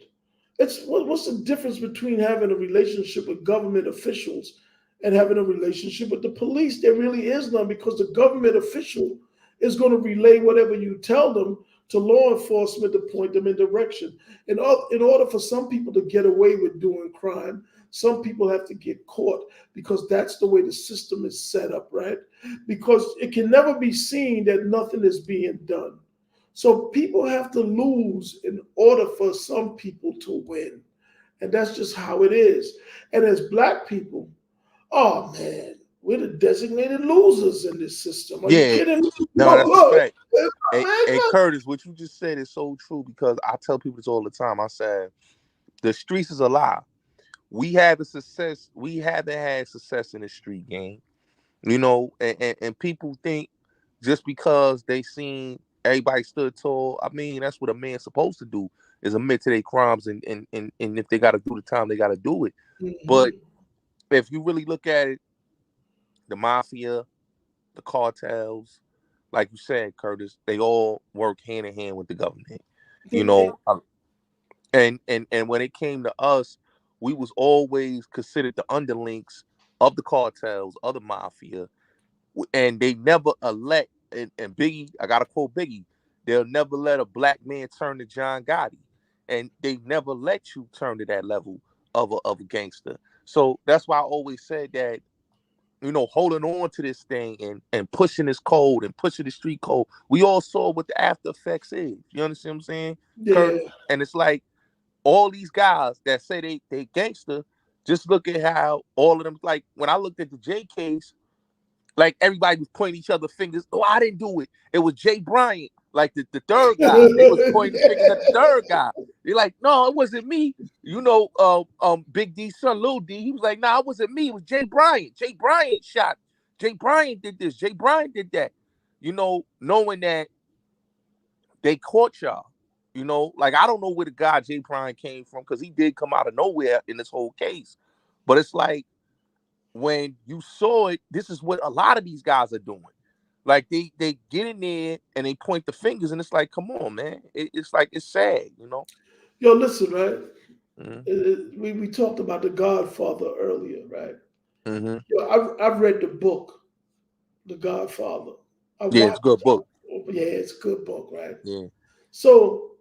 what's the difference between having a relationship with government officials and having a relationship with the police? There really is none because the government official is going to relay whatever you tell them to law enforcement to point them in direction. In order for some people to get away with doing crime, some people have to get caught because that's the way the system is set up, right? Because it can never be seen that nothing is being done. So people have to lose in order for some people to win. And that's just how it is. And as black people, oh man, we're the designated losers in this system. Are you Yeah. kidding me? No, that's a Look, fact. man, Hey, look. Curtis, what you just said is so true because I tell people this all the time. I said the streets is alive. We haven't had success in the street game. And people think just because they seen everybody stood tall, I mean, that's what a man's supposed to do is admit to their crimes and if they gotta do the time, they gotta do it. But Mhm. if you really look at it, the mafia, the cartels, like you said, Curtis, they all work hand in hand with the government. You Yeah, know, and when it came to us, we was always considered the underlings of the cartels, of the mafia, and they never elect. And Biggie, I gotta quote Biggie: they'll never let a black man turn to John Gotti, and they never let you turn to that level of a gangster. So that's why I always said that, holding on to this thing and pushing this code and pushing the street code. We all saw what the after effects is. You understand what I'm saying, Curtis? yeah. And it's like all these guys that say they gangster, just look at how all of them, like when I looked at the J case, like everybody was pointing each other fingers. Oh, I didn't do it. It was Jay Bryant, like the third guy. They was pointing the fingers at the third guy. They're like, no, it wasn't me. Big D son, Lil D, he was like, nah, it wasn't me. It was Jay Bryant. Jay Bryant shot. Jay Bryant did this. Jay Bryant did that. Knowing that they caught y'all. Like I don't know where the guy Jay Bryant came from, because he did come out of nowhere in this whole case. But it's like, when you saw it, this is what a lot of these guys are doing. Like they get in there and they point the fingers, and it's like, come on, man. It's like, it's sad. Yo, listen, right? Mm-hmm. We talked about the Godfather earlier, right? Mm-hmm. Yo, I've read the book, The Godfather. I Yeah, it's a watched. good book. Yeah, it's a good book, right? Yeah. So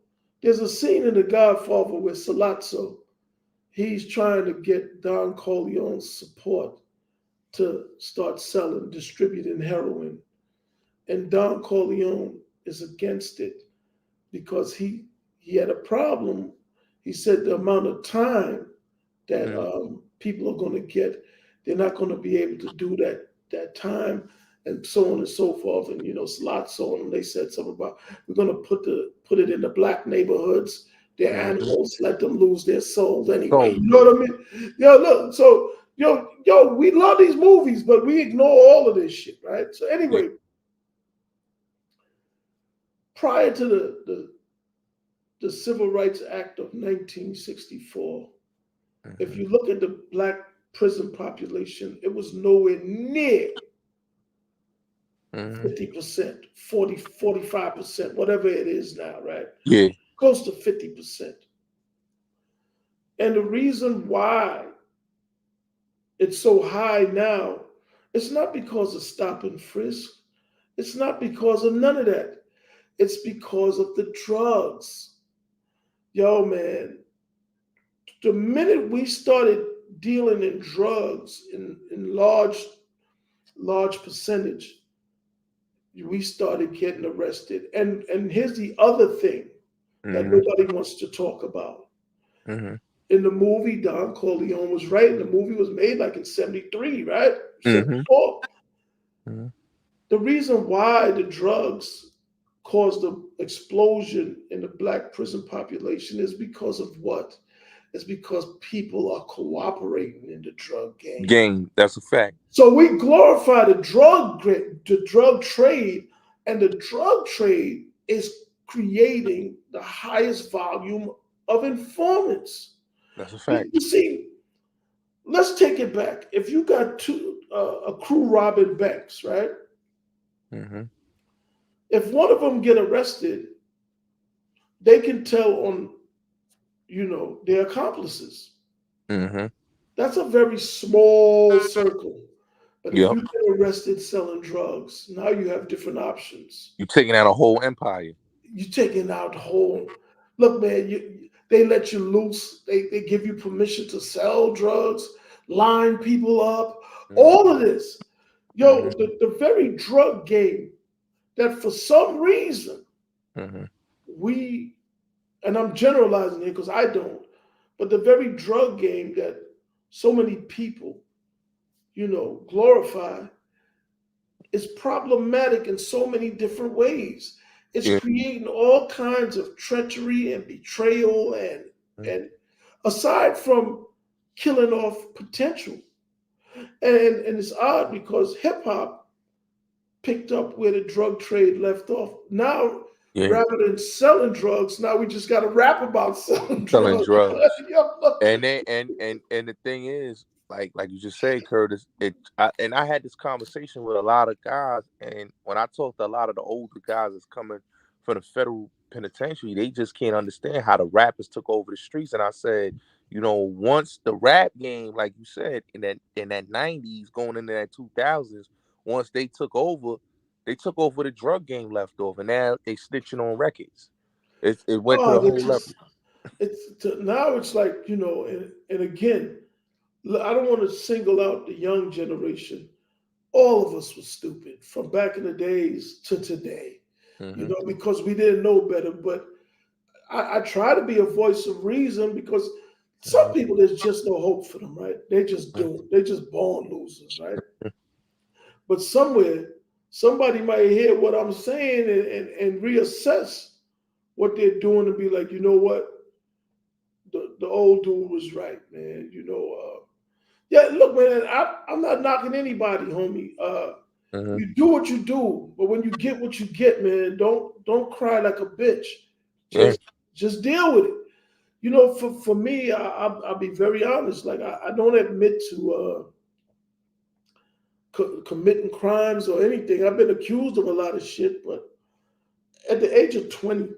there's a scene in The Godfather where Salazzo, he's trying to get Don Corleone's support to start selling, distributing heroin, and Don Corleone is against it because he had a problem. He said the amount of time that Mm-hmm. people are going to get, they're not going to be able to do that time, and so on and so forth. And slots on, and they said something about, we're going to put it in the black neighborhoods. They're Mm-hmm. animals, let them lose their souls anyway. So You know what I mean? Yo, look, so we love these movies, but we ignore all of this shit, right? So yeah. anyway, prior to the Civil Rights Act of 1964, if Mm-hmm. you look at the black prison population, it was nowhere near Mm-hmm. 50%, 40, 45%, whatever it is now, right? Yeah. Close to 50%. And the reason why it's so high now, it's not because of stop and frisk. It's not because of none of that. It's because of the drugs. Yo, man, the minute we started dealing in drugs in large percentage, we started getting arrested. And here's the other thing that Mm-hmm. nobody wants to talk about. Mm-hmm. In the movie, Don Corleone was right, and the movie was made like in 73, right? Mm-hmm. 74. Mm-hmm. The reason why the drugs caused the explosion in the black prison population is because of what? It's because people are cooperating in the drug game. Game. That's a fact. So we glorify the drug trade, and the drug trade is creating the highest volume of informants. That's a You, fact. you see, let's take it back. If you got a crew robbing banks, right? Mm-hmm. If one of them get arrested, they can tell on their accomplices. Mm-hmm. That's a very small circle. But if Yep. you get arrested selling drugs, now you have different options. You taking out a whole empire. You taking out the whole. Look, man, they let you loose. They give you permission to sell drugs, line people up, Mm-hmm. all of this. Yo, Mm-hmm. the very drug game that for some reason Mm-hmm. we, and I'm generalizing here because I don't, but the very drug game that so many people, glorify is problematic in so many different ways. It's Yeah. creating all kinds of treachery and betrayal, and aside from killing off potential. And it's odd because hip hop picked up where the drug trade left off. Now, Yeah. rather than selling drugs, now we just got to rap about selling Selling drugs. drugs. Yo, look. And the thing is, like you just said, Curtis. And I had this conversation with a lot of guys, and when I talked to a lot of the older guys that's coming from the federal penitentiary, they just can't understand how the rappers took over the streets. And I said, once the rap game, like you said, in that '90s going into that 2000s, once they took over the drug game left off, and now they snitching on records. It went to Oh, the they whole level. just now it's like, and again, I don't want to single out the young generation. All of us were stupid from back in the days to today, Hmm. because we didn't know better. But I try to be a voice of reason, because some Hmm. people, there's just no hope for them, right? They just do. They just born losers, right? But somewhere, somebody might hear what I'm saying and reassess what they're doing and be like, you know what? The old dude was right, man. Yeah, look, man, I'm not knocking anybody, homie. Hmm. You do what you do, but when you get what you get, man, don't cry like a bitch. Yeah. Just deal with it. For me, I'll be very honest. Like, I don't admit to committing crimes or anything. I've been accused of a lot of shit, but at the age of 20,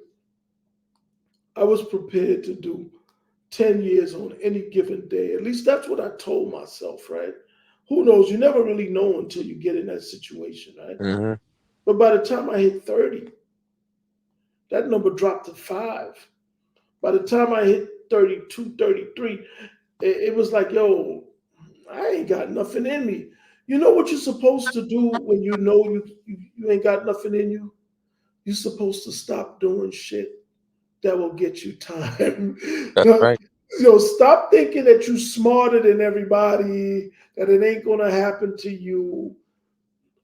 I was prepared to do 10 years on any given day. At least that's what I told myself, right? Who knows? You never really know until you get in that situation, right? Hmm. But by the time I hit 30, that number dropped to 5. By the time I hit 32, 33, it was like, yo, I ain't got nothing in me. You know what you're supposed to do when you know you ain't got nothing in you? You're supposed to stop doing shit that will get you time. That's right. Stop thinking that you're smarter than everybody, that it ain't gonna happen to you.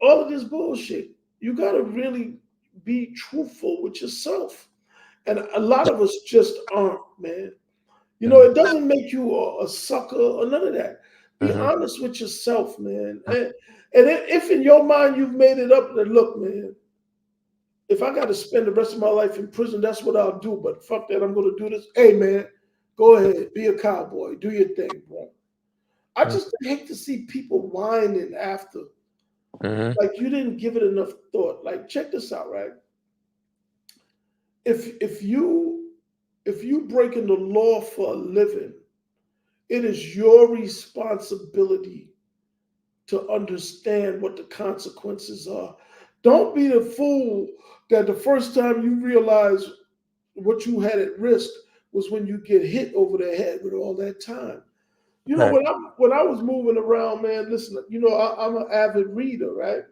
All of this bullshit. You gotta really be truthful with yourself. And a lot of us just aren't, man. It doesn't make you a sucker or none of that. Be Hmm. honest with yourself, man. And if in your mind you've made it up, that look, man, if I got to spend the rest of my life in prison, that's what I'll do. But fuck that, I'm going to do this. Hey, man, go ahead, be a cowboy, do your thing, bro. I just hate to see people whining after, Hmm. like you didn't give it enough thought. Like, check this out, right? If you breaking the law for a living, it is your responsibility to understand what the consequences are. Don't be the fool that the first time you realize what you had at risk was when you get hit over the head with all that time. Right. When I was moving around, man, listen, I'm an avid reader, right?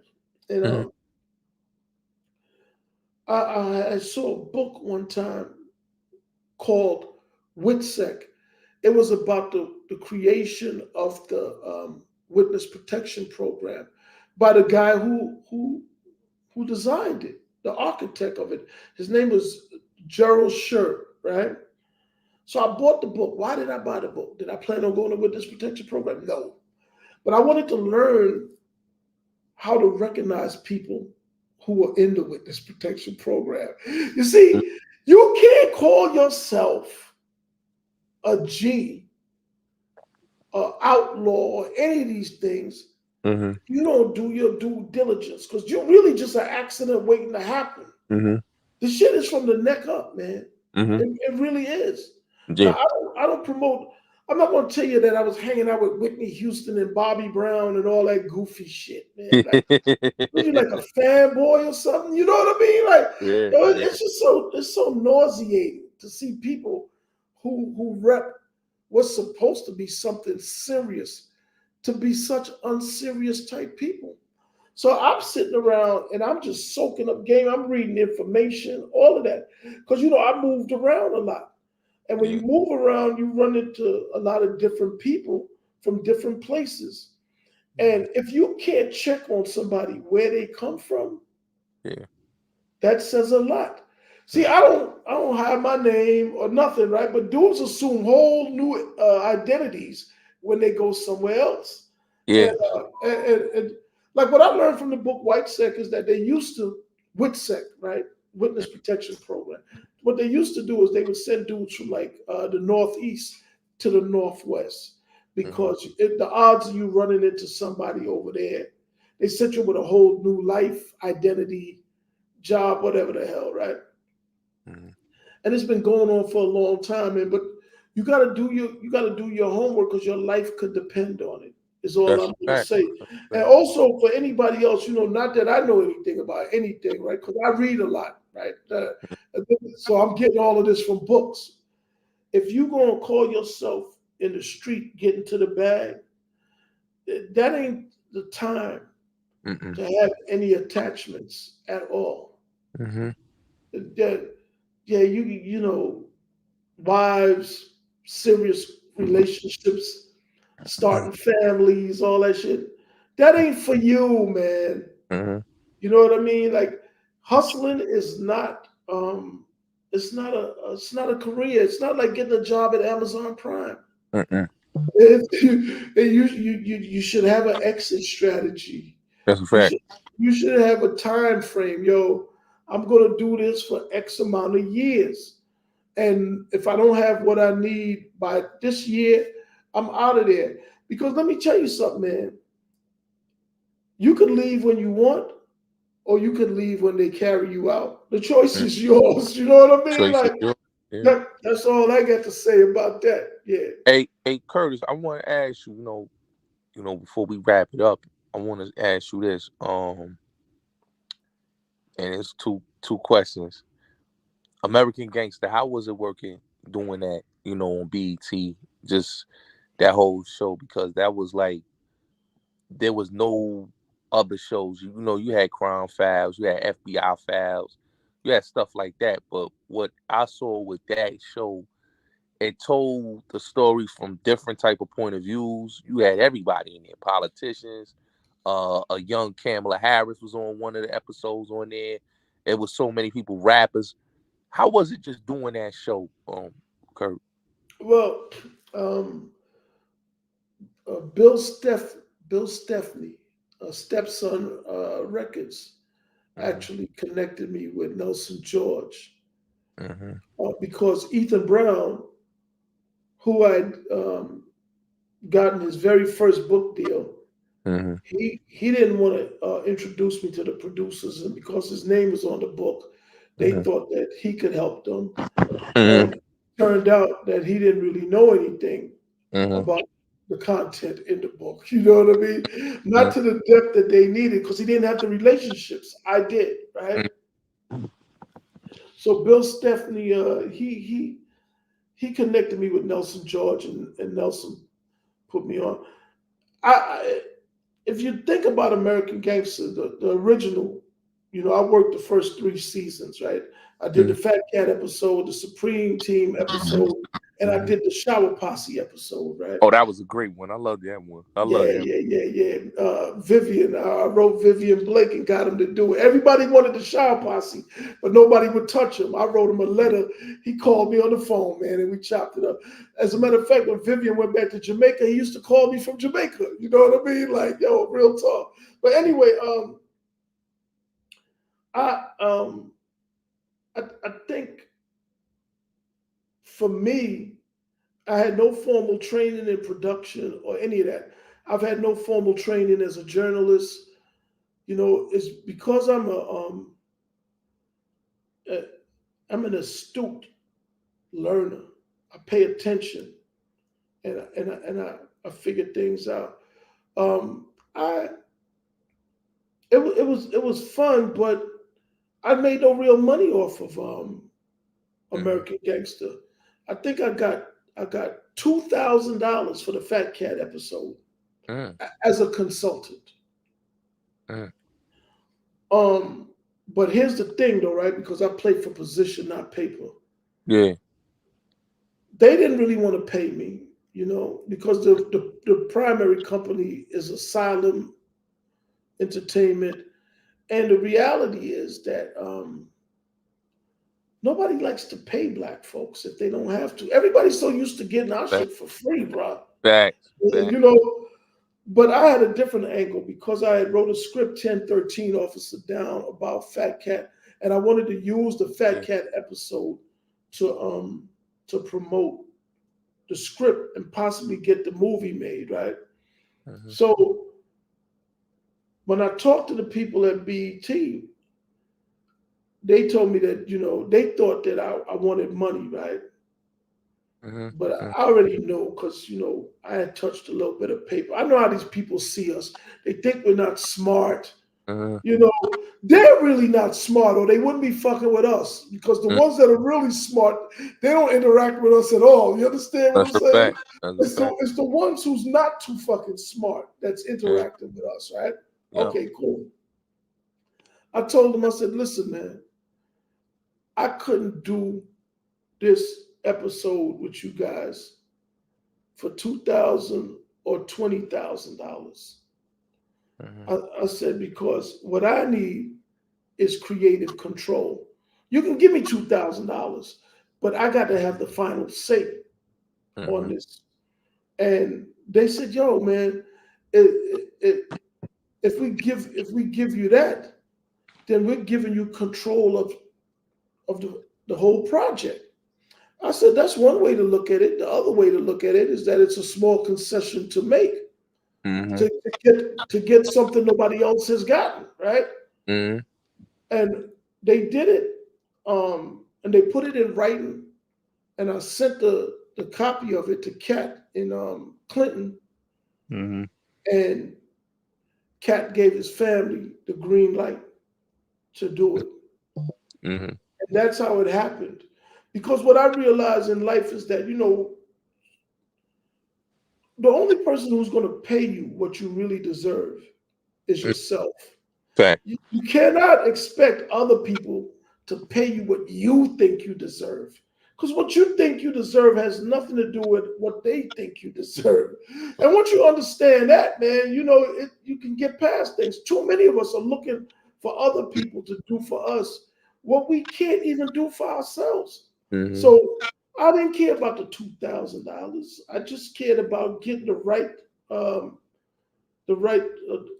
And Hmm. I saw a book one time called WITSEC. It was about the creation of the witness protection program by the guy who designed it, the architect of it. His name was Gerald Shurt, right? So I bought the book. Why did I buy the book? Did I plan on going to witness protection program? No. But I wanted to learn how to recognize people who are in the witness protection program. You see, you can't call yourself a G, a outlaw, or any of these things. Hmm. You don't do your due diligence, because you're really just an accident waiting to happen. Hmm. The shit is from the neck up, man. Hmm. It really is. Now, Yeah. I don't promote. I'm not going to tell you that I was hanging out with Whitney Houston and Bobby Brown and all that goofy shit, man. Like, was you like a fanboy or something? You know what I mean? Like, Yeah. Yeah. it's just it's so nauseating to see people who rep what's supposed to be something serious to be such unserious type people. So I'm sitting around and I'm just soaking up game. I'm reading information, all of that, because I moved around a lot. And when Yeah. you move around, you run into a lot of different people from different places. And if you can't check on somebody where they come from, Yeah. that says a lot. See, I don't hide my name or nothing, right? But dudes assume whole new identities when they go somewhere else. Yeah. And, and like what I learned from the book White Sec is that they used to WITSEC, right? Witness Protection Program. What they used to do is they would send dudes from like the Northeast to the Northwest. Mm-hmm. because the odds of you running into somebody over there, they set you with a whole new life, identity, job, whatever the hell, right? Mm-hmm. And it's been going on for a long time, man. But you got to do your homework because your life could depend on it. Is all That's I'm a going to fact. say. That's a And fact. also for anybody else, not that I know anything about anything, right? Because I read a lot, right? So I'm getting all of this from books. If you gonna call yourself in the street getting to the bag, that ain't the time Mm-mm. to have any attachments at all. Mm-hmm. That yeah, wives, serious relationships, starting families, all that shit. That ain't for you, man. Mm-hmm. You know what I mean? Like hustling is not it's not a career. It's not like getting a job at Amazon Prime. Mm-mm. You should have an exit strategy. That's a You fact. should you should have a time frame. Yo, I'm gonna do this for X amount of years. And if I don't have what I need by this year, I'm out of there. Because let me tell you something, man. You can leave when you want, or you can leave when they carry you out. The choice Mm. is yours. You know what I mean? Choice is Like yours. Yeah. that's all I got to say about that. Yeah. Hey, Curtis, I want to ask you, before we wrap it up, I want to ask you this. And it's two questions. American Gangster, how was it working doing that, on BET, just that whole show? Because that was like there was no other shows. You had crime files, you had FBI files, you had stuff like that. But what I saw with that show, it told the story from different type of point of views. You had everybody in there, politicians. A young Kamala Harris was on one of the episodes on there. It was so many people, rappers. How was it just doing that show, Kurt? Well, um, Bill Stephanie, Stepson Records, Mm-hmm. actually connected me with Nelson George Mm-hmm. because Ethan Brown, who I'd gotten his very first book deal, Mm-hmm. he didn't want to introduce me to the producers, and because his name was on the book, they Mm-hmm. thought that he could help them. Mm-hmm. And turned out that he didn't really know anything Mm-hmm. about the content in the book. You know what I mean? Not to the depth that they needed because he didn't have the relationships. I did, right? So Bill Stephanie, he connected me with Nelson George, and Nelson put me on. I if you think about American Gangster, the original, I worked the first three seasons, right? I did Mm-hmm. the Fat Cat episode, the Supreme Team episode, and I Mm-hmm. did the Shower Posse episode, right? Oh, that was a great one. I love that one. I love Yeah, that. yeah, yeah, yeah. Vivian, I wrote Vivian Blake and got him to do it. Everybody wanted the Shower Posse, but nobody would touch him. I wrote him a letter. He called me on the phone, man, and we chopped it up. As a matter of fact, when Vivian went back to Jamaica, he used to call me from Jamaica. You know what I mean? Like, yo, real talk. But anyway, I um I think for me, I had no formal training in production or any of that. I've had no formal training as a journalist. It's because a, I'm an astute learner. I pay attention and I figure things out. I it was fun, but I made no real money off of Mm-hmm. American Gangster. I think I got $2,000 for the Fat Cat episode Mm-hmm. as a consultant. Mm-hmm. Um, but here's the thing, though, right? Because I played for position, not paper. Yeah. They didn't really want to pay me, because the primary company is Asylum Entertainment, and the reality is that nobody likes to pay black folks if they don't have to. Everybody's so used to getting our Fact. shit for free, bro. Facts. And, Facts. but I had a different angle because I had wrote a script 1013 Officer Down about Fat Cat, and I wanted to use the Fat Yeah. Cat episode to promote the script and possibly get the movie made, right? Mm-hmm. So when I talked to the people at BET, they told me that, they thought that I wanted money, right? But Mm-hmm. I already know because, I had touched a little bit of paper. I know how these people see us. They think we're not smart. Mm-hmm. You know, they're really not smart, or they wouldn't be fucking with us, because the ones that are really smart, they don't interact with us at all. You understand what I'm That's a saying? fact. That's a It's fact. the ones who's not too fucking smart that's Yeah. interacting with us, right? Yeah. Okay, cool. I told them, I said, listen, man, I couldn't do this episode with you guys for $2,000 or $20,000. Mm-hmm. I said, because what I need is creative control. You can give me $2,000, but I got to have the final say on Mm-hmm. this. And they said, "Yo, man, if we give you that, then we're giving you control of the whole project." I said, "That's one way to look at it. The other way to look at it is that it's a small concession to make Mm-hmm. to get something nobody else has gotten, right?" Mm-hmm. And they did it, and they put it in writing, and I sent the copy of it to Cat in Clinton, Mm-hmm. and Cat gave his family the green light to do it. Mm-hmm. And that's how it happened. Because what I realize in life is that, the only person who's going to pay you what you really deserve is yourself. Fact. You cannot expect other people to pay you what you think you deserve. Because what you think you deserve has nothing to do with what they think you deserve. And once you understand that, man, you can get past things. Too many of us are looking for other people to do for us what we can't even do for ourselves. Mm-hmm. So I didn't care about the $2,000. I just cared about getting um, the right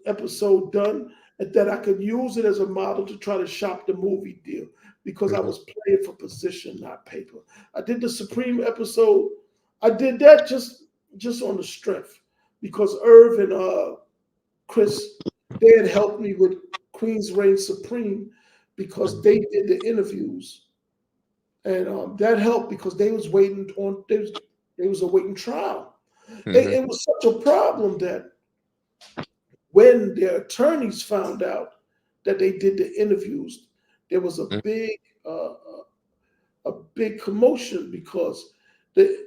episode done, and that I could use it as a model to try to shop the movie deal, because I Mm-hmm. was playing for position, not paper. I did the Supreme episode. I did that just on the strength, because Irv and Chris, they had helped me with Queen's Reign Supreme, because they did the interviews, and that helped because they was waiting on they was awaiting trial. Mm-hmm. It was such a problem that when their attorneys found out that they did the interviews, there was uh, a big commotion, because the,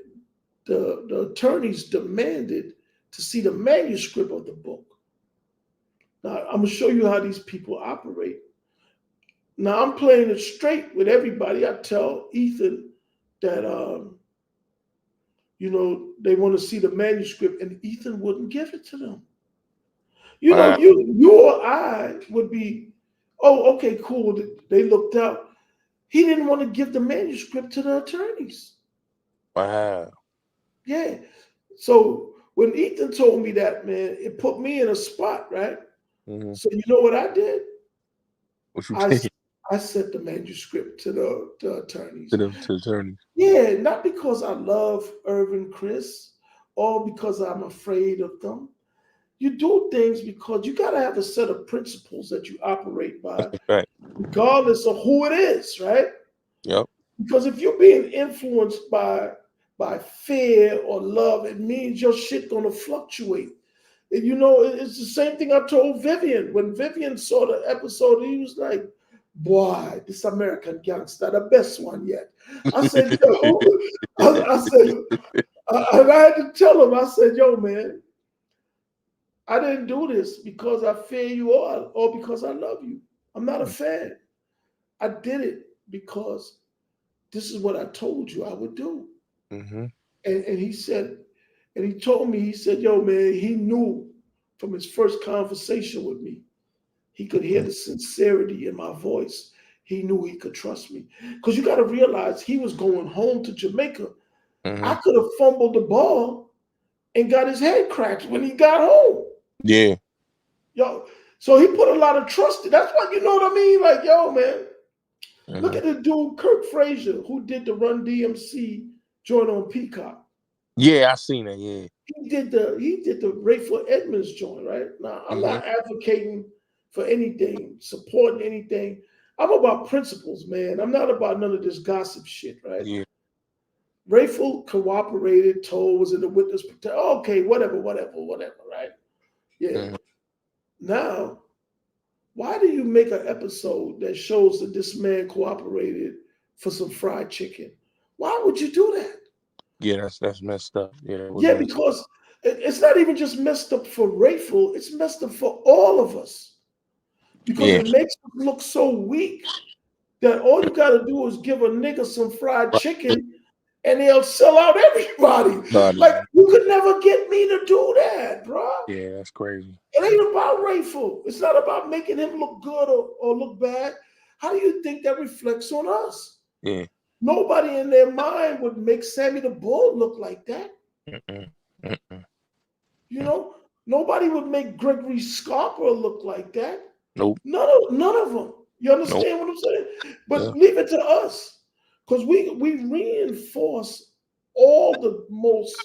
the attorneys demanded to see the manuscript of the book. Now I'm gonna show you how these people operate. Now I'm playing it straight with everybody. I tell Ethan that they want to see the manuscript, and Ethan wouldn't give it to them. Wow. You or I would be, oh, okay, cool. They looked out. He didn't want to give the manuscript to the attorneys. Wow. Yeah. So when Ethan told me that, man, it put me in a spot, right? Mm-hmm. So you know what I did? What you I think I sent the manuscript to the to attorneys. them to attorneys? Yeah, not because I love Irvin Chris or because I'm afraid of them. You do things because you got to have a set of principles that you operate by, Right. regardless of who it is, right? Yep. Because if you're being influenced by fear or love, it means your shit gonna fluctuate. And it's the same thing I told Vivian. When Vivian saw the episode, he was like, "Boy, this American gangster, the best one yet." I said, "Yo," I said, and I had to tell him, I said, "Yo, man, I didn't do this because I fear you or because I love you. I'm not a fan. I did it because this is what I told you I would do." Mm-hmm. And he said, and he told me, he said, "Yo, man," he knew from his first conversation with me, he could hear the sincerity in my voice. He knew he could trust me. Because you got to realize he was going home to Jamaica. Mm-hmm. I could have fumbled the ball and got his head cracked when he got home. Yeah. Yo, so he put a lot of trust in. That's what, you know what I mean? Like, yo, man, look Mm-hmm. at the dude, Kirk Frazier, who did the Run-DMC joint on Peacock. Yeah, I seen that. Yeah. He did the Rayful Edmonds joint, right? Now I'm Mm-hmm. not advocating for anything, supporting anything. I'm about principles, man. I'm not about none of this gossip shit, right? Yeah. Rayful cooperated, told, was in the witness protection. Okay, whatever, right? Yeah. Mm-hmm. Now, why do you make an episode that shows that this man cooperated for some fried chicken? Why would you do that? Yeah, that's messed up. Yeah, that was Yeah, messed up. because it's not even just messed up for Rayful, it's messed up for all of us because Yeah. it makes us look so weak that all you got to do is give a nigga some fried Right. chicken and they'll sell out everybody. Like, Body. you could never get me to do that, bro. Yeah, that's crazy. It ain't about Rayful. It's not about making him look good or look bad. How do you think that reflects on us? Yeah. Nobody in their mind would make Sammy the Bull look like that. Mm-mm. Mm-mm. You know, nobody would make Gregory Scarpa look like that. Nope. None of them. You Nope. understand what I'm saying? Yeah. But leave it to us, because we reinforce all the most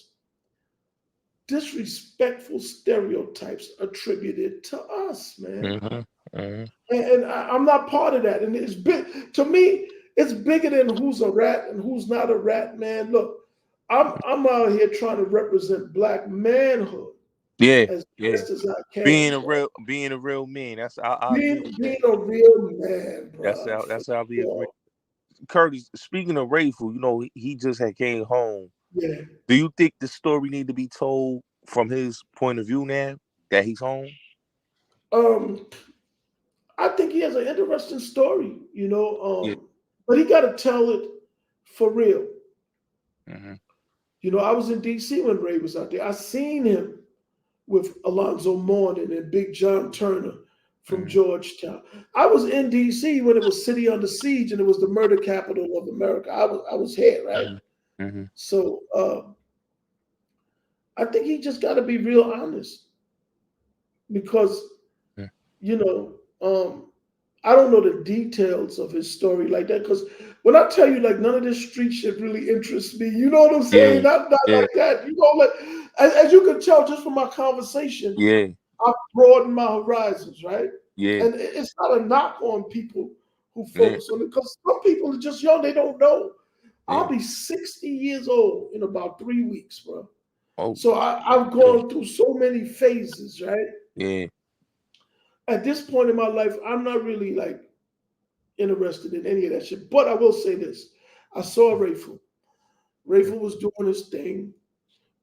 disrespectful stereotypes attributed to us, man. Mm-hmm. Mm-hmm. And I'm not part of that. And it's big to me. It's bigger than who's a rat and who's not a rat, man. Look, I'm out here trying to represent black manhood Yeah. as Yeah. best as I can, bro. Being a real man. I agree Being with that. being a real man, bro. For That's how we agree. sure. Curtis, speaking of Rayful, he just had came home. Yeah. Do you think the story need to be told from his point of view now that he's home? Um, I think he has an interesting story, Yeah. but he got to tell it for real. Mm-hmm. I was in D.C. when Ray was out there. I seen him with Alonzo Mourning and Big John Turner from Mm-hmm. Georgetown. I was in D.C. when it was City Under Siege and it was the murder capital of America. I was here, right? Mm-hmm. So I think he just got to be real honest because you know, I don't know the details of his story like that. Because when I tell you, like, none of this street shit really interests me. You know what I'm saying? Yeah. Not Yeah. like that. Like, as you can tell just from my conversation, Yeah. I've broadened my horizons, right? Yeah. And it's not a knock on people who Yeah. focus on it because some people are just young; they don't know. Yeah. I'll be 60 years old in about 3 weeks, bro. Oh. So I've Yeah. gone through so many phases, right? Yeah. At this point in my life, I'm not really like interested in any of that shit. But I will say this: I saw Rayful. Rayful was doing his thing,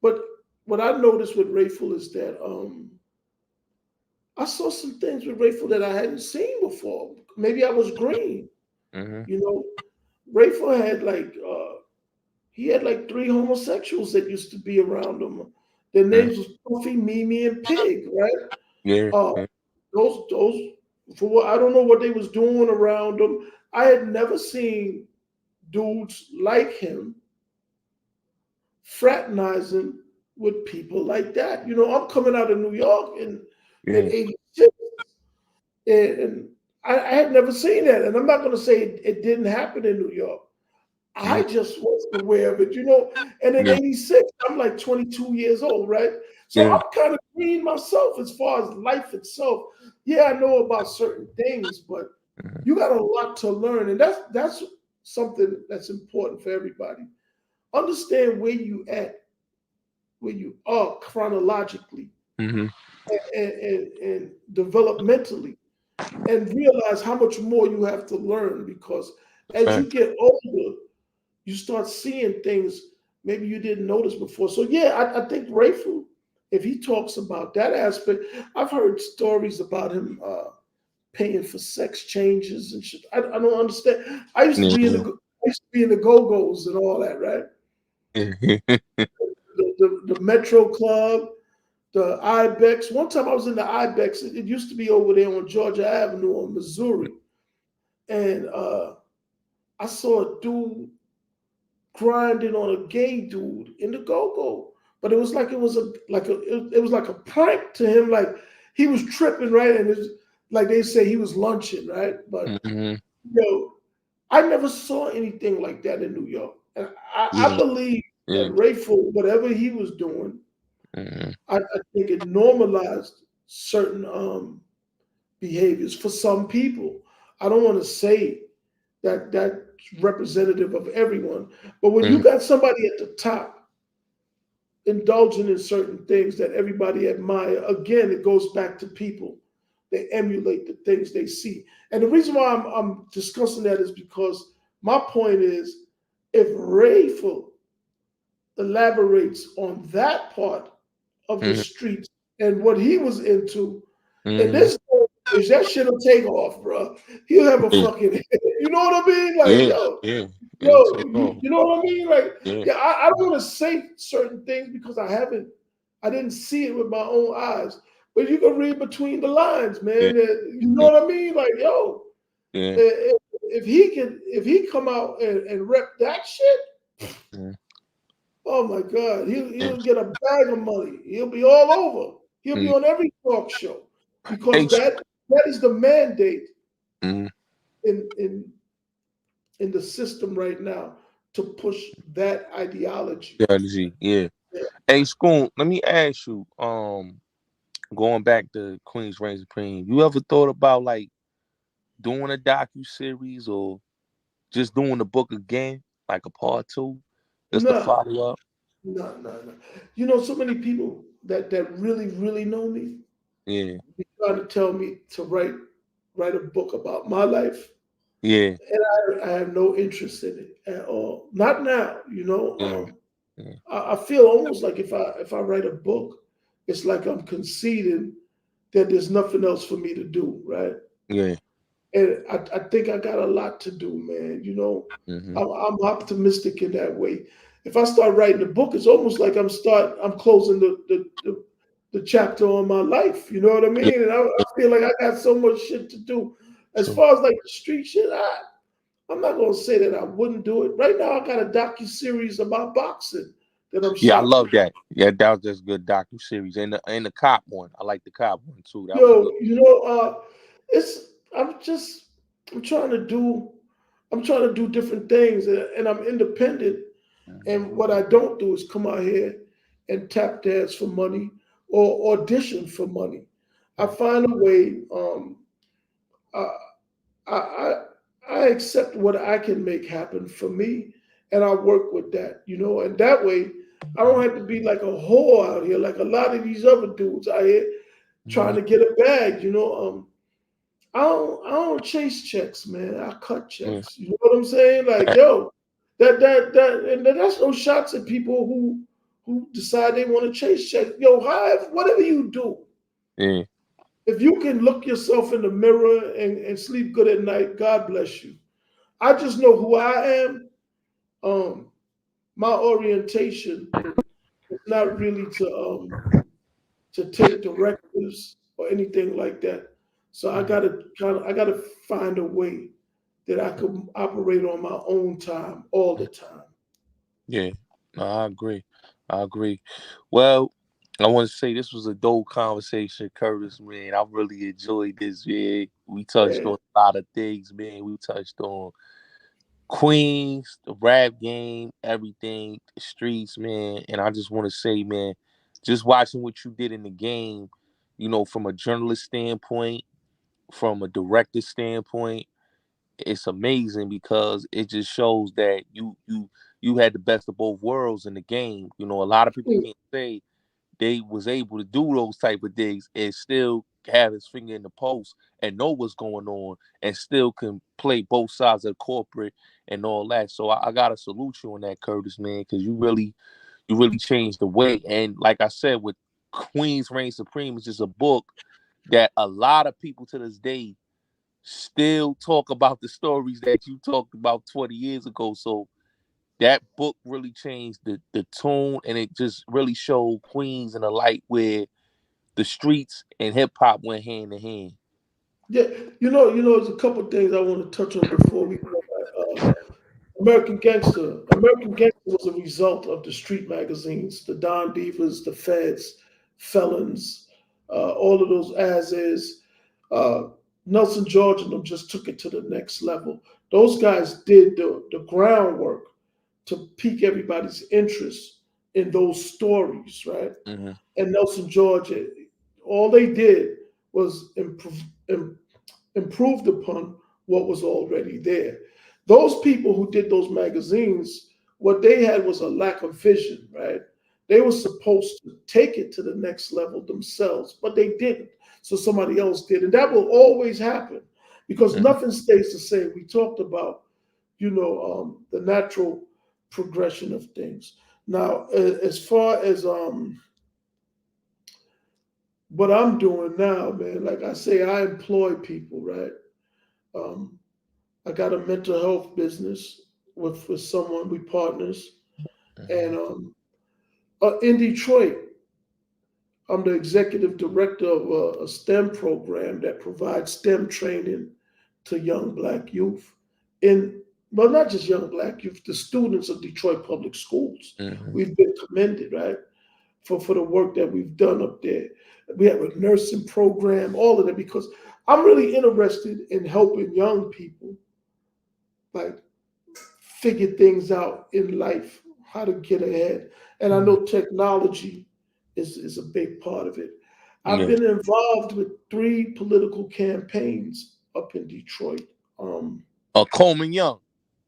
but what I noticed with Rayful is that I saw some things with Rayful that I hadn't seen before. Maybe I was green, Mm-hmm. you know. Rayful had like he had like three homosexuals that used to be around him. Their Mm-hmm. names was Puffy, Mimi, and Pig, right? Yeah. Uh, Yeah. those for what I don't know what they was doing around him. I had never seen dudes like him fraternizing with people like that. I'm coming out of New York in Yeah. '86, and I had never seen that. And I'm not going to say it didn't happen in New York. I Mm-hmm. just wasn't aware of it. And in Yeah. '86, I'm like 22 years old, right? So Yeah. I'm kind of green myself as far as life itself. Yeah, I know about certain things, but Mm-hmm. you got a lot to learn, and that's something that's important for everybody. Understand where you are chronologically Mm-hmm. and developmentally, and realize how much more you have to learn because as you Facts. get older, you start seeing things maybe you didn't notice before. So yeah, I think Rayful, if he talks about that aspect, I've heard stories about him paying for sex changes and shit. I don't understand. Yeah. I used to be in the Go-Go's and all that, right? Yeah. The Metro Club, the Ibex. One time I was in the Ibex. It used to be over there on Georgia Avenue on Missouri, and I saw a dude grinding on a gay dude in the Go-Go. But it was like it was like a prank to him. Like he was tripping, right? And it's like they say he was lunching, right? But Mm-hmm. yo, I never saw anything like that in New York. And I Yeah. believe. that Yeah. Rayful, whatever he was doing, Mm-hmm. I think it normalized certain behaviors for some people. I don't want to say that that's representative of everyone, but when you got somebody at the top indulging in certain things that everybody admire, again, it goes back to people. They emulate the things they see. And the reason why I'm discussing that is because my point is if Rayful elaborates on that part of the Mm-hmm. streets and what he was into, and Mm-hmm. this that shit'll take off, bro. He'll have a Yeah. fucking, you know what I mean? Like, Yeah. yo, Yeah. It'll yo, take off. you know what I mean? Like, Yeah. yeah, I don't want to say certain things because I didn't see it with my own eyes. But you can read between the lines, Yeah. man. You know Yeah. what I mean? Like, yo, Yeah. if he come out and rep that shit, Yeah. oh my God, Yeah. he'll get a bag of money. He'll be all over. He'll be Mm. on every talk show Hey, because that is the mandate mm, in the system right now to push that ideology. strategy. Yeah. Yeah. Hey, Schoon, let me ask you. Going back to Queen's Reign Supreme, you ever thought about like doing a docu series or just doing the book again, like a part two, just to No, follow up? no. You know, so many people that really, really know me Yeah. be trying to tell me to write a book about my life, Yeah. and I have no interest in it at all. Not now, you know. Yeah. Yeah. I feel almost like if I write a book, it's like I'm conceding that there's nothing else for me to do, right? Yeah. And I think I got a lot to do, man. You know, Mm-hmm. I'm optimistic in that way. If I start writing a book, it's almost like I'm closing the chapter on my life. You know what I Yeah. mean? And I feel like I got so much shit to do. As True. far as like the street shit, I'm not gonna say that I wouldn't do it. Right now, I got a docu series about boxing that I'm Yeah, I shooting. love that. Yeah, that was just good docu series, and the cop one. I like the cop one too. That was good. Yo, you know, it's I'm trying to do different things, and I'm independent. And what I don't do is come out here and tap dance for money or audition for money. I find a way. I, I I I accept what I can make happen for me, and I work with that. You know, and that way I don't have to be like a whore out here, like a lot of these other dudes out here trying Mhm. to get a bag. You know, I don't chase checks, man. I cut Yeah. checks. You know what I'm saying? Like, yo, and that's no shots at people who decide they want to chase checks. Yo, whatever you do, Yeah. if you can look yourself in the mirror and sleep good at night, God bless you. I just know who I am. Um, my orientation is not really to take directives or anything like that. So I gotta find a way that I could operate on my own time all the time. Yeah. No, I agree. I agree. Well, I want to say this was a dope conversation, Curtis, man. I really enjoyed this, man. We touched Yeah. on a lot of things, man. We touched on Queens, the rap game, everything, the streets, man. And I just want to say, man, just watching what you did in the game, from a journalist standpoint, from a director standpoint, it's amazing because it just shows that you had the best of both worlds in the game. A lot of people can't say they was able to do those type of things and still have his finger in the post and know what's going on and still can play both sides of the corporate and all that. So I gotta salute you on that, Curtis, man, because you really changed the way. And like I said, with Queen's Reign Supreme, is just a book that a lot of people to this day still talk about the stories that you talked about 20 years ago. So that book really changed the tone and it just really showed Queens in a light where the streets and hip hop went hand in hand. Yeah, there's a couple things I want to touch on before we go. American Gangster. American Gangster was a result of the street magazines, the Don Divas, the Feds, Felons, all of those as is. Uh, Nelson George and them just took it to the next level. Those guys did the groundwork to pique everybody's interest in those stories, right? Mm-hmm. And Nelson George, all they did was improved upon what was already there. Those people who did those magazines, what they had was a lack of vision, right? They were supposed to take it to the next level themselves, but they didn't. So somebody else did. And that will always happen because Mm-hmm. nothing stays the same. We talked about, the natural progression of things. Now, as far as what I'm doing now, man, like I say, I employ people, right? Um, I got a mental health business with someone we partners, Mm-hmm. and in Detroit, I'm the executive director of a STEM program that provides STEM training to young black youth. In Well, not just young black youth, the students of Detroit public schools. Mm-hmm. We've been commended, right, for the work that we've done up there. We have a nursing program, all of that, because I'm really interested in helping young people like figure things out in life, how to get ahead. And I Mm-hmm. know technology is a big part of it. I've Yeah. been involved with 3 political campaigns up in Detroit. Um, Coleman Young.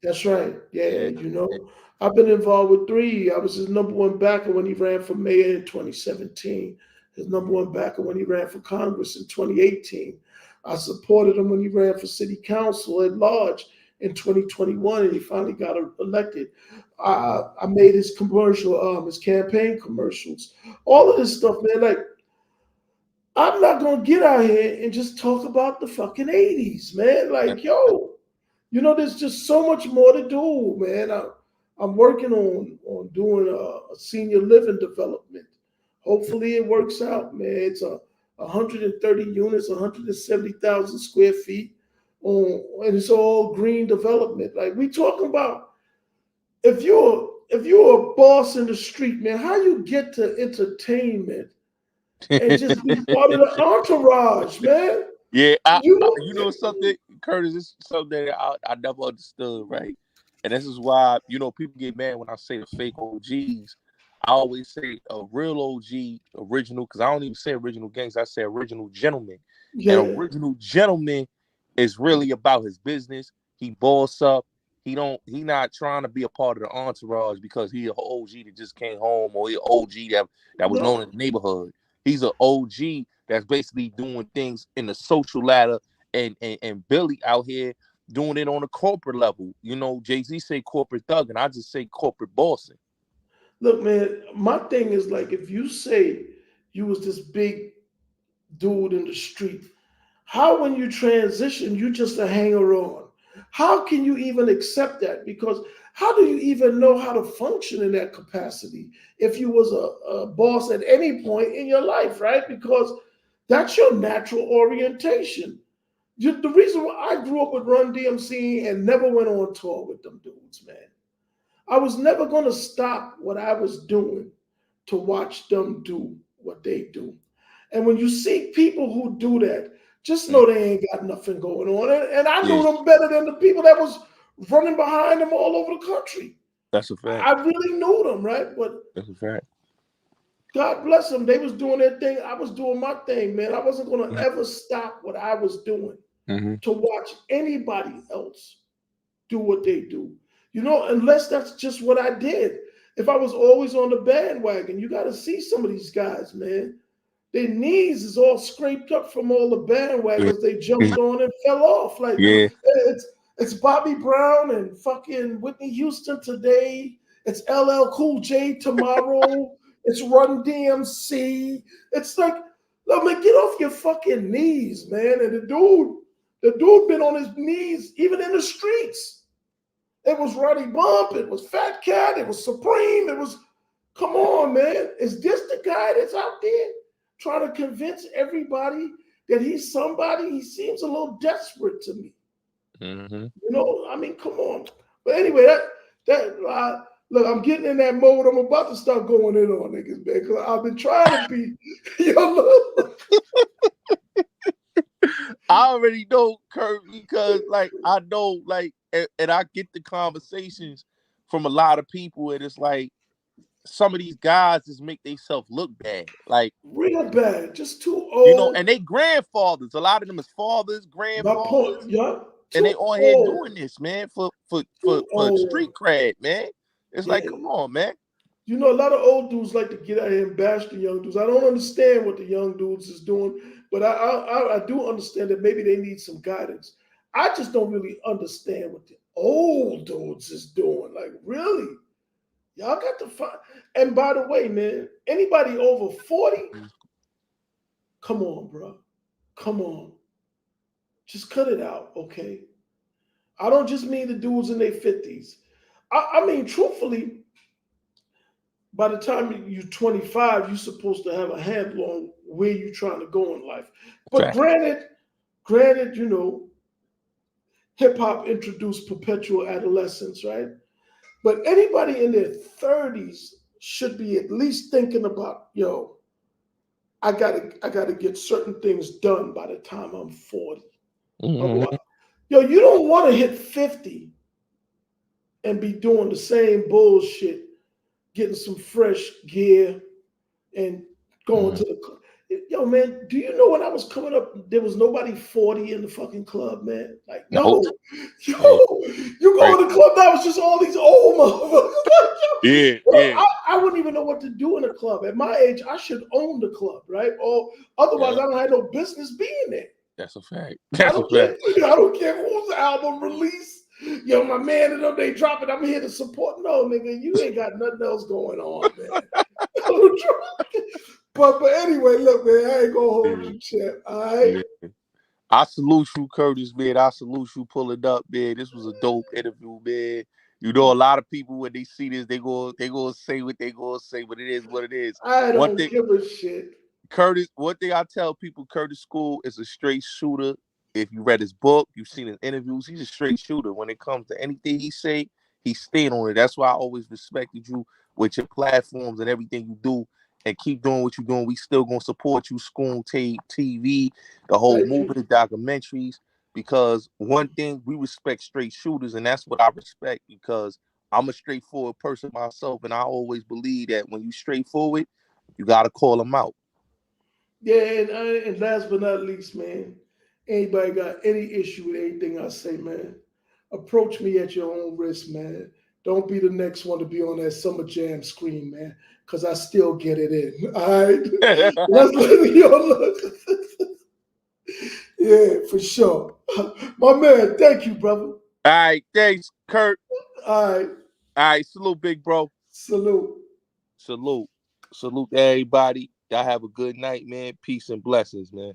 that's right. Yeah, Yeah. Yeah. I've been involved with 3. I was his number one backer when he ran for mayor in 2017. His number one backer when he ran for Congress in 2018. I supported him when he ran for city council at large in 2021, and he finally got elected. I made his his campaign commercials, all of this stuff, man. Like, I'm not gonna get out here and just talk about the fucking 80s, man. Like, yo, there's just so much more to do, man. I'm working on doing a senior living development. Hopefully, it works out, man. It's a 130 units, 170,000 square feet, and it's all green development. Like, we talking about, if you're a boss in the street, man, how you get to entertainment and just be part of the entourage, man? Yeah, You you know something, Curtis, is something that I never understood, right? And this is why, people get mad when I say the fake OGs. I always say a real OG, original, because I don't even say original gangs, I say original gentleman. And Yeah, original gentleman is really about his business. He boss up. He not trying to be a part of the entourage because he an OG that just came home, or he an OG that was known in no. the neighborhood. He's an OG that's basically doing things in the social ladder, and Billy out here doing it on a corporate level. Jay-Z say corporate thug, and I just say corporate bossing. Look, man, my thing is like, if you say you was this big dude in the street, how when you transition, you just a hanger on? How can you even accept that? Because how do you even know how to function in that capacity if you was a boss at any point in your life, right? Because that's your natural orientation. The reason why I grew up with Run-DMC and never went on tour with them dudes, man. I was never going to stop what I was doing to watch them do what they do. And when you see people who do that, just Mm, know they ain't got nothing going on. And I yeah, knew them better than the people that was running behind them all over the country. that's a fact. I really knew them, right? But That's a fact. God bless them. They was doing their thing. I was doing my thing, man. I wasn't going to Mm-hmm. ever stop what I was doing Mm-hmm. to watch anybody else do what they do. Unless that's just what I did. If I was always on the bandwagon, you got to see some of these guys, man. Their knees is all scraped up from all the Yeah. bandwagons they jumped on and fell off. Like, Yeah. it's Bobby Brown and fucking Whitney Houston today. It's LL Cool J tomorrow. It's Run-DMC. It's like, let me get off your fucking knees, man. And the dude been on his knees even in the streets. It was Roddy Bump. It was Fat Cat. It was Supreme. It was, come on, man. Is this the guy that's out there trying to convince everybody that he's somebody? He seems a little desperate to me. Mm-hmm. I mean, come on. But anyway, look, I'm getting in that mode. I'm about to start going in on niggas, man, because I've been trying to be, look. I already know, Kurt, because like I know, like, and I get the conversations from a lot of people, and it's like some of these guys just make themselves look bad. Like, Real bad. Just too and old. they grandfathers. A lot of them is fathers, My point, grandfathers, yeah. and they Too on here old. doing this, man, for Too street old. cred, man. It's like, Yeah. come on, man. You know, a lot of old dudes like to get out here and bash the young dudes. I don't understand what the young dudes is doing, but I do understand that maybe they need some guidance. I just don't really understand what the old dudes is doing. Like, really? Y'all got to find. And by the way, man, anybody over 40, come on, bro. Come on. Just cut it out, okay? I don't just mean the dudes in their 50s. I mean, truthfully, by the time you're 25, you're supposed to have a handle on where you're trying to go in life. But Fact. granted, hip hop introduced perpetual adolescence, right? But anybody in their 30s should be at least thinking about, I gotta get certain things done by the time I'm 40. Mm-hmm. Otherwise, you don't want to hit 50 and be doing the same bullshit, getting some fresh gear and going Mm-hmm. to the club. Yo, man, do you know when I was coming up, there was nobody 40 in the fucking club, man? Like, no. Nope. Yo, Yeah. you Right. go to the club now, it's just all these old motherfuckers. Yeah. Yo, Yeah. I wouldn't even know what to do in a club. At my age, I should own the club, right? Or otherwise, Yeah. I don't have no business being there. That's a fact. I That's a don't care. fact. I don't care whose album release. My man and them, they drop it. I'm here to support. No, nigga, you ain't got nothing else going on, man. But anyway, look, man, I ain't gonna hold Yeah. you, champ. All right. Yeah. I salute you, Curtis, man. I salute you pulling up, man. This was a dope interview, man. You know, a lot of people when they see this, they gonna say what they gonna say, but it is what it is. I One don't thing, give a shit. Curtis, one thing I tell people, Curtis School is a straight shooter. If you read his book, you've seen his interviews, he's a straight shooter. When it comes to anything he say, he's staying on it. That's why I always respected you with your platforms and everything you do. And keep doing what you're doing. We still gonna support you, School TV, the whole Thank you. movement, documentaries. Because one thing we respect straight shooters, and that's what I respect because I'm a straightforward person myself, and I always believe that when you straightforward, you gotta call them out. Yeah, and last but not least, man, anybody got any issue with anything I say, man, approach me at your own risk, man. Don't be the next one to be on that summer jam screen, man, because I still get it in. All right. Let's let you look. Yeah, for sure. My man, thank you, brother. All right, thanks, Kurt. All right. All right, salute, big bro. Salute. Salute. Salute to everybody. Y'all have a good night, man. Peace and blessings, man.